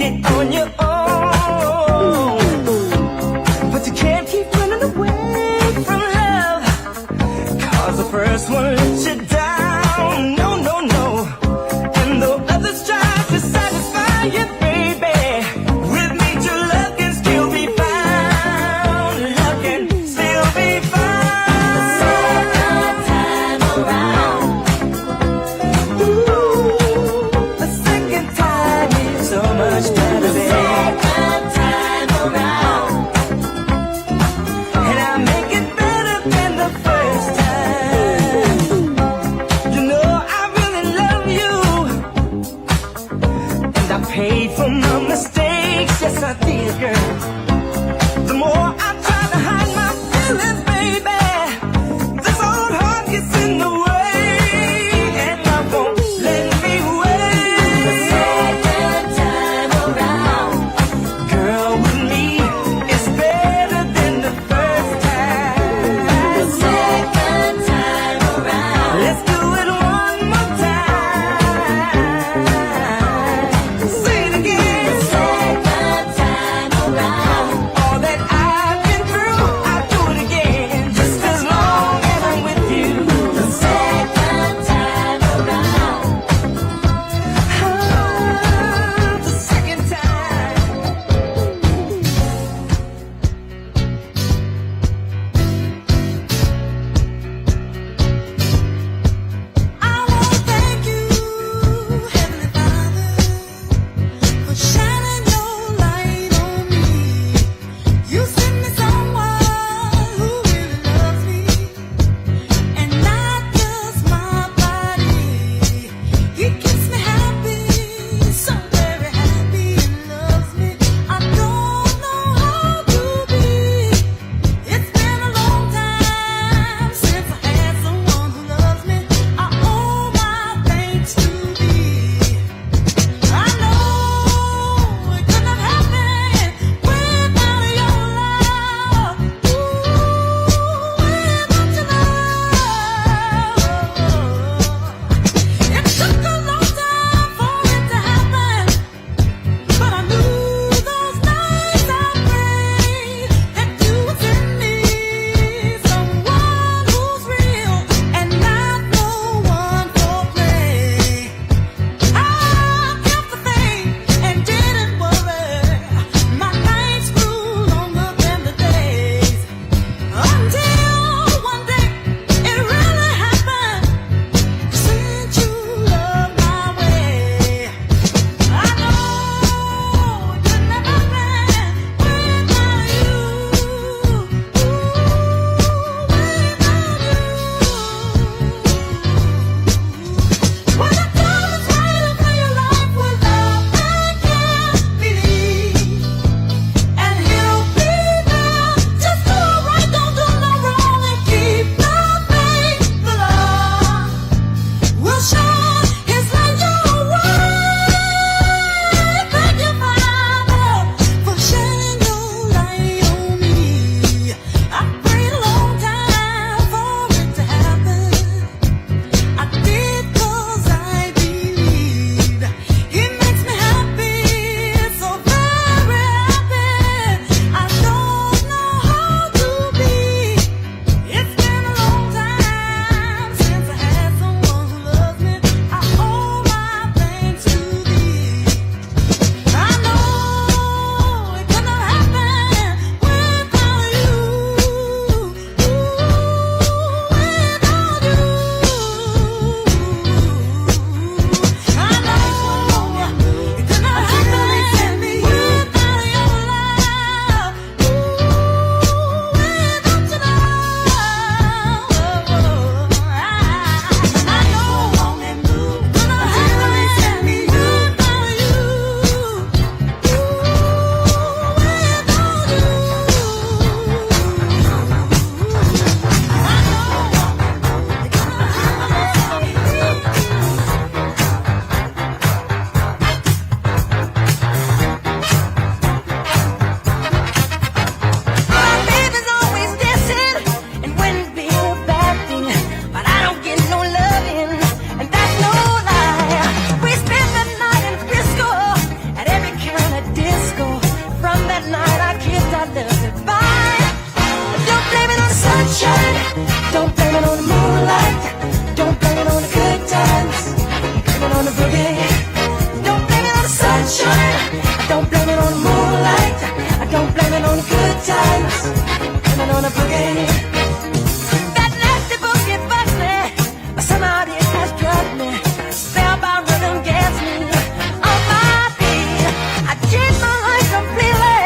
it on your own. But you can't keep running away from love, 'cause the first one let you down. No, no, no. And though others try to satisfy you, baby, with me your love can still be found. Love can still be found. The second time around. Ooh, the second time is so much better. The second time around. And I make it better than the first time. You know I really love you, and I paid for my mistakes. Yes, I did, girl. The more I try to hide my feelings, baby, this old heart gets in the way, and love won't let me wait. The second time around, girl, with me is better than the first time. The second time around, let's do it one more time. Say it again. The second time around. I don't blame it on the moonlight. I don't blame it on the good times. I blame it on the boogie. That nasty boogie bugs me, but somehow it has drugged me. Spellbound rhythm gets me on my feet. I changed my life completely.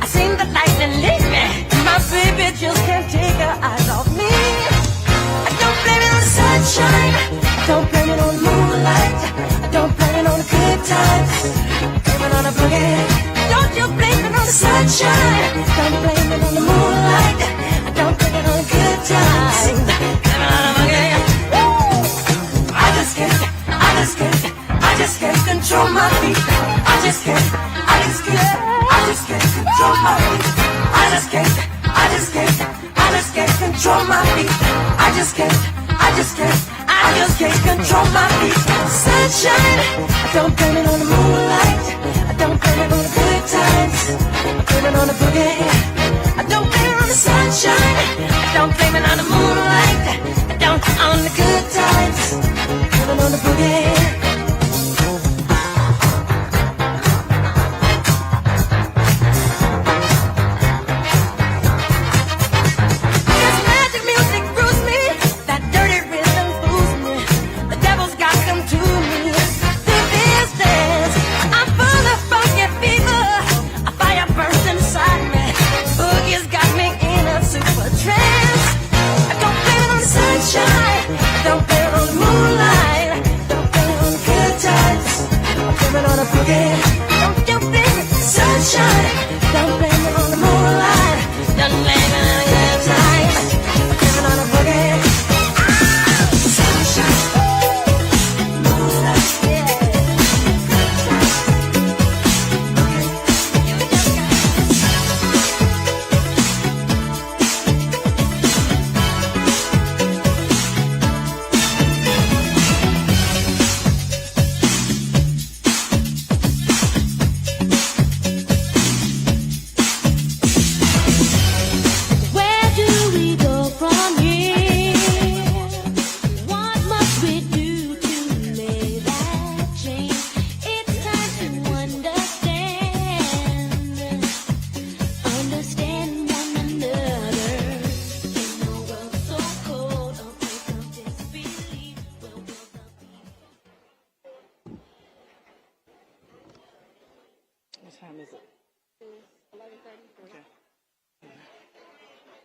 I seen the lightning lead me. My baby just can't take her eyes off me. I don't blame it on the sunshine. I don't blame it on the moonlight. I don't blame it on the good times. I blame it on the boogie. Don't you blame it on the sunshine. Don't blame it on the moonlight. I don't blame it on the good times. Blame it on the boogie. I just can't control my feet. I just can't control my feet. I just can't control my feet. I just can't control my feet. Sunshine, I don't blame it on the moonlight. I don't blame it on the good times. I blame it on the boogie. I don't blame it on the sunshine. I don't blame it on the moonlight. I don't on the good times. I blame it on the boogie. Don't you blame it, sunshine. Don't blame it on the moonlight. Don't blame it on the good times. Blame it on the boogie. Sunshine, moonlight,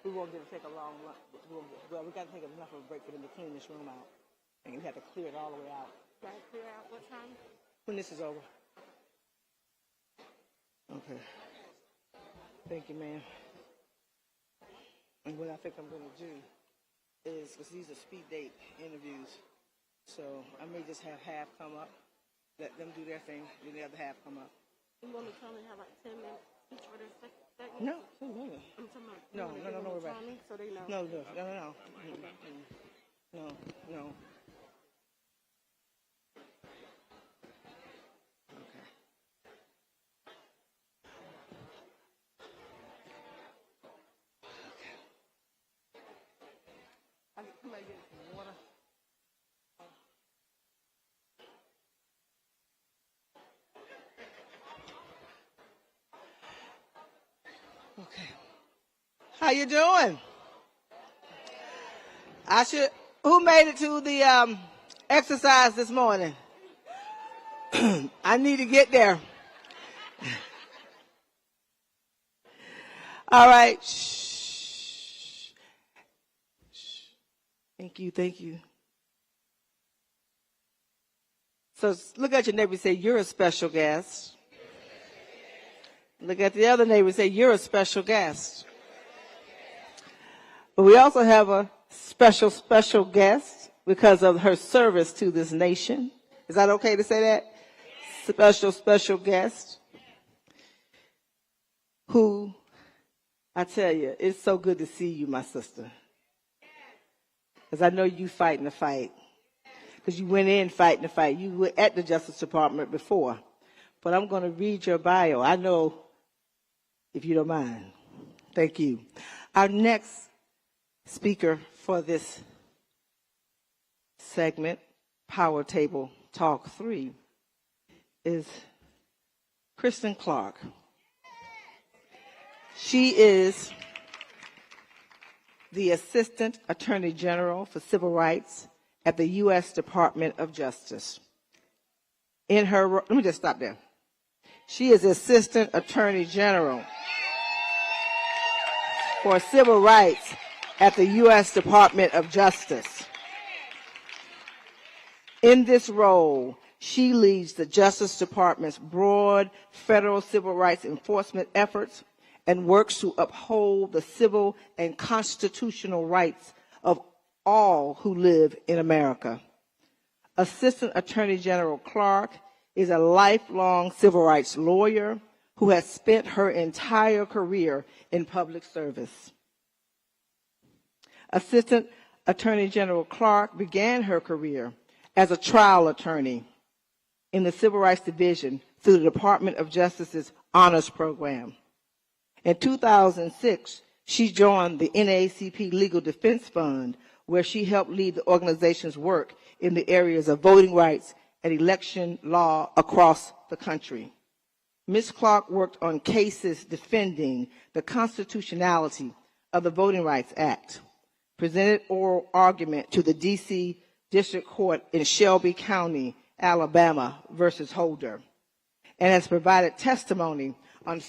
We won't get to take a long lunch. Well, we got to take enough of a break for them to clean this room out. And we have to clear it all the way out. Got to clear out what time? When this is over. Okay. Thank you, ma'am. And what I think I'm going to do is, because these are speed date interviews, so I may just have half come up, let them do their thing, then the other half come up. You want me to only have like 10 minutes each for their segment? No. I'm talking about. No, worry about it. So they know. No. Okay. No. Somebody get some water. Okay. How you doing? Who made it to the exercise this morning? I need to get there. All right. Shh. Thank you. So look at your neighbor and say, you're a special guest. Look at the other neighbor and say, you're a special guest. But we also have a special guest because of her service to this nation. Is that okay to say that? Special guest. Who, I tell you, it's so good to see you, my sister. Because I know you fighting the fight. Because you went in fighting the fight. You were at the Justice Department before. But I'm going to read your bio. I know, if you don't mind. Thank you. Our next speaker for this segment, Power Table Talk 3, is Kristen Clark. She is the Assistant Attorney General for Civil Rights at the U.S. Department of Justice. Let me just stop there. She is Assistant Attorney General for Civil Rights at the U.S. Department of Justice. In this role, she leads the Justice Department's broad federal civil rights enforcement efforts and works to uphold the civil and constitutional rights of all who live in America. Assistant Attorney General Clark is a lifelong civil rights lawyer who has spent her entire career in public service. Assistant Attorney General Clark began her career as a trial attorney in the Civil Rights Division through the Department of Justice's Honors Program. In 2006, she joined the NAACP Legal Defense Fund, where she helped lead the organization's work in the areas of voting rights and election law across the country. Ms. Clark worked on cases defending the constitutionality of the Voting Rights Act, presented oral argument to the D.C. District Court in Shelby County, Alabama versus Holder, and has provided testimony on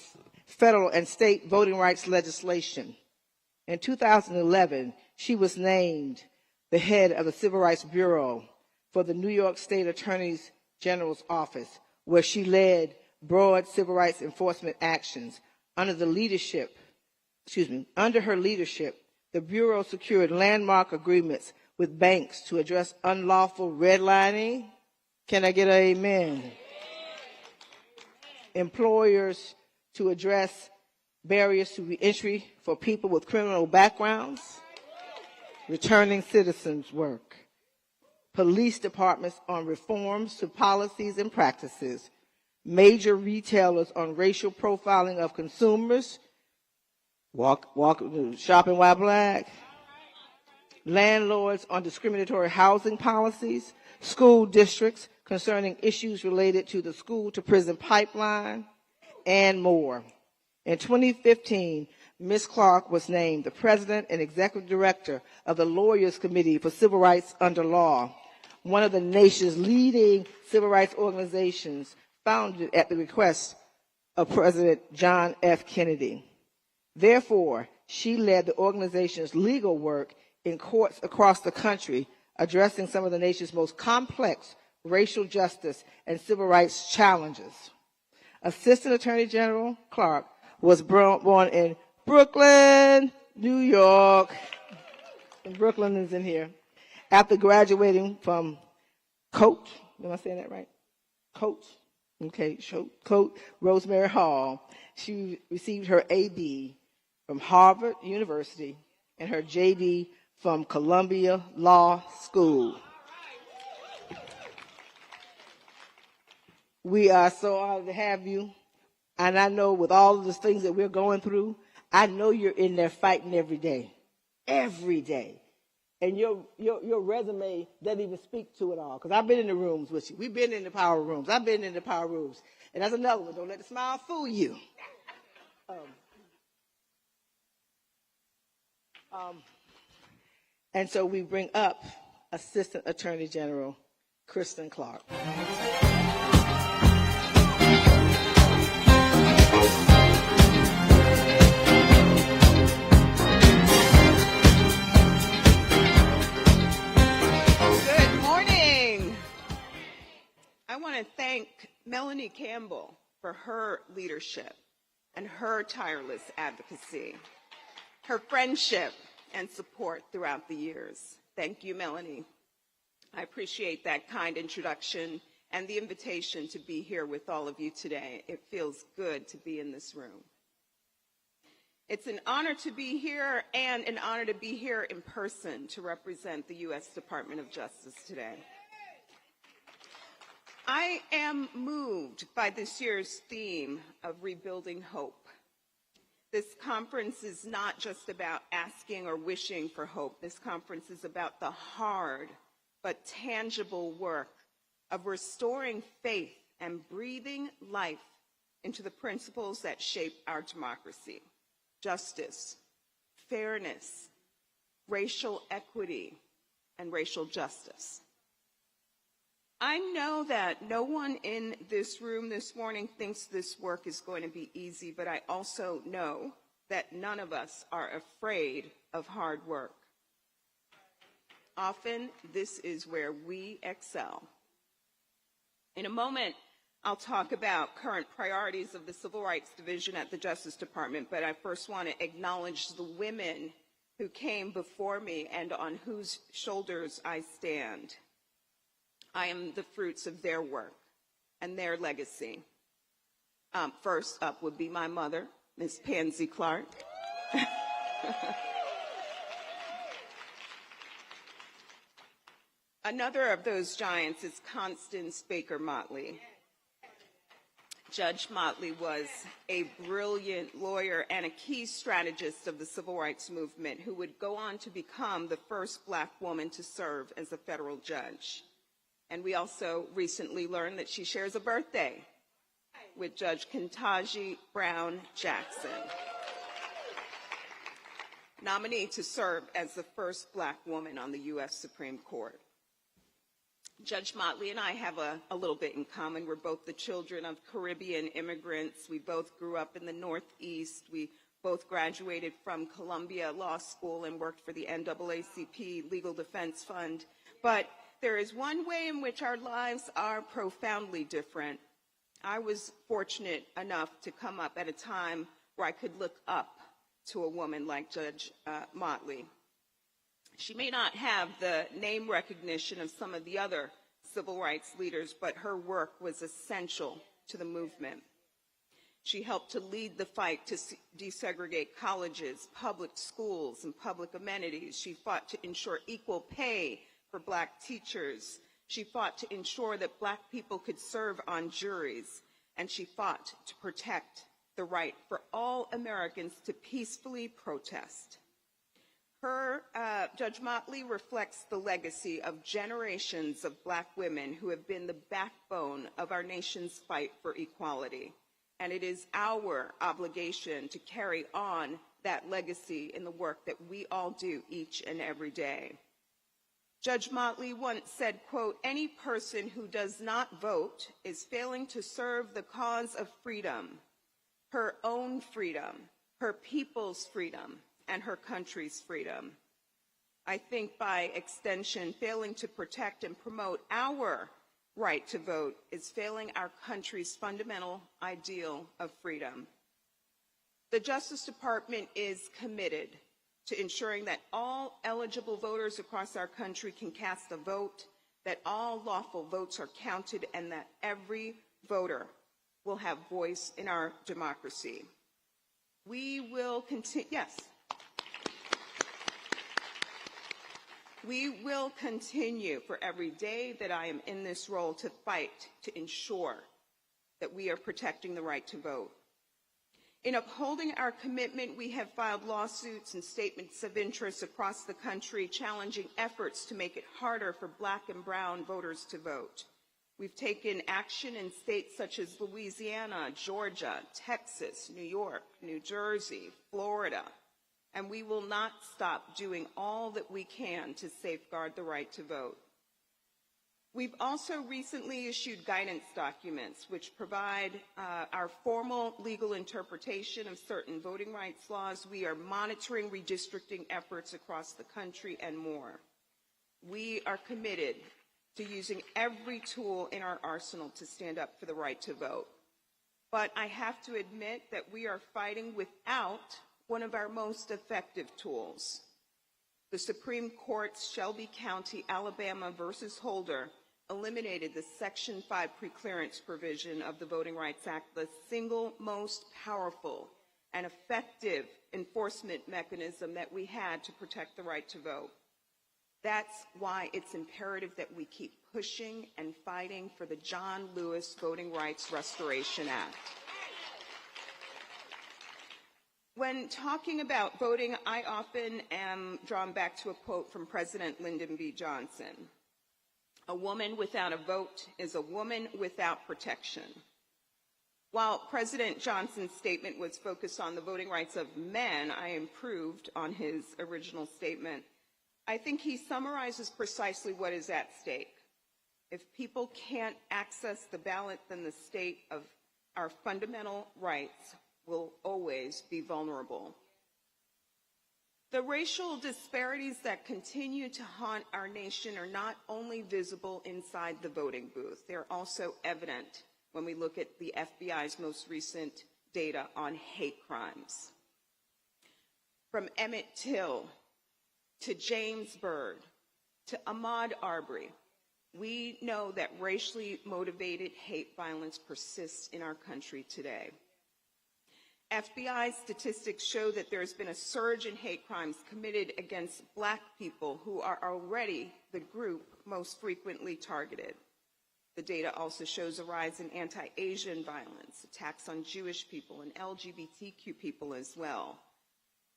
federal and state voting rights legislation. In 2011, she was named the head of the Civil Rights Bureau for the New York State Attorney General's Office, where she led broad civil rights enforcement actions. Under her leadership, the Bureau secured landmark agreements with banks to address unlawful redlining. Can I get an amen? Employers to address barriers to reentry for people with criminal backgrounds, returning citizens work, police departments on reforms to policies and practices, major retailers on racial profiling of consumers, shopping while black, landlords on discriminatory housing policies, school districts concerning issues related to the school to prison pipeline, and more. In 2015, Ms. Clark was named the President and Executive Director of the Lawyers Committee for Civil Rights Under Law, one of the nation's leading civil rights organizations founded at the request of President John F. Kennedy. Therefore, she led the organization's legal work in courts across the country, addressing some of the nation's most complex racial justice and civil rights challenges. Assistant Attorney General Clark was born in Brooklyn, New York. And Brooklyn is in here. After graduating from Coat, am I saying that right? Coat Rosemary Hall, she received her AB from Harvard University and her JD from Columbia Law School. We are so honored to have you. And I know with all of the things that we're going through, I know you're in there fighting every day. Every day. And your resume doesn't even speak to it all. Because I've been in the rooms with you. We've been in the power rooms. I've been in the power rooms. And that's another one. Don't let the smile fool you. And so we bring up Assistant Attorney General Kristen Clark. I want to thank Melanie Campbell for her leadership and her tireless advocacy, her friendship and support throughout the years. Thank you, Melanie. I appreciate that kind introduction and the invitation to be here with all of you today. It feels good to be in this room. It's an honor to be here and an honor to be here in person to represent the U.S. Department of Justice today. I am moved by this year's theme of rebuilding hope. This conference is not just about asking or wishing for hope. This conference is about the hard but tangible work of restoring faith and breathing life into the principles that shape our democracy: justice, fairness, racial equity, and racial justice. I know that no one in this room this morning thinks this work is going to be easy, but I also know that none of us are afraid of hard work. Often, this is where we excel. In a moment, I'll talk about current priorities of the Civil Rights Division at the Justice Department, but I first want to acknowledge the women who came before me and on whose shoulders I stand. I am the fruits of their work and their legacy. First up would be my mother, Miss Pansy Clark. Another of those giants is Constance Baker Motley. Judge Motley was a brilliant lawyer and a key strategist of the civil rights movement who would go on to become the first Black woman to serve as a federal judge. And we also recently learned that she shares a birthday with Judge Ketanji Brown Jackson, nominee to serve as the first Black woman on the U.S. Supreme Court. Judge Motley and I have a little bit in common. We're both the children of Caribbean immigrants. We both grew up in the Northeast. We both graduated from Columbia Law School and worked for the NAACP Legal Defense Fund. But there is one way in which our lives are profoundly different. I was fortunate enough to come up at a time where I could look up to a woman like Judge Motley. She may not have the name recognition of some of the other civil rights leaders, but her work was essential to the movement. She helped to lead the fight to desegregate colleges, public schools, and public amenities. She fought to ensure equal pay for Black teachers. She fought to ensure that Black people could serve on juries. And she fought to protect the right for all Americans to peacefully protest. Judge Motley reflects the legacy of generations of Black women who have been the backbone of our nation's fight for equality. And it is our obligation to carry on that legacy in the work that we all do each and every day. Judge Motley once said, quote, "Any person who does not vote is failing to serve the cause of freedom, her own freedom, her people's freedom, and her country's freedom." I think by extension, failing to protect and promote our right to vote is failing our country's fundamental ideal of freedom. The Justice Department is committed to ensuring that all eligible voters across our country can cast a vote, that all lawful votes are counted, and that every voter will have voice in our democracy. We will continue, yes. We will continue for every day that I am in this role to fight to ensure that we are protecting the right to vote. In upholding our commitment, we have filed lawsuits and statements of interest across the country challenging efforts to make it harder for Black and brown voters to vote. We've taken action in states such as Louisiana, Georgia, Texas, New York, New Jersey, Florida, and we will not stop doing all that we can to safeguard the right to vote. We've also recently issued guidance documents which provide our formal legal interpretation of certain voting rights laws. We are monitoring redistricting efforts across the country and more. We are committed to using every tool in our arsenal to stand up for the right to vote. But I have to admit that we are fighting without one of our most effective tools. The Supreme Court's Shelby County, Alabama versus Holder eliminated the Section 5 preclearance provision of the Voting Rights Act, the single most powerful and effective enforcement mechanism that we had to protect the right to vote. That's why it's imperative that we keep pushing and fighting for the John Lewis Voting Rights Restoration Act. When talking about voting, I often am drawn back to a quote from President Lyndon B. Johnson. "A woman without a vote is a woman without protection." While President Johnson's statement was focused on the voting rights of men, I improved on his original statement. I think he summarizes precisely what is at stake. If people can't access the ballot, then the state of our fundamental rights will always be vulnerable. The racial disparities that continue to haunt our nation are not only visible inside the voting booth, they're also evident when we look at the FBI's most recent data on hate crimes. From Emmett Till to James Byrd to Ahmaud Arbery, we know that racially motivated hate violence persists in our country today. FBI statistics show that there has been a surge in hate crimes committed against Black people who are already the group most frequently targeted. The data also shows a rise in anti-Asian violence, attacks on Jewish people and LGBTQ people as well.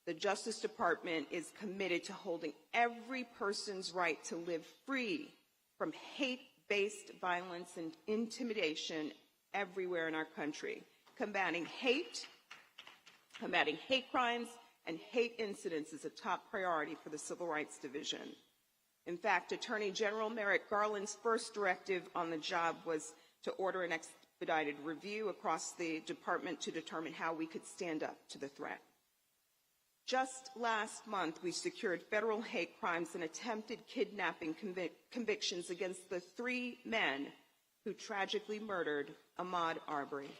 The Justice Department is committed to holding every person's right to live free from hate-based violence and intimidation everywhere in our country. Combating hate crimes and hate incidents is a top priority for the Civil Rights Division. In fact, Attorney General Merrick Garland's first directive on the job was to order an expedited review across the department to determine how we could stand up to the threat. Just last month, we secured federal hate crimes and attempted kidnapping convictions against the 3 men who tragically murdered Ahmaud Arbery.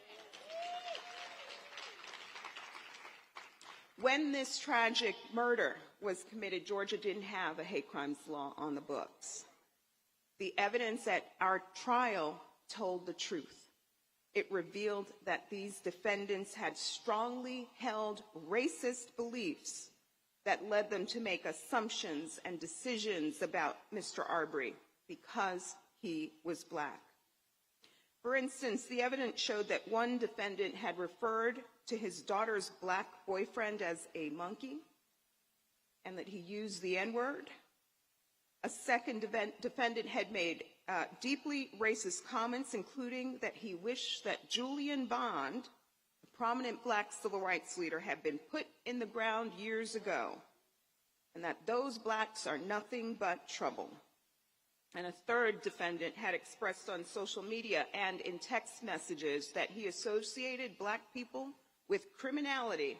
When this tragic murder was committed, Georgia didn't have a hate crimes law on the books. The evidence at our trial told the truth. It revealed that these defendants had strongly held racist beliefs that led them to make assumptions and decisions about Mr. Arbery because he was Black. For instance, the evidence showed that one defendant had referred to his daughter's Black boyfriend as a monkey and that he used the N-word. A second defendant had made deeply racist comments, including that he wished that Julian Bond, a prominent Black civil rights leader, had been put in the ground years ago, and that those Blacks are nothing but trouble. And a third defendant had expressed on social media and in text messages that he associated Black people with criminality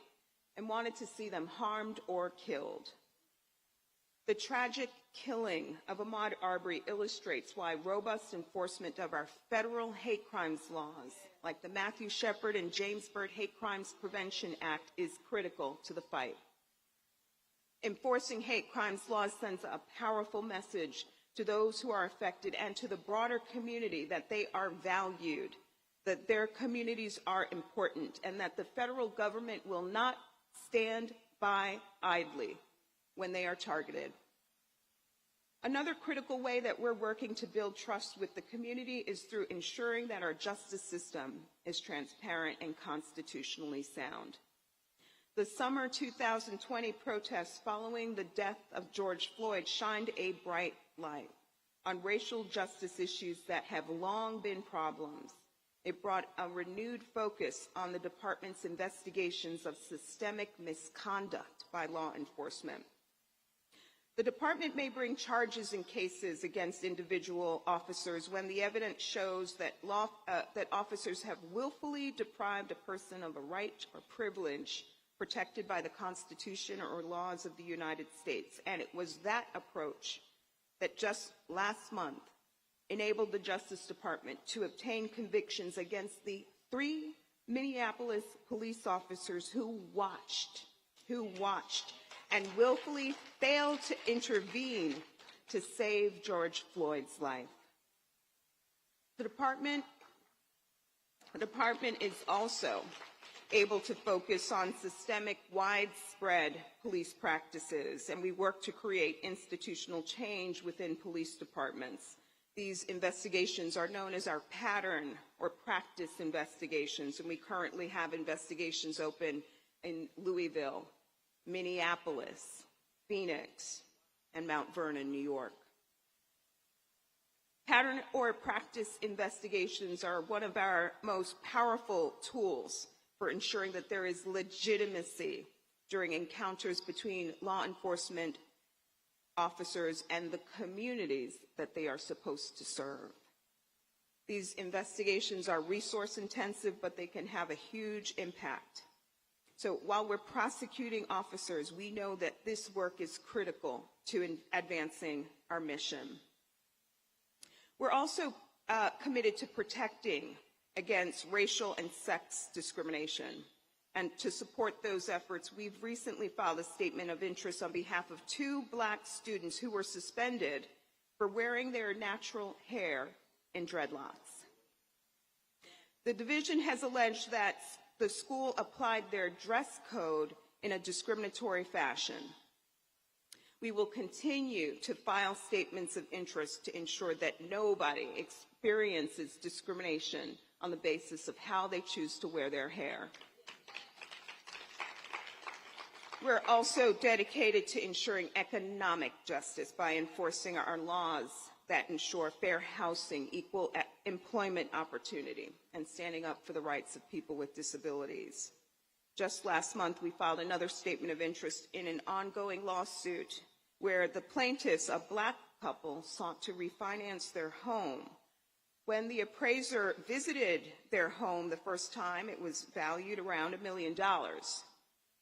and wanted to see them harmed or killed. The tragic killing of Ahmaud Arbery illustrates why robust enforcement of our federal hate crimes laws, like the Matthew Shepard and James Byrd Hate Crimes Prevention Act, is critical to the fight. Enforcing hate crimes laws sends a powerful message to those who are affected and to the broader community that they are valued, that their communities are important, and that the federal government will not stand by idly when they are targeted. Another critical way that we're working to build trust with the community is through ensuring that our justice system is transparent and constitutionally sound. The summer 2020 protests following the death of George Floyd shined a bright light on racial justice issues that have long been problems. It brought a renewed focus on the department's investigations of systemic misconduct by law enforcement. The department may bring charges in cases against individual officers when the evidence shows that officers have willfully deprived a person of a right or privilege protected by the Constitution or laws of the United States. And it was that approach that just last month enabled the Justice Department to obtain convictions against the 3 Minneapolis police officers who watched and willfully failed to intervene to save George Floyd's life. The department is also able to focus on systemic, widespread police practices, and we work to create institutional change within police departments. These investigations are known as our pattern or practice investigations, and we currently have investigations open in Louisville, Minneapolis, Phoenix, and Mount Vernon, New York. Pattern or practice investigations are one of our most powerful tools for ensuring that there is legitimacy during encounters between law enforcement officers and the communities that they are supposed to serve. These investigations are resource intensive, but they can have a huge impact. So while we're prosecuting officers, we know that this work is critical to advancing our mission. We're also committed to protecting against racial and sex discrimination. And to support those efforts, we've recently filed a statement of interest on behalf of 2 Black students who were suspended for wearing their natural hair in dreadlocks. The division has alleged that the school applied their dress code in a discriminatory fashion. We will continue to file statements of interest to ensure that nobody experiences discrimination on the basis of how they choose to wear their hair. We're also dedicated to ensuring economic justice by enforcing our laws that ensure fair housing, equal employment opportunity, and standing up for the rights of people with disabilities. Just last month, we filed another statement of interest in an ongoing lawsuit where the plaintiffs, a Black couple, sought to refinance their home. When the appraiser visited their home the first time, it was valued around $1 million.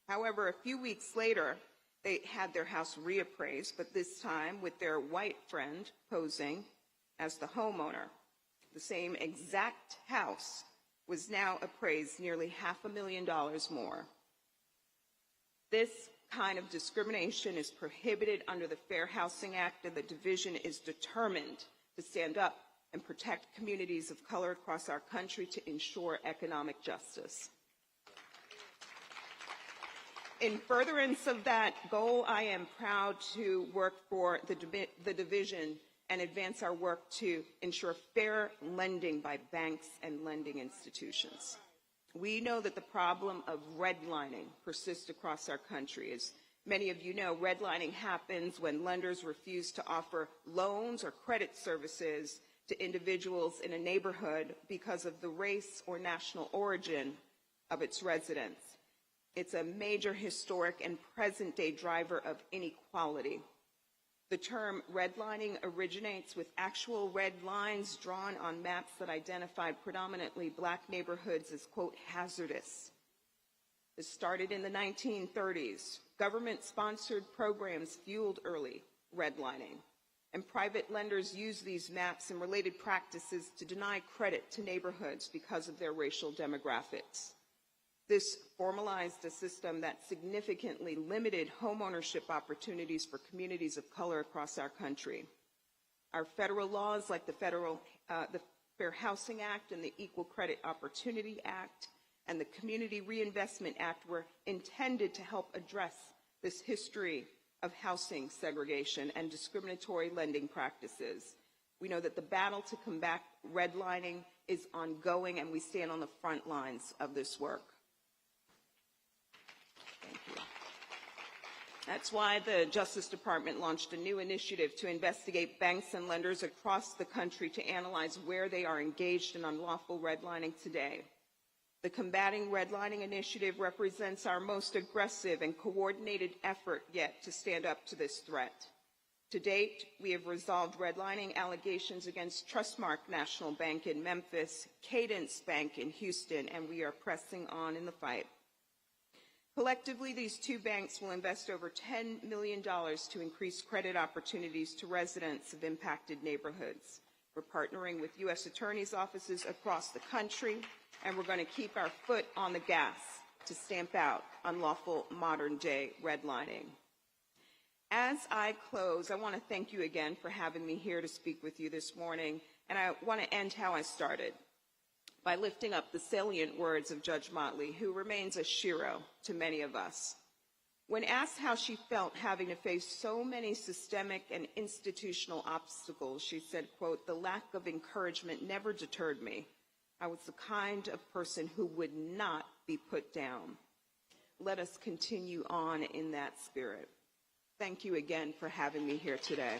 However, a few weeks later, they had their house reappraised, but this time with their white friend posing as the homeowner. The same exact house was now appraised nearly $500,000 more. This kind of discrimination is prohibited under the Fair Housing Act, and the division is determined to stand up and protect communities of color across our country to ensure economic justice. In furtherance of that goal, I am proud to work for the division and advance our work to ensure fair lending by banks and lending institutions. We know that the problem of redlining persists across our country. As many of you know, redlining happens when lenders refuse to offer loans or credit services to individuals in a neighborhood because of the race or national origin of its residents. It's a major historic and present-day driver of inequality. The term redlining originates with actual red lines drawn on maps that identified predominantly Black neighborhoods as, quote, hazardous. This started in the 1930s. Government-sponsored programs fueled early redlining, and private lenders used these maps and related practices to deny credit to neighborhoods because of their racial demographics. This formalized a system that significantly limited homeownership opportunities for communities of color across our country. Our federal laws, like the Fair Housing Act and the Equal Credit Opportunity Act and the Community Reinvestment Act, were intended to help address this history of housing segregation and discriminatory lending practices. We know that the battle to combat redlining is ongoing, and we stand on the front lines of this work. That's why the Justice Department launched a new initiative to investigate banks and lenders across the country to analyze where they are engaged in unlawful redlining today. The Combating Redlining Initiative represents our most aggressive and coordinated effort yet to stand up to this threat. To date, we have resolved redlining allegations against Trustmark National Bank in Memphis, Cadence Bank in Houston, and we are pressing on in the fight. Collectively, these two banks will invest over $10 million to increase credit opportunities to residents of impacted neighborhoods. We're partnering with U.S. attorneys' offices across the country, and we're going to keep our foot on the gas to stamp out unlawful modern-day redlining. As I close, I want to thank you again for having me here to speak with you this morning, and I want to end how I started, by lifting up the salient words of Judge Motley, who remains a shero to many of us. When asked how she felt having to face so many systemic and institutional obstacles, she said, quote, "The lack of encouragement never deterred me. I was the kind of person who would not be put down." Let us continue on in that spirit. Thank you again for having me here today.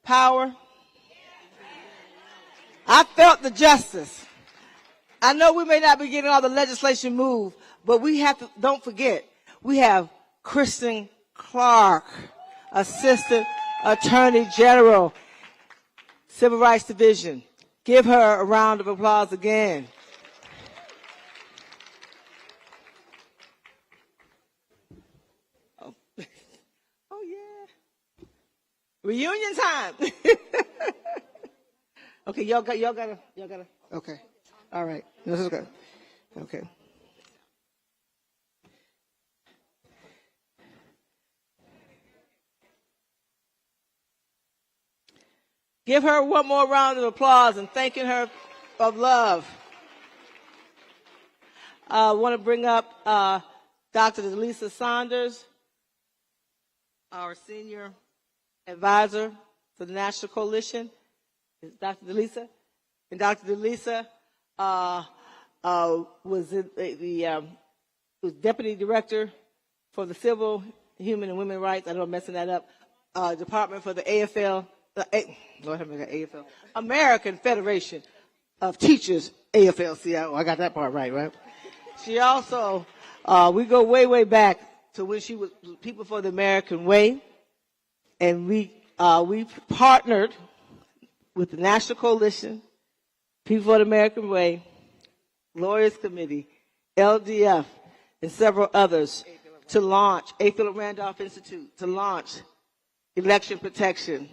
power. I felt the justice. I know we may not be getting all the legislation moved, but we have to, don't forget, we have Kristen Clark, Assistant Attorney General, Civil Rights Division. Give her a round of applause again. Oh, oh yeah. Reunion time. Okay, y'all gotta, okay. All right, this is good. Okay. Give her one more round of applause and thanking her of love. I want to bring up Dr. Delisa Saunders, our senior advisor for the National Coalition. Is Dr. Delisa? And Dr. Delisa was was deputy director for the Civil, Human, and Women's Rights. I know I'm messing that up. Department for the AFL. Lord have mercy, AFL. American Federation of Teachers, AFL-CIO. I got that part right? She also, we go way back to when she was People for the American Way, and we partnered with the National Coalition, People for the American Way, Lawyers Committee, LDF, and several others to launch, A. Philip Randolph Institute, to launch election protection.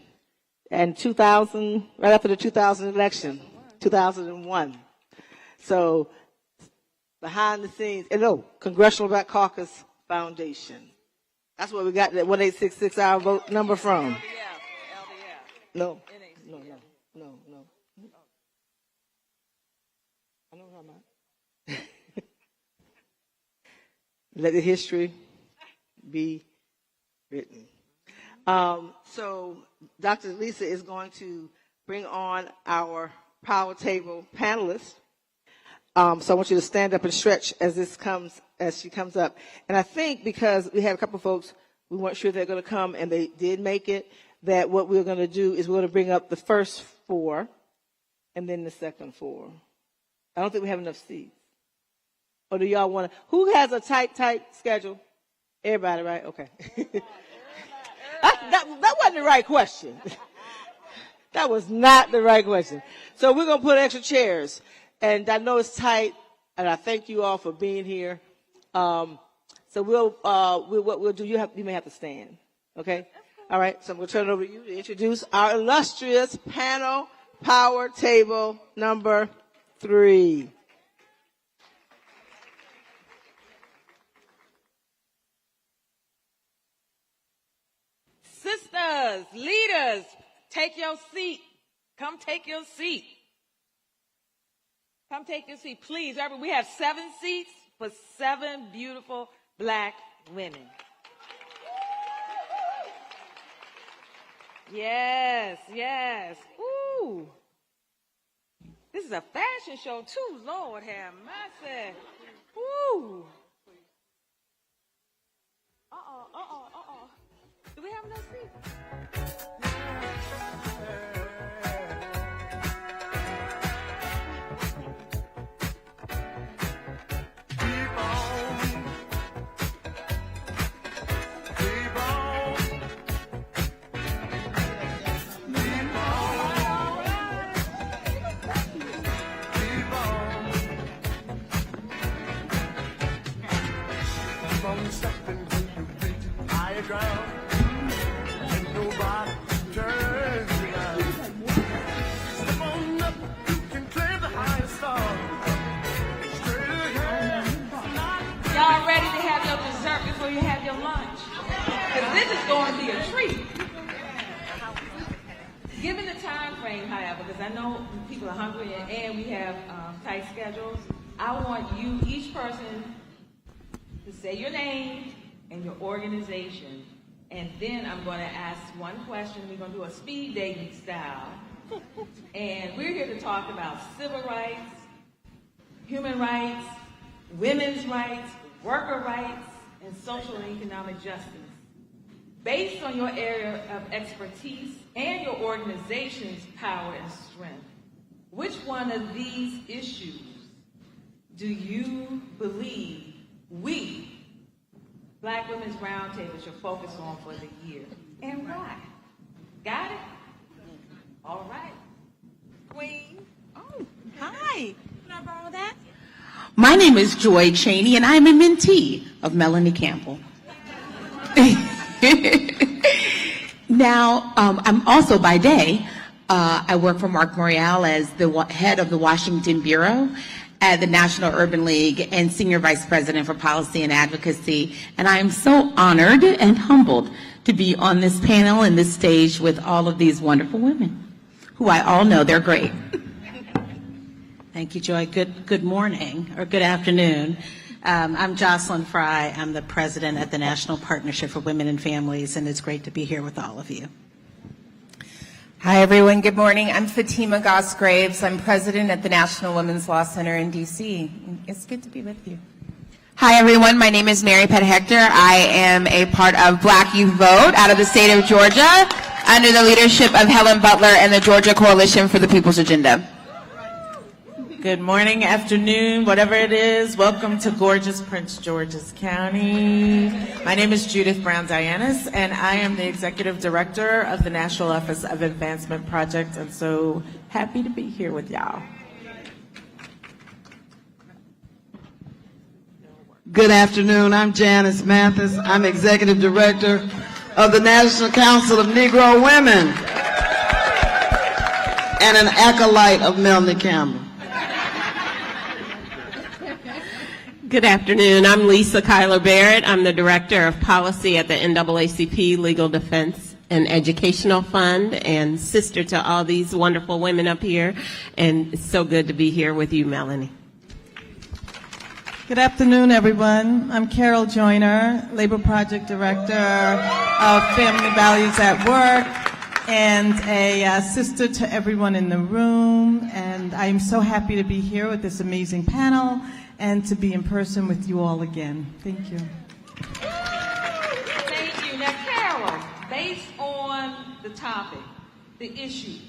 And 2000, right after the 2000 election, 2001. So, behind the scenes, and Congressional Black Caucus Foundation. That's where we got that 1866 our vote number from. No. I know what I'm about. Let the history be written. So Dr. Lisa is going to bring on our power table panelists. So I want you to stand up and stretch as she comes up. And I think because we had a couple of folks, we weren't sure they're going to come, and they did make it, that what we're going to do is we're going to bring up the first 4 and then the second 4. I don't think we have enough seats. Or do y'all want to? Who has a tight schedule? Everybody, right? Okay. That wasn't the right question. That was not the right question. So we're going to put extra chairs. And I know it's tight, and I thank you all for being here. So what we'll do, you may have to stand. Okay? All right. So I'm going to turn it over to you to introduce our illustrious panel, power table number 3. Sisters, leaders, take your seat. Come take your seat. Come take your seat, please. We have 7 seats for 7 beautiful Black women. Yes. Ooh. This is a fashion show, too. Lord have mercy. Ooh. Do we have enough seats? Stepping to the higher ground, and nobody turns around. Step on up, you can claim the highest star. Straight ahead. Y'all ready to have your dessert before you have your lunch? Because this is going to be a treat. Given the time frame, however, because I know people are hungry and we have tight schedules, I want you, each person, to say your name and your organization, and then I'm going to ask one question. We're going to do a speed dating style, and we're here to talk about civil rights, human rights, women's rights, worker rights, and social and economic justice. Based on your area of expertise and your organization's power and strength, which one of these issues do you believe we, Black Women's Roundtable, should focus on for the year? And why? Got it? All right. Queen. Oh, hi. Can I borrow that? My name is Joy Cheney, and I'm a mentee of Melanie Campbell. Now, I'm also by day, I work for Mark Morial as the head of the Washington Bureau at the National Urban League and Senior Vice President for Policy and Advocacy. And I am so honored and humbled to be on this panel and this stage with all of these wonderful women, who I all know they're great. Thank you, Joy. Good morning, or good afternoon. I'm Jocelyn Fry. I'm the president at the National Partnership for Women and Families, and it's great to be here with all of you. Hi, everyone. Good morning. I'm Fatima Goss-Graves. I'm president at the National Women's Law Center in D.C. It's good to be with you. Hi, everyone. My name is Mary Pat Hector. I am a part of Black Youth Vote out of the state of Georgia under the leadership of Helen Butler and the Georgia Coalition for the People's Agenda. Good morning, afternoon, whatever it is. Welcome to gorgeous Prince George's County. My name is Judith Brown-Dianis, and I am the Executive Director of the National Office of Advancement Project, and so happy to be here with y'all. Good afternoon, I'm Janice Mathis. I'm Executive Director of the National Council of Negro Women and an acolyte of Melanie Campbell. Good afternoon. I'm Lisa Kyler Barrett. I'm the Director of Policy at the NAACP Legal Defense and Educational Fund and sister to all these wonderful women up here. And it's so good to be here with you, Melanie. Good afternoon, everyone. I'm Carol Joyner, Labor Project Director of Family Values at Work and a sister to everyone in the room. And I'm so happy to be here with this amazing panel and to be in person with you all again. Thank you. Thank you. Now, Carol, based on the topic, the issues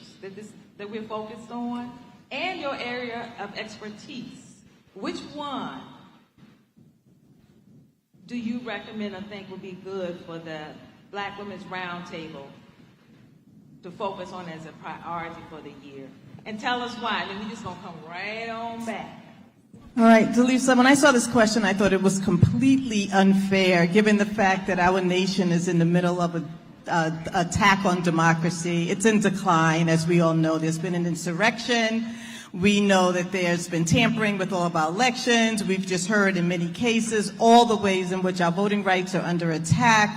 that we're focused on, and your area of expertise, which one do you recommend or think would be good for the Black Women's Roundtable to focus on as a priority for the year? And tell us why, and then we're just going to come right on back. All right, Delisa, when I saw this question, I thought it was completely unfair, given the fact that our nation is in the middle of an attack on democracy. It's in decline, as we all know. There's been an insurrection. We know that there's been tampering with all of our elections. We've just heard in many cases all the ways in which our voting rights are under attack.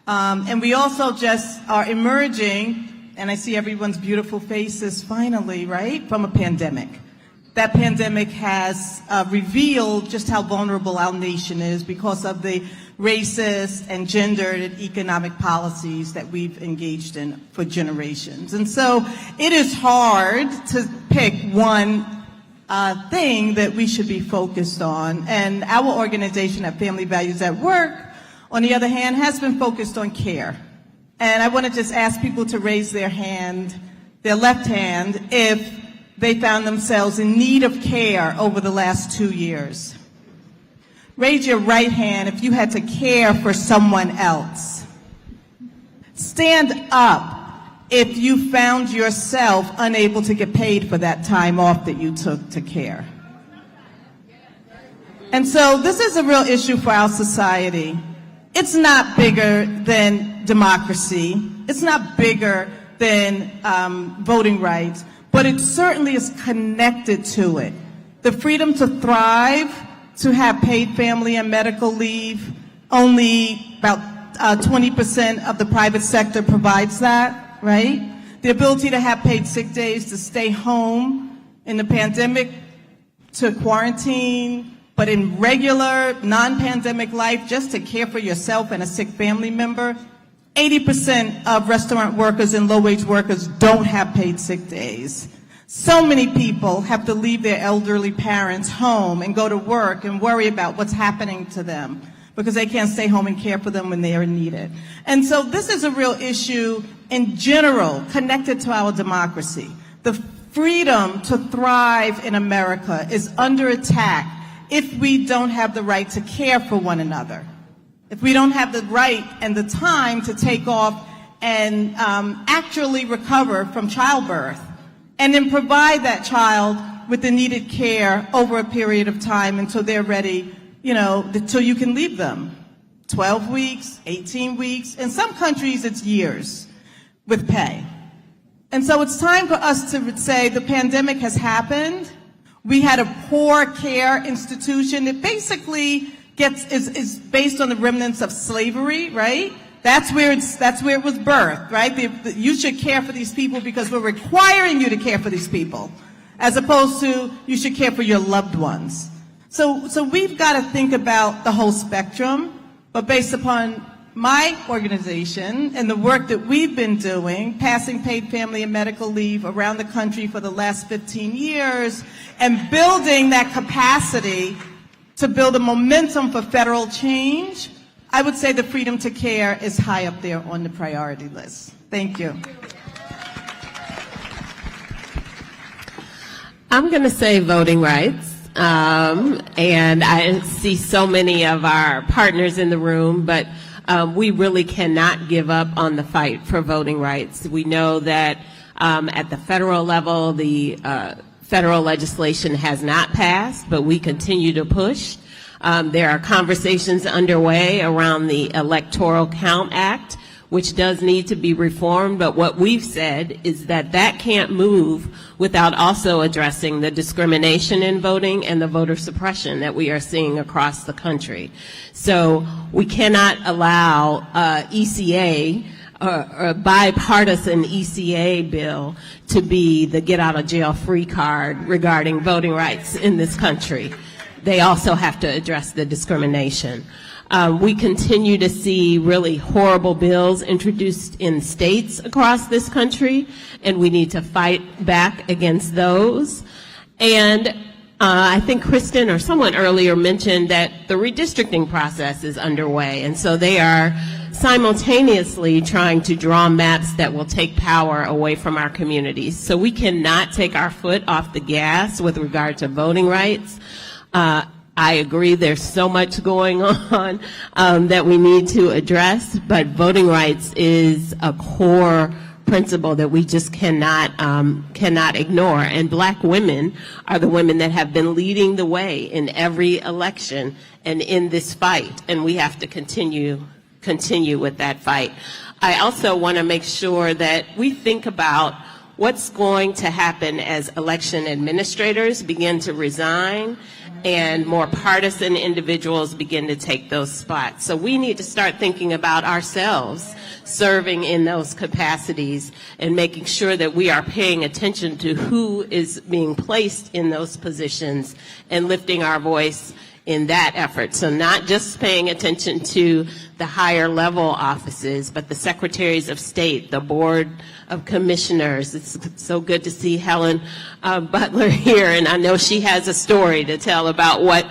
And we also just are emerging, and I see everyone's beautiful faces finally, right, from a pandemic. That pandemic has revealed just how vulnerable our nation is because of the racist and gendered and economic policies that we've engaged in for generations. And so it is hard to pick one thing that we should be focused on. And our organization at Family Values at Work, on the other hand, has been focused on care. And I want to just ask people to raise their hand, their left hand, if they found themselves in need of care over the last 2 years. Raise your right hand if you had to care for someone else. Stand up if you found yourself unable to get paid for that time off that you took to care. And so this is a real issue for our society. It's not bigger than democracy. It's not bigger than voting rights. But it certainly is connected to it. The freedom to thrive, to have paid family and medical leave, only about 20% of the private sector provides that, right? The ability to have paid sick days, to stay home in the pandemic, to quarantine, but in regular, non-pandemic life, just to care for yourself and a sick family member. 80% of restaurant workers and low-wage workers don't have paid sick days. So many people have to leave their elderly parents home and go to work and worry about what's happening to them because they can't stay home and care for them when they are needed. And so this is a real issue in general connected to our democracy. The freedom to thrive in America is under attack if we don't have the right to care for one another. If we don't have the right and the time to take off and actually recover from childbirth, and then provide that child with the needed care over a period of time until they're ready, until you can leave them. 12 weeks, 18 weeks, in some countries it's years with pay. And so it's time for us to say the pandemic has happened. We had a poor care institution that basically is based on the remnants of slavery, right? That's where it was birthed, right? You should care for these people because we're requiring you to care for these people, as opposed to you should care for your loved ones. So we've got to think about the whole spectrum, but based upon my organization and the work that we've been doing, passing paid family and medical leave around the country for the last 15 years, and building that capacity to build a momentum for federal change, I would say the freedom to care is high up there on the priority list. Thank you. I'm going to say voting rights. And I see so many of our partners in the room, but we really cannot give up on the fight for voting rights. We know that at the federal level, the federal legislation has not passed, but we continue to push. There are conversations underway around the Electoral Count Act, which does need to be reformed, but what we've said is that that can't move without also addressing the discrimination in voting and the voter suppression that we are seeing across the country. So we cannot allow ECA, a bipartisan ECA bill, to be the get out of jail free card regarding voting rights in this country. They also have to address the discrimination. We continue to see really horrible bills introduced in states across this country, and we need to fight back against those. And I think Kristen or someone earlier mentioned that the redistricting process is underway, and so they are simultaneously trying to draw maps that will take power away from our communities. So we cannot take our foot off the gas with regard to voting rights. I agree there's so much going on that we need to address, but voting rights is a core principle that we just cannot ignore. And Black women are the women that have been leading the way in every election and in this fight, and we have to continue with that fight. I also want to make sure that we think about what's going to happen as election administrators begin to resign and more partisan individuals begin to take those spots. So we need to start thinking about ourselves serving in those capacities and making sure that we are paying attention to who is being placed in those positions and lifting our voice in that effort. So not just paying attention to the higher level offices, but the secretaries of state, the board of commissioners. It's so good to see Helen Butler here, and I know she has a story to tell about what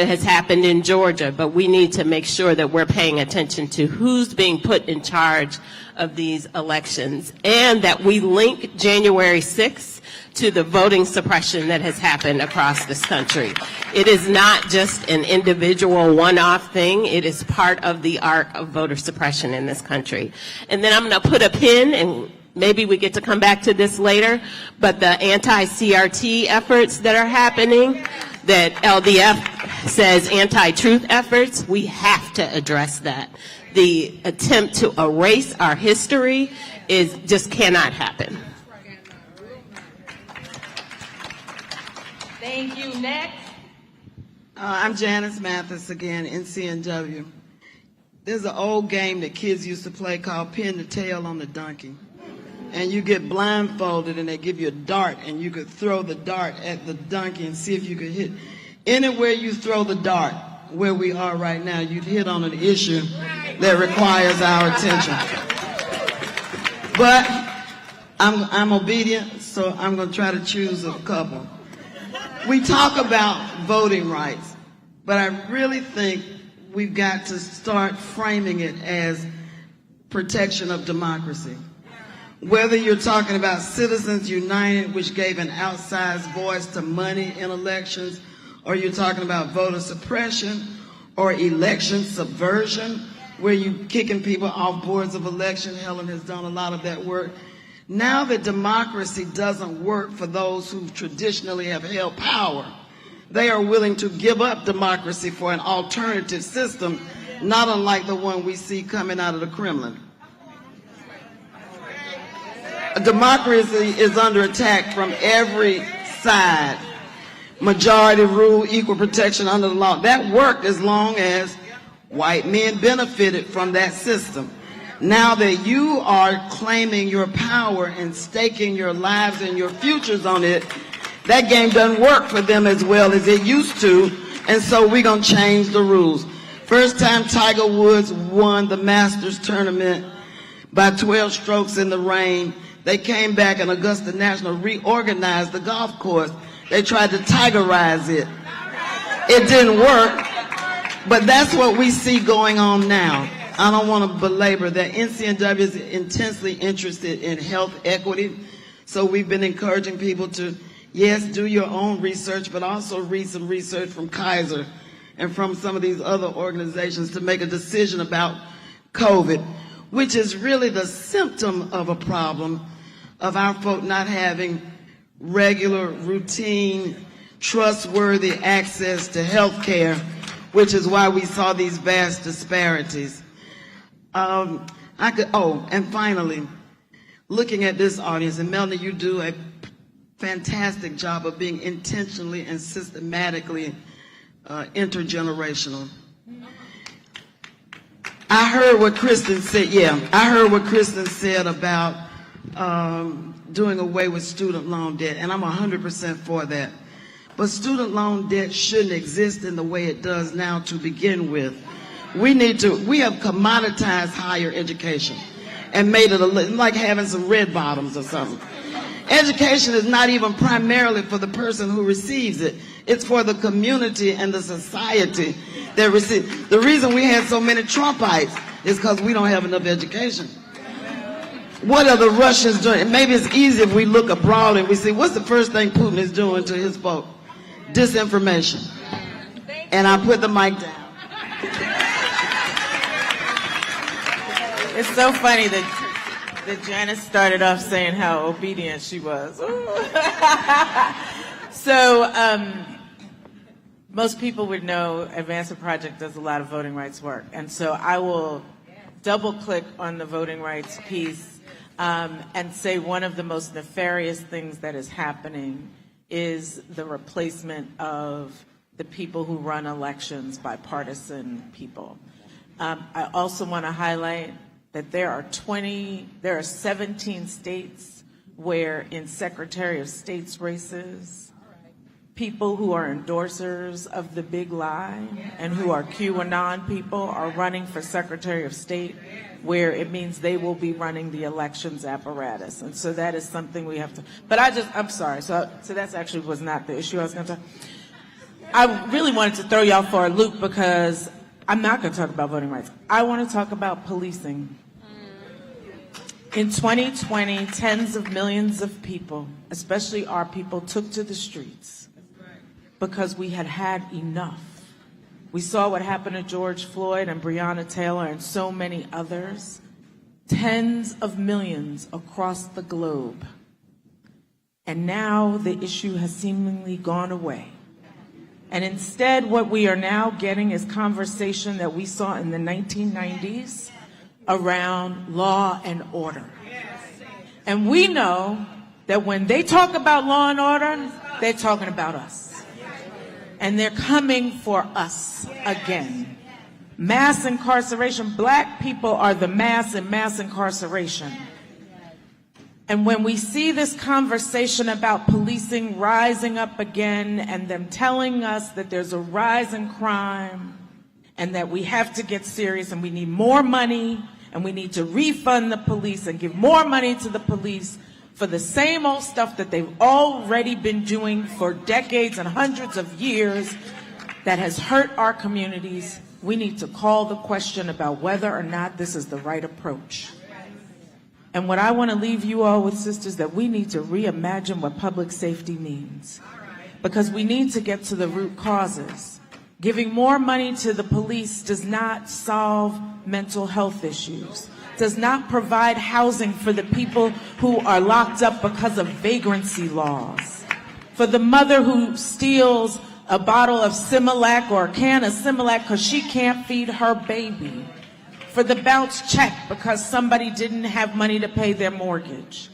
has happened in Georgia, but we need to make sure that we're paying attention to who's being put in charge of these elections, and that we link January 6th to the voting suppression that has happened across this country. It is not just an individual one-off thing. It is part of the arc of voter suppression in this country. And then I'm going to put a pin, and maybe we get to come back to this later, but the anti-CRT efforts that are happening, that LDF says anti-truth efforts, we have to address that. The attempt to erase our history just cannot happen. Thank you. Next. I'm Janice Mathis again, NCNW. There's an old game that kids used to play called pin the tail on the donkey. And you get blindfolded and they give you a dart and you could throw the dart at the donkey and see if you could hit. Anywhere you throw the dart, where we are right now, you'd hit on an issue that requires our attention. But I'm obedient, so I'm going to try to choose a couple. We talk about voting rights, but I really think we've got to start framing it as protection of democracy. Whether you're talking about Citizens United, which gave an outsized voice to money in elections, or you're talking about voter suppression or election subversion, where you're kicking people off boards of election. Helen has done a lot of that work. Now that democracy doesn't work for those who traditionally have held power, they are willing to give up democracy for an alternative system, not unlike the one we see coming out of the Kremlin. Democracy is under attack from every side. Majority rule, equal protection under the law. That worked as long as white men benefited from that system. Now that you are claiming your power and staking your lives and your futures on it, that game doesn't work for them as well as it used to, and so we're going to change the rules. First time Tiger Woods won the Masters tournament by 12 strokes in the rain, they came back and Augusta National reorganized the golf course. They tried to Tigerize it. It didn't work, but that's what we see going on now. I don't want to belabor that. NCNW is intensely interested in health equity, so we've been encouraging people to Yes, do your own research, but also read some research from Kaiser and from some of these other organizations to make a decision about COVID, which is really the symptom of a problem of our folk not having regular, routine, trustworthy access to health care, which is why we saw these vast disparities. And finally, looking at this audience, and Melanie, you do a fantastic job of being intentionally and systematically intergenerational. I heard what Kristen said. I heard what Kristen said about doing away with student loan debt, and I'm 100% for that. But student loan debt shouldn't exist in the way it does now to begin with. We have commoditized higher education and made it like having some red bottoms or something. Education is not even primarily for the person who receives it. It's for the community and the society that receives. The reason we had so many Trumpites is because we don't have enough education. What are the Russians doing? Maybe it's easy if we look abroad and we see, what's the first thing Putin is doing to his folk? Disinformation. And I put the mic down. It's so funny that Janice started off saying how obedient she was. So most people would know Advancement Project does a lot of voting rights work. And so I will double click on the voting rights piece and say one of the most nefarious things that is happening is the replacement of the people who run elections by partisan people. I also want to highlight that there are 17 states where in Secretary of State's races, people who are endorsers of the big lie and who are QAnon people are running for Secretary of State, where it means they will be running the elections apparatus. And so that is something we have to, but I'm sorry, so that's actually was not the issue I was going to talk. I really wanted to throw y'all for a loop because I'm not going to talk about voting rights. I want to talk about policing. In 2020, tens of millions of people, especially our people, took to the streets because we had had enough. We saw what happened to George Floyd and Breonna Taylor and so many others. Tens of millions across the globe. And now the issue has seemingly gone away. And instead, what we are now getting is conversation that we saw in the 1990s around law and order. And we know that when they talk about law and order, they're talking about us. And they're coming for us again. Mass incarceration, black people are the mass in mass incarceration. And when we see this conversation about policing rising up again and them telling us that there's a rise in crime and that we have to get serious and we need more money and we need to refund the police and give more money to the police for the same old stuff that they've already been doing for decades and hundreds of years that has hurt our communities, we need to call the question about whether or not this is the right approach. And what I want to leave you all with, sisters, that we need to reimagine what public safety means. Because we need to get to the root causes. Giving more money to the police does not solve mental health issues, does not provide housing for the people who are locked up because of vagrancy laws, for the mother who steals a bottle of Similac or a can of Similac because she can't feed her baby, for the bounce check because somebody didn't have money to pay their mortgage.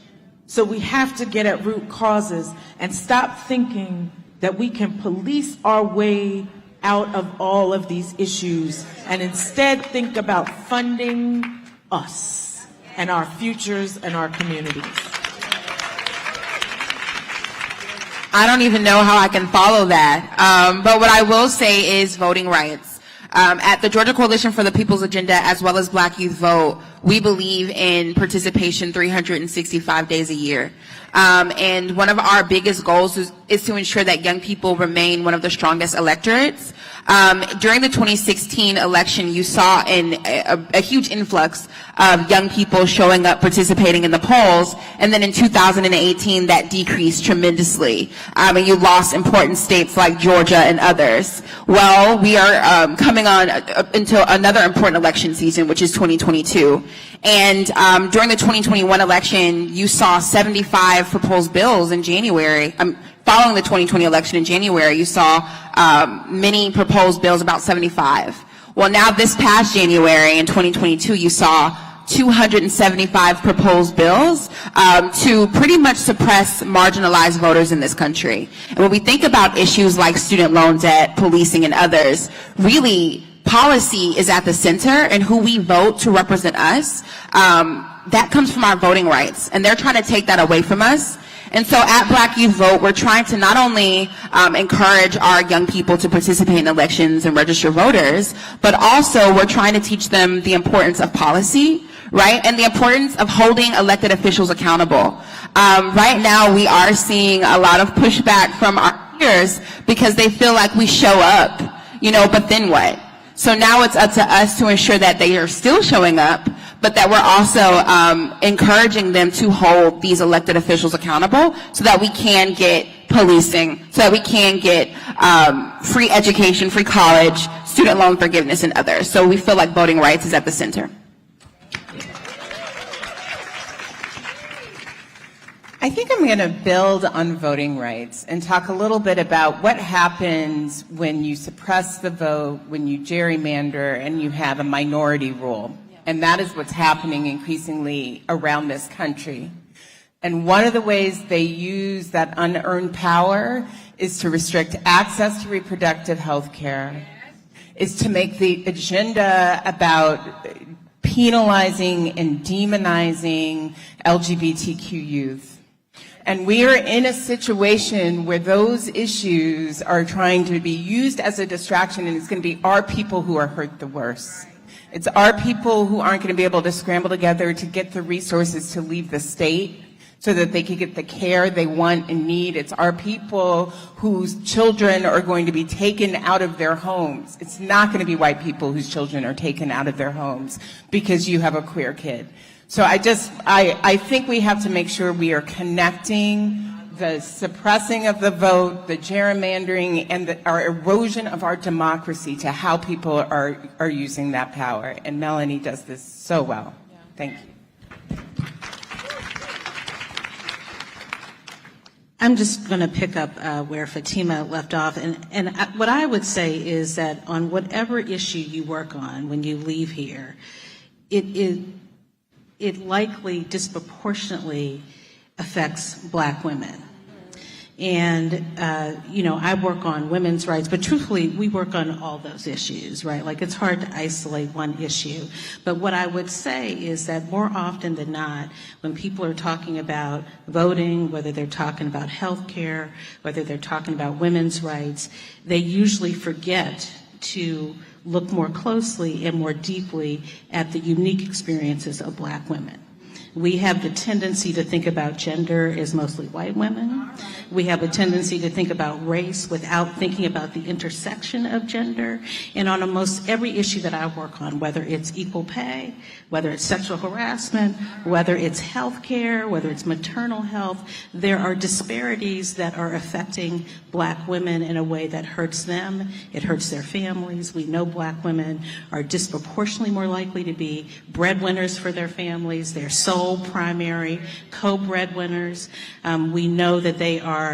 So we have to get at root causes and stop thinking that we can police our way out of all of these issues and instead think about funding us and our futures and our communities. I don't even know how I can follow that. But what I will say is voting rights. At the Georgia Coalition for the People's Agenda, as well as Black Youth Vote, we believe in participation 365 days a year. And one of our biggest goals is to ensure that young people remain one of the strongest electorates. During the 2016 election, you saw a huge influx of young people showing up, participating in the polls, and then in 2018, that decreased tremendously, and you lost important states like Georgia and others. Well, we are coming on into another important election season, which is 2022, and during the 2021 election, you saw 75 proposed bills in January. Following the 2020 election in January, you saw many proposed bills, about 75. Well, now this past January in 2022, you saw 275 proposed bills to pretty much suppress marginalized voters in this country. And when we think about issues like student loan debt, policing, and others, really policy is at the center, and who we vote to represent us, that comes from our voting rights. And they're trying to take that away from us. And so at Black Youth Vote, we're trying to not only encourage our young people to participate in elections and register voters, but also we're trying to teach them the importance of policy, right? And the importance of holding elected officials accountable. Right now, we are seeing a lot of pushback from our peers because they feel like we show up, but then what? So now it's up to us to ensure that they are still showing up, but that we're also encouraging them to hold these elected officials accountable so that we can get policing, so that we can get free education, free college, student loan forgiveness, and others. So we feel like voting rights is at the center. I think I'm going to build on voting rights and talk a little bit about what happens when you suppress the vote, when you gerrymander, and you have a minority rule. And that is what's happening increasingly around this country. And one of the ways they use that unearned power is to restrict access to reproductive health care, is to make the agenda about penalizing and demonizing LGBTQ youth. And we are in a situation where those issues are trying to be used as a distraction, and it's going to be our people who are hurt the worst. It's our people who aren't going to be able to scramble together to get the resources to leave the state so that they can get the care they want and need. It's our people whose children are going to be taken out of their homes. It's not going to be white people whose children are taken out of their homes because you have a queer kid. So I think we have to make sure we are connecting the suppressing of the vote, the gerrymandering, and our erosion of our democracy to how people are using that power. And Melanie does this so well. Thank you. I'm just going to pick up where Fatima left off. And what I would say is that on whatever issue you work on when you leave here, it likely disproportionately affects Black women. And, I work on women's rights, but truthfully, we work on all those issues, right? Like, it's hard to isolate one issue. But what I would say is that more often than not, when people are talking about voting, whether they're talking about health care, whether they're talking about women's rights, they usually forget to look more closely and more deeply at the unique experiences of Black women. We have the tendency to think about gender as mostly white women. We have a tendency to think about race without thinking about the intersection of gender. And on almost every issue that I work on, whether it's equal pay, whether it's sexual harassment, whether it's health care, whether it's maternal health, there are disparities that are affecting Black women in a way that hurts them. It hurts their families. We know Black women are disproportionately more likely to be breadwinners for their families. They're sole primary co-breadwinners. We know that they are,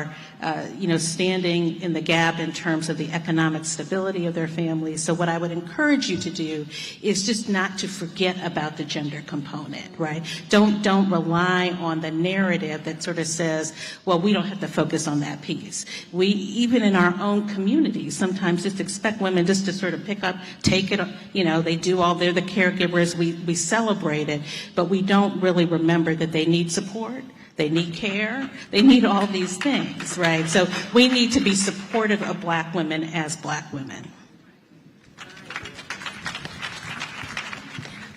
standing in the gap in terms of the economic stability of their families. So what I would encourage you to do is just not to forget about the gender component, right? Don't rely on the narrative that sort of says, well, we don't have to focus on that piece. We, even in our own communities, sometimes just expect women just to sort of pick up, take it, they do all, they're the caregivers, we celebrate it, but we don't really remember that they need support. They need care. They need all these things, right? So we need to be supportive of Black women as Black women.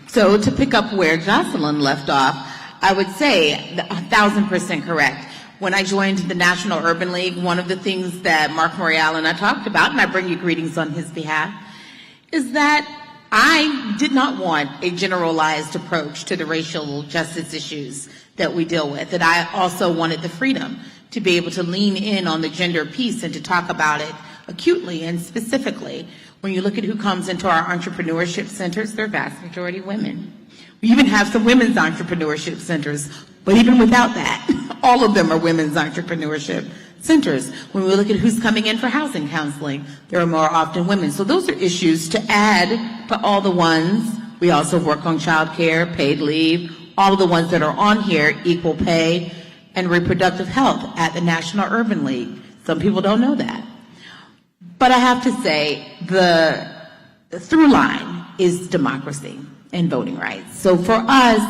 So to pick up where Jocelyn left off, I would say 1,000% correct. when I joined the National Urban League, one of the things that Mark Morial and I talked about, and I bring you greetings on his behalf, is that I did not want a generalized approach to the racial justice issues that we deal with. And I also wanted the freedom to be able to lean in on the gender piece and to talk about it acutely and specifically. When you look at who comes into our entrepreneurship centers, they're vast majority women. We even have some women's entrepreneurship centers, but even without that, all of them are women's entrepreneurship centers. When we look at who's coming in for housing counseling, there are more often women. So those are issues to add to all the ones. We also work on child care, paid leave, all of the ones that are on here, equal pay, and reproductive health at the National Urban League. Some people don't know that. But I have to say, the through line is democracy and voting rights. So for us,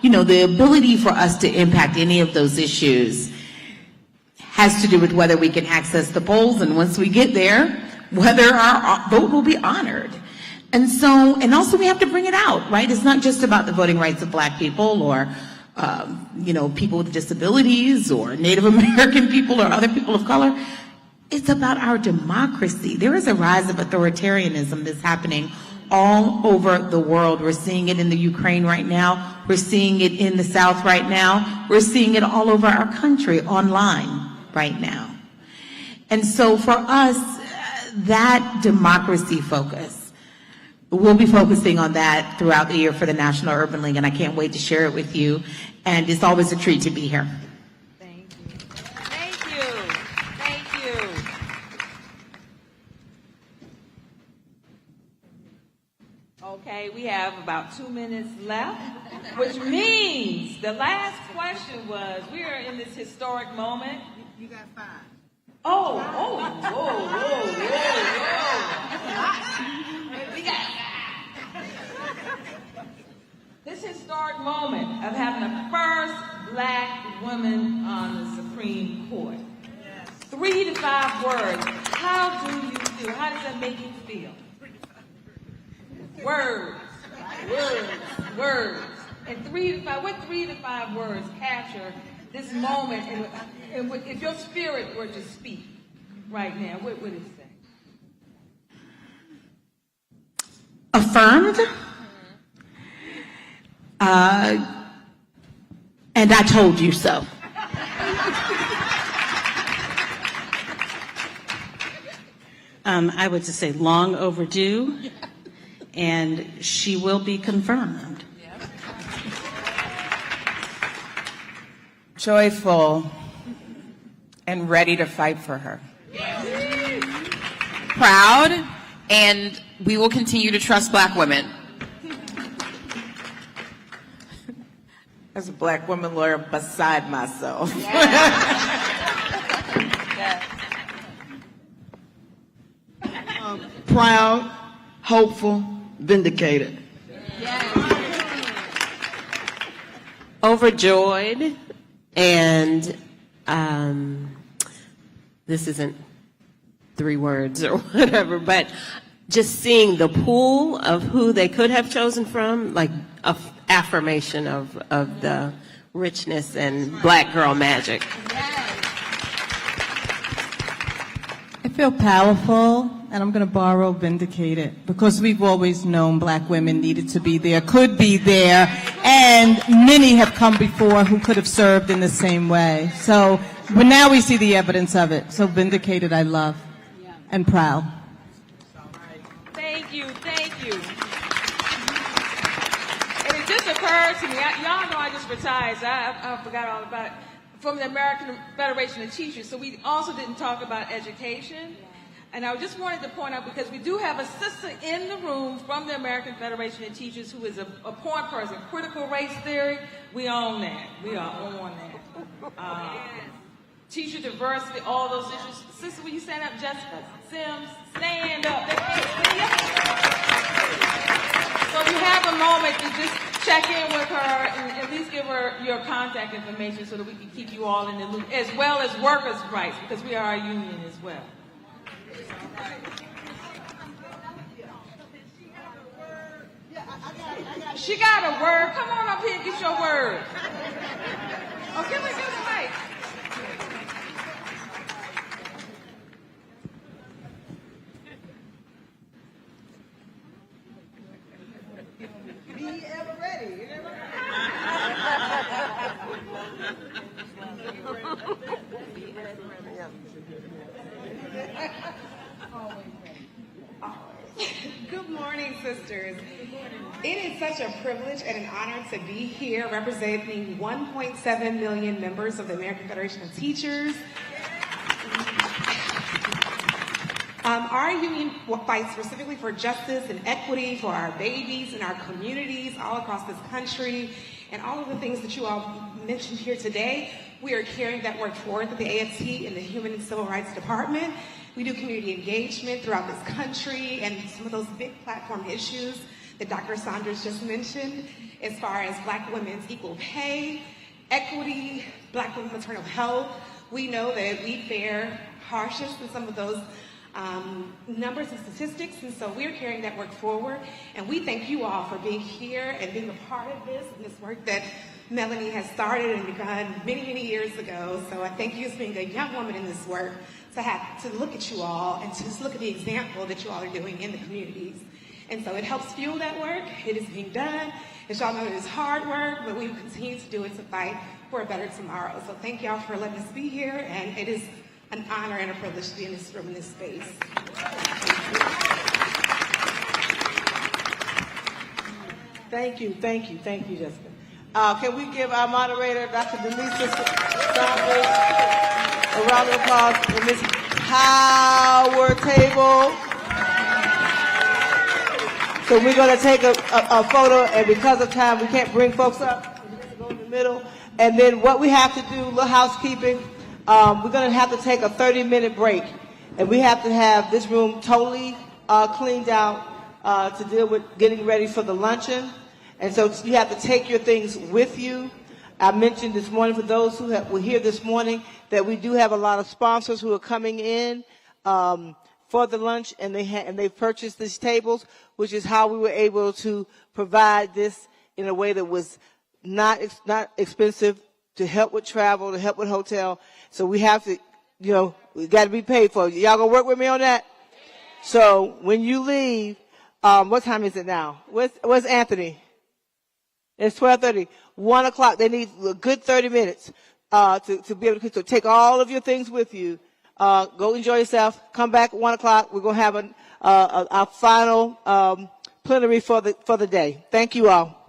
you know, the ability for us to impact any of those issues has to do with whether we can access the polls, and once we get there, whether our vote will be honored. And so, and also we have to bring it out, right? It's not just about the voting rights of Black people or, you know, people with disabilities or Native American people or other people of color. It's about our democracy. There is a rise of authoritarianism that's happening all over the world. We're seeing it in the Ukraine right now. We're seeing it in the South right now. We're seeing it all over our country online right now. And so for us, that democracy focus, we'll be focusing on that throughout the year for the National Urban League, and I can't wait to share it with you. And it's always a treat to be here. Thank you. Thank you. Thank you. Okay, we have about 2 minutes left, which means the last question was, we are in this historic moment. You got 5. Oh, whoa. We got 5. This historic moment of having the first Black woman on the Supreme Court. 3 to 5 words. How do you feel? How does that make you feel? Words. And 3 to 5. What 3 to 5 words capture this moment? And if your spirit were to speak right now, what would it say? Affirmed. And I told you so. I would just say long overdue, and she will be confirmed. Joyful and ready to fight for her. Proud, and we will continue to trust Black women. As a Black woman lawyer, beside myself. Proud, hopeful, vindicated. Overjoyed, and this isn't 3 words or whatever, but just seeing the pool of who they could have chosen from, like a affirmation of the richness and Black girl magic. I feel powerful, and I'm going to borrow vindicated, because we've always known Black women needed to be there, could be there, and many have come before who could have served in the same way. So, but now we see the evidence of it. So vindicated, I love, and proud. Thank you. And it just occurred to me, y'all know I just retired, so I forgot all about it, from the American Federation of Teachers. So we also didn't talk about education. And I just wanted to point out, because we do have a sister in the room from the American Federation of Teachers who is a point person. Critical race theory, we own that. We are on that. Teacher diversity, all those issues. Sister, will you stand up? Jessica Sims, stand up. So if you have a moment to just check in with her and at least give her your contact information so that we can keep you all in the loop, as well as workers' rights, because we are a union as well. She got a word. Come on up here and get your word. Oh, give me the mic. Be ever ready. Good morning, sisters. It is such a privilege and an honor to be here representing 1.7 million members of the American Federation of Teachers. Our union fights specifically for justice and equity for our babies and our communities all across this country, and all of the things that you all mentioned here today. We are carrying that work forward at the AFT and the Human and Civil Rights Department. We do community engagement throughout this country, and some of those big platform issues that Dr. Saunders just mentioned, as far as Black women's equal pay, equity, Black women's maternal health. We know that we fare harshest in some of those numbers and statistics, and so we're carrying that work forward. And we thank you all for being here and being a part of this and this work that Melanie has started and begun many, many years ago. So I thank you as being a young woman in this work to look at you all and to just look at the example that you all are doing in the communities. And so it helps fuel that work. It is being done. As y'all know, it is hard work, but we will continue to do it to fight for a better tomorrow. So thank y'all for letting us be here, and it is an honor and a privilege to be in this room, in this space. Thank you, Jessica. Can we give our moderator, Dr. Denise Saunders, a round of applause for Ms. Howard Table? So we're going to take a photo, and because of time, we can't bring folks up. We're going to go in the middle. And then what we have to do, a little housekeeping, we're going to have to take a 30-minute break. And we have to have this room totally cleaned out to deal with getting ready for the luncheon. And so you have to take your things with you. I mentioned this morning, for those who were here this morning, that we do have a lot of sponsors who are coming in for the lunch, and they've purchased these tables, which is how we were able to provide this in a way that was not expensive, to help with travel, to help with hotel. So we have to, we got to be paid for it. Y'all gonna work with me on that? So when you leave, what time is it now? Where's Anthony? It's 12:30. 1 o'clock. They need a good 30 minutes to be able to take all of your things with you. Go enjoy yourself. Come back at 1 o'clock. We're going to have our final plenary for the day. Thank you all.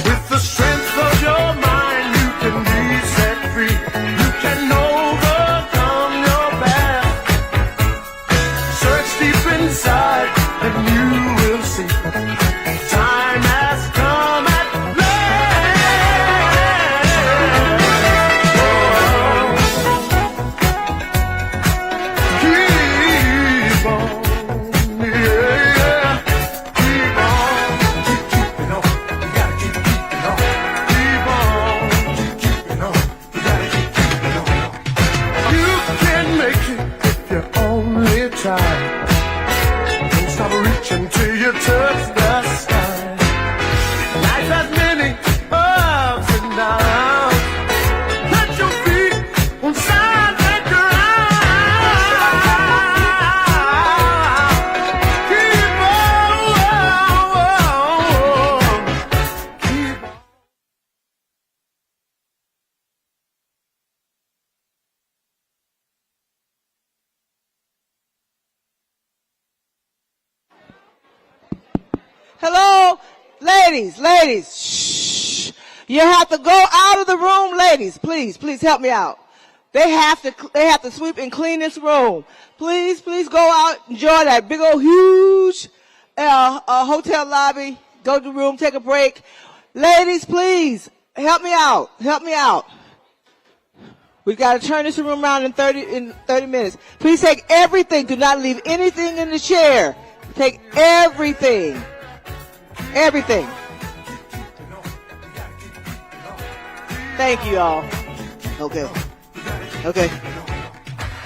With the strength of your mind, you can be set free. You can Hello? Ladies, shh. You have to go out of the room, ladies. Please help me out. They have to sweep and clean this room. Please go out, enjoy that big old huge hotel lobby. Go to the room, take a break. Ladies, please help me out. We got to turn this room around in 30 minutes. Please take everything. Do not leave anything in the chair. Take everything. Everything. Thank you all. Okay.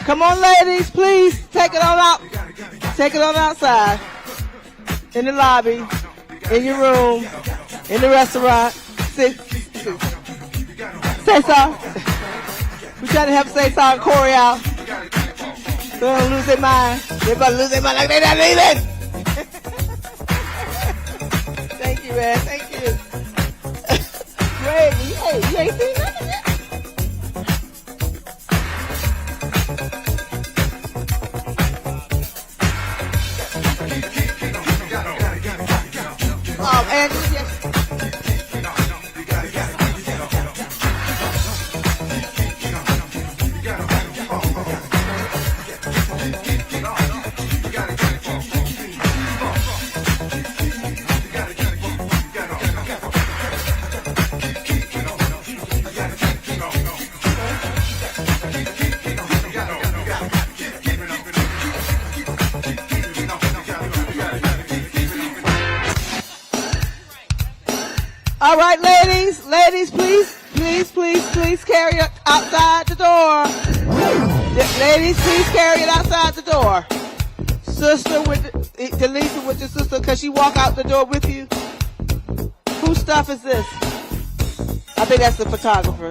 Come on, ladies, please take it on out. Take it on outside. In the lobby, in your room, in the restaurant. Say so. We try to help say so and Corey out. So they don't lose their mind. They're about to lose their mind like they're not leaving. Thank you, man. Thank you. Great. Hey, you ain't seen nothing yet? Andrew, yes. All right, ladies, please carry it outside the door. Ladies, please carry it outside the door. Sister, Delisa with your sister, cause she walk out the door with you. Whose stuff is this? I think that's the photographer.